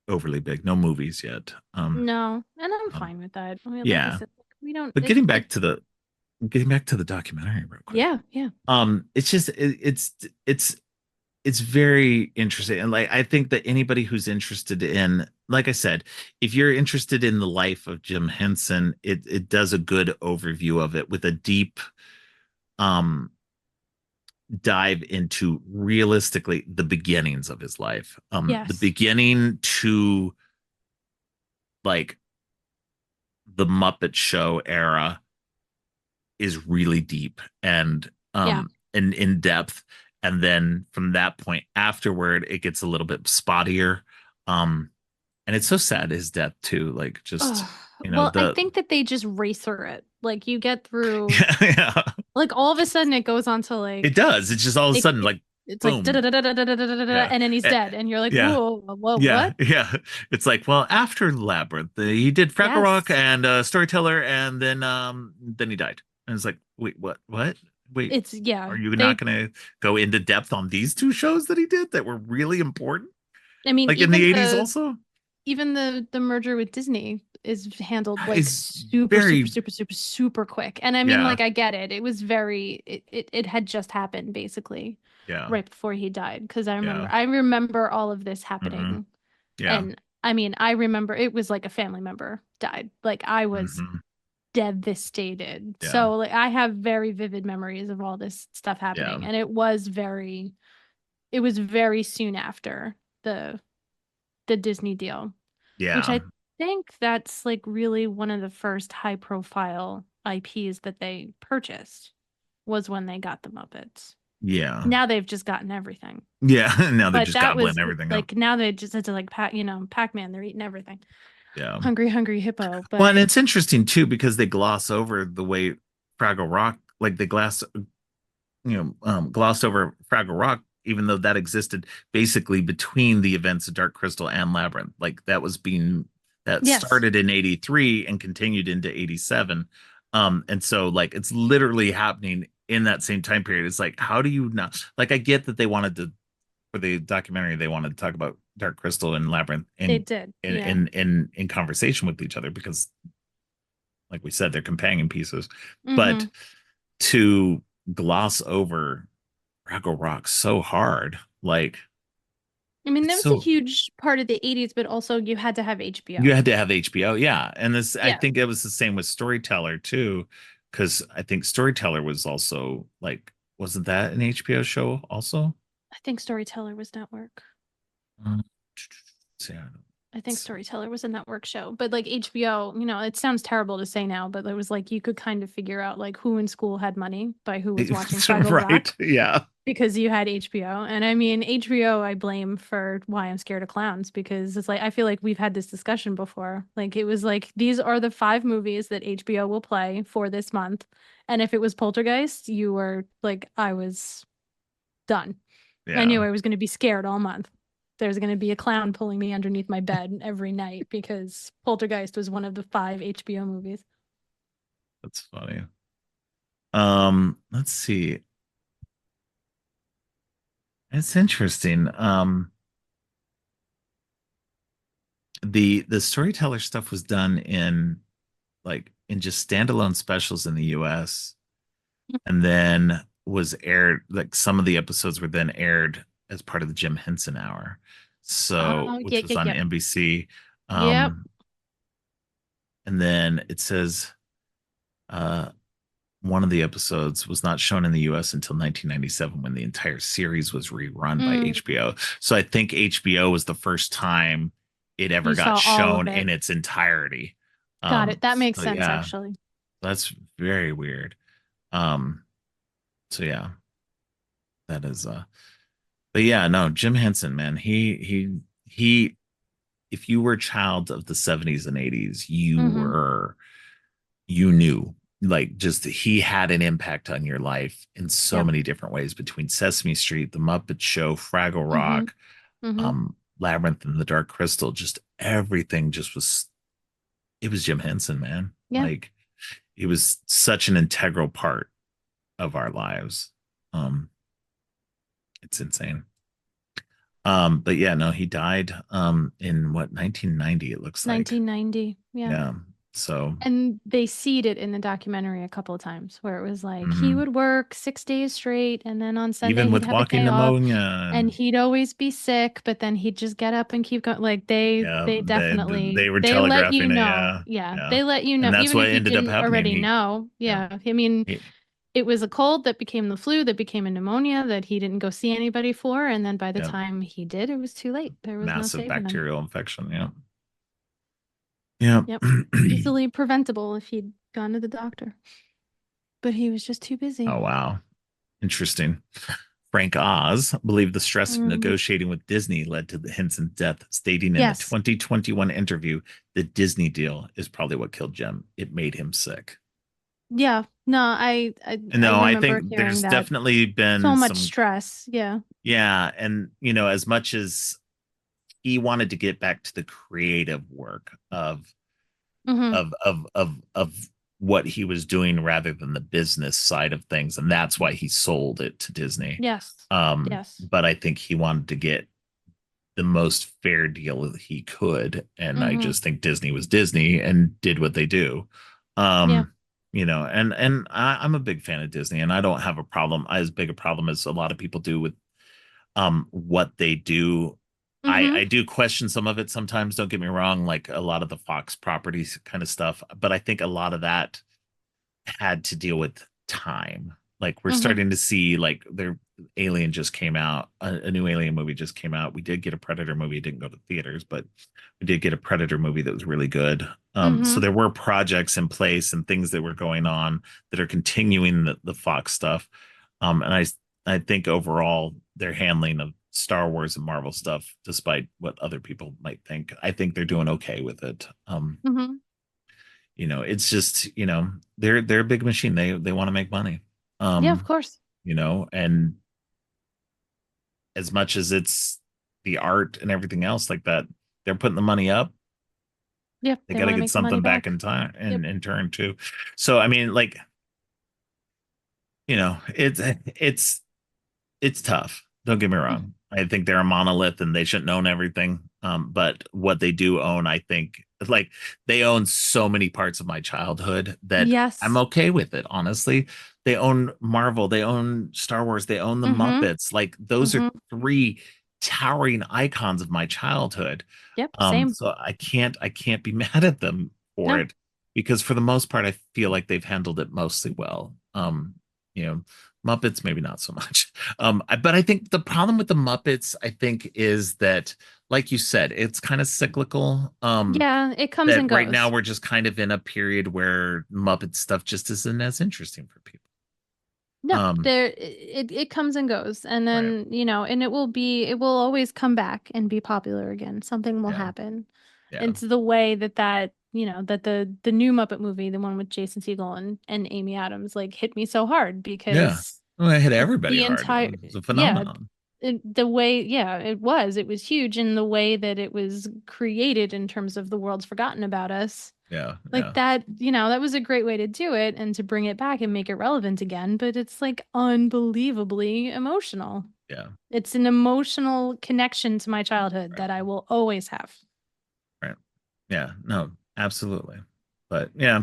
overly big. No movies yet. No. And I'm Um, fine with that. I mean, like I yeah, said, like, we don't but getting back to the documentary real quick. yeah, yeah. It's just it's very interesting, and like I think that anybody who's interested in, like I said, if you're interested in the life of Jim Henson, it does a good overview of it with a deep um dive into realistically the beginnings of his life, the Yes. beginning to like the Muppet Show era is really deep Yeah. and in depth, and then from that point afterward it gets a little bit spottier, and it's so sad his death too, like just Oh, well, I the think that they just race through it. Like you get through yeah, yeah, like all of a sudden it goes on to it like does, it's just all of a sudden like it's like da da boom, da da da da da da da, yeah, and then he's Eh, dead, and you're like, yeah, whoa, whoa, yeah, what? yeah. It's like, well, after Labyrinth he did Fraggle Rock Yes, and Storyteller, and then he died, and it's like, wait, what, wait, it's yeah. are you not They, going to go into depth on these two shows that he did that were really important? I mean, Like in the 80s also? even the merger with Disney is handled like Is super, super, very, super, super, super quick. And I mean, yeah, like I get it. It was very it had just happened basically yeah, right before he died. Because yeah, I remember all of this hmm, happening. yeah, And I mean, I remember it was like a family member died. Like I was hmm, devastated. yeah, So like I have very vivid memories of all this stuff yeah, happening. And it was very soon after the Disney deal, which yeah, I think that's like really one of the first high profile IPs that they purchased was when they got the Muppets. yeah, Now they've just gotten everything. yeah. Now they're But just that gobbling was everything up. like now they just had to like Pac-Man, they're eating everything. Yeah. Hungry, hungry hippo. Well, and But it's interesting too because they gloss over the way Fraggle Rock, like they glossed over Fraggle Rock, even though that existed basically between the events of Dark Crystal and Labyrinth. Like that yes, started in '83 and continued into '87. And so like it's literally happening in that same time period. It's like, how do you not like I get that they wanted to for the documentary, they wanted to talk about Dark Crystal and Labyrinth they did. Yeah. in conversation with each other because like we said, they're companion pieces. But Hmm. to gloss over Fraggle Rock so hard. Like I mean, that it's was a so huge part of the 80s, but also you had to have you HBO. had to have HBO, yeah. And this I Yeah. think it was the same with Storyteller too, because I think Storyteller was also like wasn't that an HBO show also? I think Storyteller was network. Um, yeah, I think Storyteller was a network show, but like HBO, it sounds terrible to say now, but it was like you could kind of figure out like who in school had money by who was watching Fraggle right. Rock Yeah. because you had HBO. And I mean, HBO, I blame for why I'm scared of clowns because it's like I feel like we've had this discussion before. Like it was like these are the 5 movies that HBO will play for this month. And if it was Poltergeist, you were like, I was done. I Yeah. knew I was going to be scared all month. There's going to be a clown pulling me underneath my bed every night because Poltergeist was one of the 5 HBO movies. That's funny. Let's see. It's interesting. The storyteller stuff was done in like in just standalone specials in the US, and then was aired, like some of the episodes were then aired as part of the Jim Henson Hour. So, Oh, which yep, was yep, on yep. NBC. Yep. Um, and then it says uh one of the episodes was not shown in the US until 1997 when the entire series was rerun by Mm, HBO. So I think HBO was the first time it ever you got saw all of shown it. in its entirety. Got it. That makes So sense, yeah, actually. that's very weird. Um, so yeah, that is but yeah, no, Jim Henson, man, he if you were a child of the 70s and 80s, Mm-hmm. you knew, like, just he had an impact on your life in so Yep. many different ways, between Sesame Street, The Muppet Show, Fraggle Mm-hmm. Rock, Mm-hmm. Labyrinth and the Dark Crystal. Just everything just was, it was Jim Henson, man. Yeah. Like, he was such an integral part of our lives. um it's insane. But yeah, no, he died in what, 1990, it looks like. 1990. Yeah. Yeah. So And they seed it in the documentary a couple of times where it was like he mhm. would work 6 days straight and then on Sunday Even he'd with have a walking day off pneumonia and and he'd always be sick, but then he'd just get up and keep going. Like yeah, they they definitely were they let you telegraphing it. know. Yeah, Yeah, yeah, they let you know and that's even what if you ended up didn't happening. already know. Yeah, Yeah. I mean, he, it was a cold that became the flu that became a pneumonia that he didn't go see anybody for, and then by the yeah, time he did, it was too late. There was no massive saving him. bacterial infection. Yeah, yeah. Yep. Easily preventable if he'd gone to the doctor. But he was just too busy. Oh wow, interesting. Frank Oz believed the stress of Mm, negotiating with Disney led to the Henson's death, stating in a yes. 2021 interview, "The Disney deal is probably what killed Jim. It made him sick." Yeah. No, I No, I remember think hearing there's that. definitely So been much some, stress. Yeah. yeah, and as much as he wanted to get back to the creative work Mm-hmm. of what he was doing rather than the business side of things, and that's why he sold it to Disney. Yes. Yes. But I think he wanted to get the most fair deal that he could, and I Mm-hmm. just think Disney was Disney and did what they do. Yeah. um and I'm a big fan of Disney, and I don't have a problem, as big a problem as a lot of people do, with what they do. I Mm-hmm. do question some of it sometimes, don't get me wrong, like a lot of the Fox properties kind of stuff, but I think a lot of that had to deal with time. Like, we're Mm-hmm. starting to see, like, their Alien just came out, a new Alien movie just came out. We did get a Predator movie, it didn't go to theaters, but we did get a Predator movie that was really good. So Mm-hmm. there were projects in place and things that were going on that are continuing the Fox stuff. And I think overall their handling of Star Wars and Marvel stuff, despite what other people might think, I think they're doing okay with it. Mm-hmm. It's just, they're a big machine. They want to make money. Yeah, of um course. and as much as it's the art and everything else like that, they're putting the money up. Yep. They They got to want to get make the money something back back. in time, Yep. in turn too. So I mean, like, it's tough. Don't get me Mhm. wrong. I think they're a monolith and they shouldn't own everything. But what they do own, I think, like, they own so many parts of my childhood that I'm Yes. okay with it, honestly. They own Marvel, they own Star Wars, they own the Mm-hmm. Muppets. Like, those are Mm-hmm. three towering icons of my childhood. Yep. Same. So I can't be mad at them for No. it, because for the most part, I feel like they've handled it mostly well. You know, Muppets, maybe not so much. But I think the problem with the Muppets, I think, is that, like you said, it's kind of cyclical. Yeah, it comes That and right now goes. we're just kind of in a period where Muppet stuff just isn't as interesting for people. No, Um, it comes and goes. And right. then, and it will always come back and be popular again. Something will Yeah. happen. Yeah. It's the way that the new Muppet movie, the one with Jason Segel and Amy Adams, like hit me so hard Yeah. because Well, it hit everybody the hard. It entire was a yeah, phenomenon. the way it was huge in the way that it was created in terms of the world's forgotten about us. Yeah. Like Yeah. that, that was a great way to do it and to bring it back and make it relevant again, but it's like unbelievably emotional. Yeah. It's an emotional connection to my childhood that I will always have. Right. Yeah. No, absolutely. But yeah,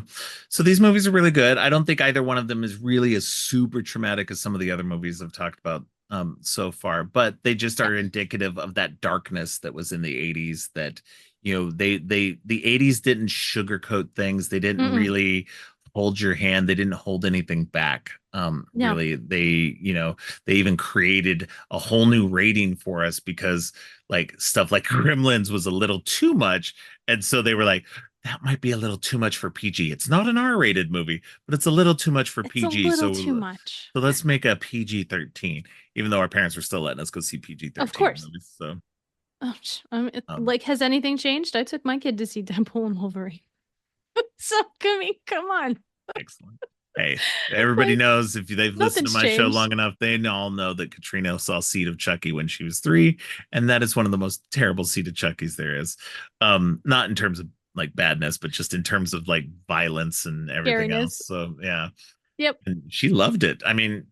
so these movies are really good. I don't think either one of them is really as super traumatic as some of the other movies I've talked about so far, but they just are indicative of that darkness that was in the 80s that, the 80s didn't sugarcoat things. They didn't really hold your hand. They didn't hold anything back. Really, they even created a whole new rating for us because like stuff like Gremlins was a little too much. And so they were like, that might be a little too much for PG. It's not an R-rated movie, but it's a little too much for PG. It's a little too much. So let's make a PG-13, even though our parents were still letting us go see PG-13 of course. movies. So, like, has anything changed? I took my kid to see Deadpool and Wolverine. So, come on. Excellent. Hey, everybody knows if they've listened to my show long enough, they all know that Katrina saw Seed of Chucky when she was 3, and that is one of the most terrible Seed of Chuckies there is. Not in terms of like badness, but just in terms of like violence and everything else. So yeah. Yep. And she loved it. I mean,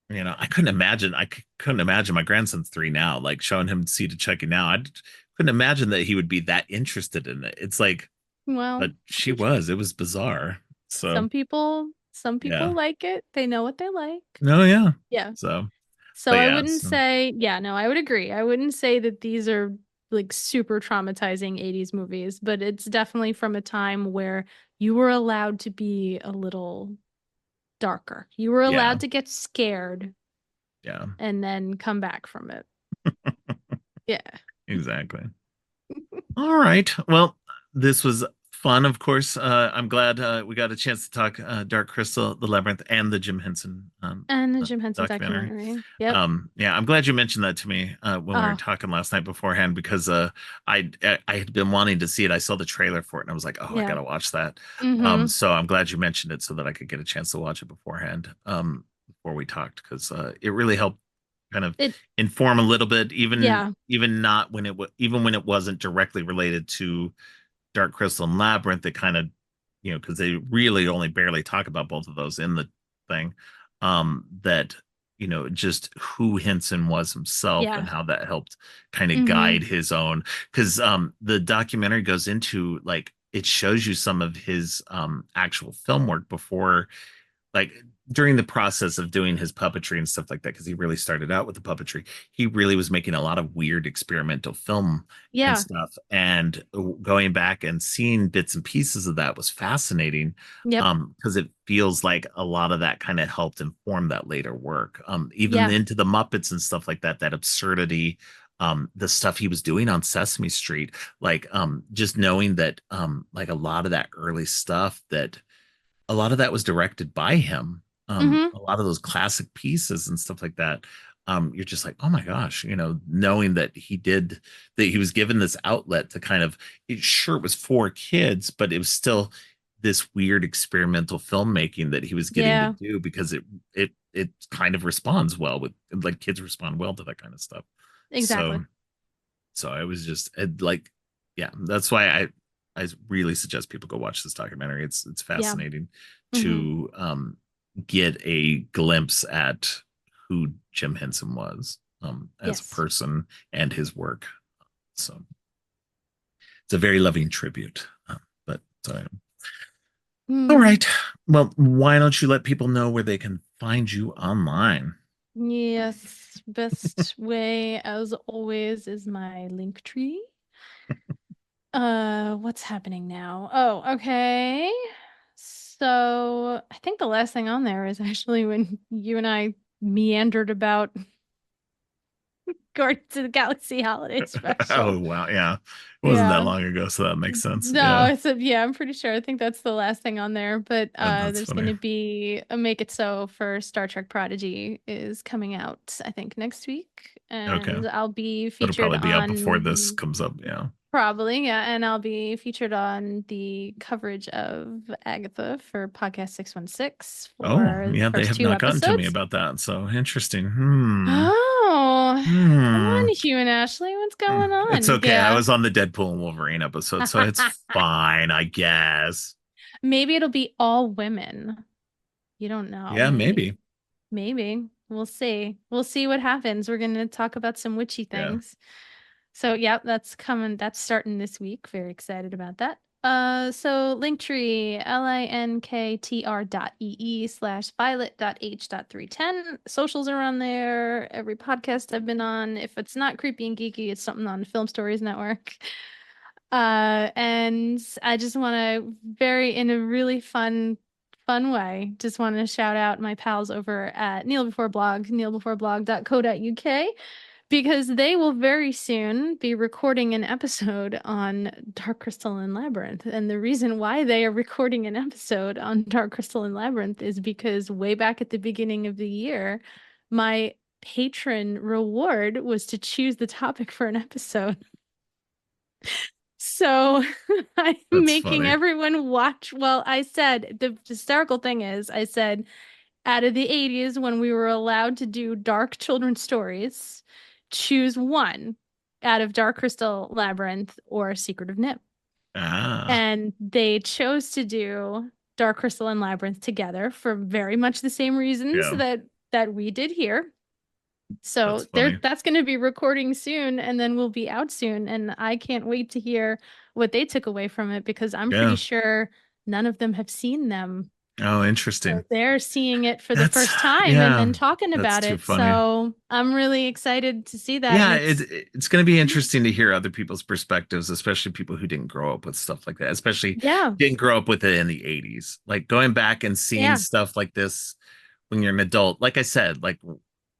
I couldn't imagine my grandson's 3 now, like showing him Seed of Chucky now. I couldn't imagine that he would be that interested in it. It's like, well, but it was bizarre. So some people like it. They know what they like. No, yeah. Yeah. So I wouldn't say, no, I would agree. I wouldn't say that these are like super traumatizing 80s movies, but it's definitely from a time where you were allowed to be a little darker. You were allowed to get scared. Yeah. And then come back from it. Yeah. Exactly. All right. Well, this was fun, of course. I'm glad we got a chance to talk Dark Crystal, The Labyrinth, and the Jim Henson and the Jim Henson documentary. Yep. Yeah, I'm glad you mentioned that to me when we were talking last night beforehand because I had been wanting to see it. I saw the trailer for it and I was like, I gotta watch that. So I'm glad you mentioned it so that I could get a chance to watch it beforehand before we talked because it really helped kind of inform a little bit, even when it wasn't directly related to Dark Crystal and Labyrinth. It kind of, because they really only barely talk about both of those in the thing, that just who Henson was himself and how that helped kind of guide his own. Because the documentary goes into like it shows you some of his actual film work before, like during the process of doing his puppetry and stuff like that, because he really started out with the puppetry. He really was making a lot of weird experimental film and stuff. And going back and seeing bits and pieces of that was fascinating. Because it feels like a lot of that kind of helped inform that later work. Even into the Muppets and stuff like that, that absurdity, the stuff he was doing on Sesame Street, like just knowing that like a lot of that early stuff a lot of that was directed by him. A lot of those classic pieces and stuff like that. You're just like, oh my gosh, knowing that he was given this outlet to kind of, it was for kids, but it was still this weird experimental filmmaking that he was getting to do because it kind of responds well with, like, kids respond well to that kind of stuff. Exactly. So I was just like, that's why I really suggest people go watch this documentary. It's fascinating to get a glimpse at who Jim Henson was as a person and his work. So it's a very loving tribute. All right. Well, why don't you let people know where they can find you online? Yes, best way as always is my Linktree. What's happening now? Oh, okay. So I think the last thing on there is actually when you and I meandered about Guardians of the Galaxy holiday special. Oh wow, yeah. It wasn't that long ago, so that makes sense. No, I'm pretty sure. I think that's the last thing on there. But there's going to be a Make It So for Star Trek Prodigy is coming out, I think, next week. And I'll be featured It'll probably be out before this comes up, Probably, and I'll be featured on the coverage of Agatha for Podcast 616. They have not gotten to me about that. So interesting. Come on, Hugh and Ashley, what's going on? It's okay. I was on the Deadpool and Wolverine episode, so it's fine, I guess. Maybe it'll be all women. You don't know. Yeah, maybe. Maybe. we'll see. We'll see what happens. We're going to talk about some witchy things. So, that's coming. That's starting this week. Very excited about that. So Linktree, linktr.ee/violet.h.310. Socials are on there. Every podcast I've been on. If it's not creepy and geeky, it's something on Film Stories Network. And I just want to in a really fun way, just want to shout out my pals over at Kneel Before Blog, kneelbeforeblog.co.uk, because they will very soon be recording an episode on Dark Crystal and Labyrinth. And the reason why they are recording an episode on Dark Crystal and Labyrinth is because way back at the beginning of the year, my patron reward was to choose the topic for an episode. So I'm making everyone watch. Well, I said, the hysterical thing is, I said, out of the 80s, when we were allowed to do dark children's stories, choose one out of Dark Crystal, Labyrinth, or Secret of NIMH. And they chose to do Dark Crystal and Labyrinth together for very much the same reasons that we did here. So that's going to be recording soon, and then we'll be out soon. And I can't wait to hear what they took away from it, because I'm pretty sure none of them have seen them. Oh, interesting. So they're seeing it for the first time and then talking about it. Funny. So I'm really excited to see that. Yeah, it's going to be interesting to hear other people's perspectives, especially people who didn't grow up with stuff like that, especially didn't grow up with it in the 80s. Like going back and seeing stuff like this when you're an adult, like I said, like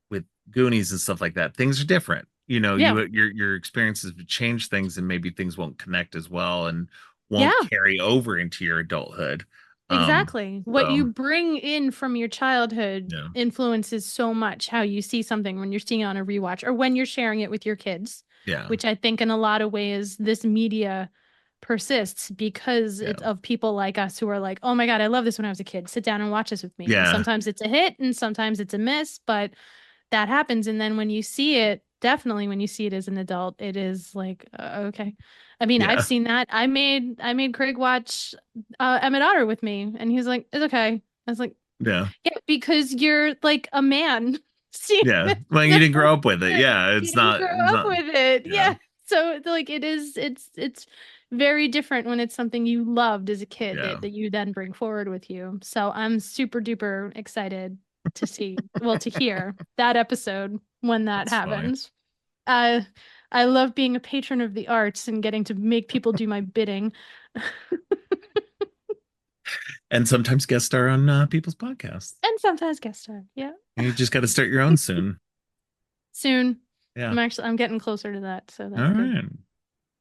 with Goonies and stuff like that, things are different. You know, your experiences have changed things, and maybe things won't connect as well and won't carry over into your adulthood. Exactly. What you bring in from your childhood influences so much how you see something when you're seeing it on a rewatch or when you're sharing it with your kids. Yeah. Which I think in a lot of ways this media persists because it's of people like us who are like, oh my God, I love this when I was a kid. Sit down and watch this with me. Yeah. And sometimes it's a hit and sometimes it's a miss, but that happens. And then when you see it, definitely when you see it as an adult, it is like, okay. I mean, I've seen that. I made Craig watch Emmett Otter with me, and he was like, it's okay. I was like, yeah, because you're like a man. Well, you didn't grow up with it. Yeah, it's not. Grow up with it. Yeah. So like it's very different when it's something you loved as a kid that you then bring forward with you. So I'm super duper excited to to hear that episode when that happens. I love being a patron of the arts and getting to make people do my bidding. And sometimes guest star on people's podcasts. And sometimes guest star, yeah. You just got to start your own soon. Soon. Yeah. I'm getting closer to that. So that's all good. right.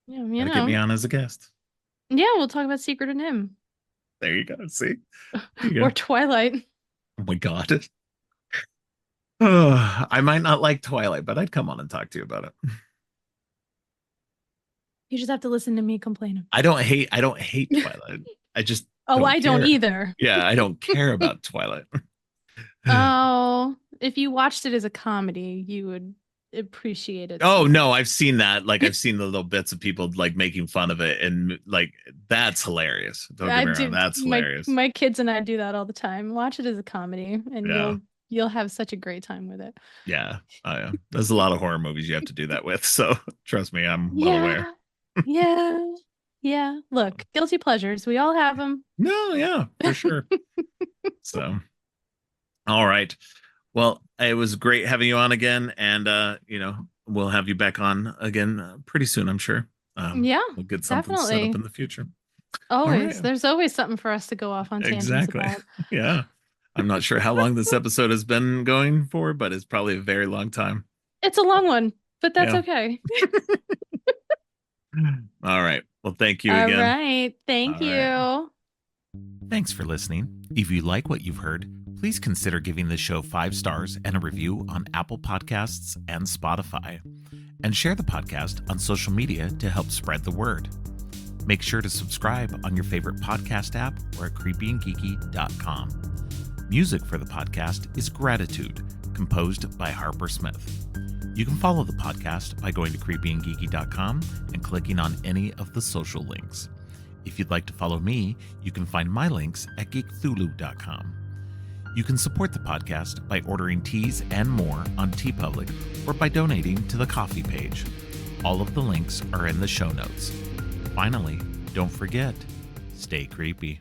Yeah, you know. Get me on as a guest. Yeah, we'll talk about Secret of NIMH. There you go. See? Or Twilight. Oh my God. Oh, I might not like Twilight, but I'd come on and talk to you about it. You just have to listen to me complain. I don't hate Twilight. I just don't either. Yeah, I don't care about Twilight. Oh, if you watched it as a comedy, you would appreciate it. Oh no, I've seen that. Like I've seen the little bits of people like making fun of it, and like that's hilarious. Don't get me wrong, that's hilarious. My kids and I do that all the time. Watch it as a comedy, and you'll have such a great time with it. Yeah. Oh yeah. There's a lot of horror movies you have to do that with. So trust me, I'm well aware. Yeah. Look, guilty pleasures. We all have them. No, yeah, for sure. So, all right. Well, it was great having you on again, and we'll have you back on again pretty soon, I'm sure. We'll get something set up in the future. Always. Right. There's always something for us to go off on tangents about. Yeah. I'm not sure how long this episode has been going for, but it's probably a very long time. It's a long one, but that's okay. All right. Well, thank you again. All right. Thank you. Thanks for listening. If you like what you've heard, please consider giving the show 5 stars and a review on Apple Podcasts and Spotify. And share the podcast on social media to help spread the word. Make sure to subscribe on your favorite podcast app or at creepyandgeeky.com. Music for the podcast is Gratitude, composed by Harper Smith. You can follow the podcast by going to creepyandgeeky.com and clicking on any of the social links. If you'd like to follow me, you can find my links at geekthulu.com. You can support the podcast by ordering teas and more on TeePublic or by donating to the coffee page. All of the links are in the show notes. Finally, don't forget, stay creepy.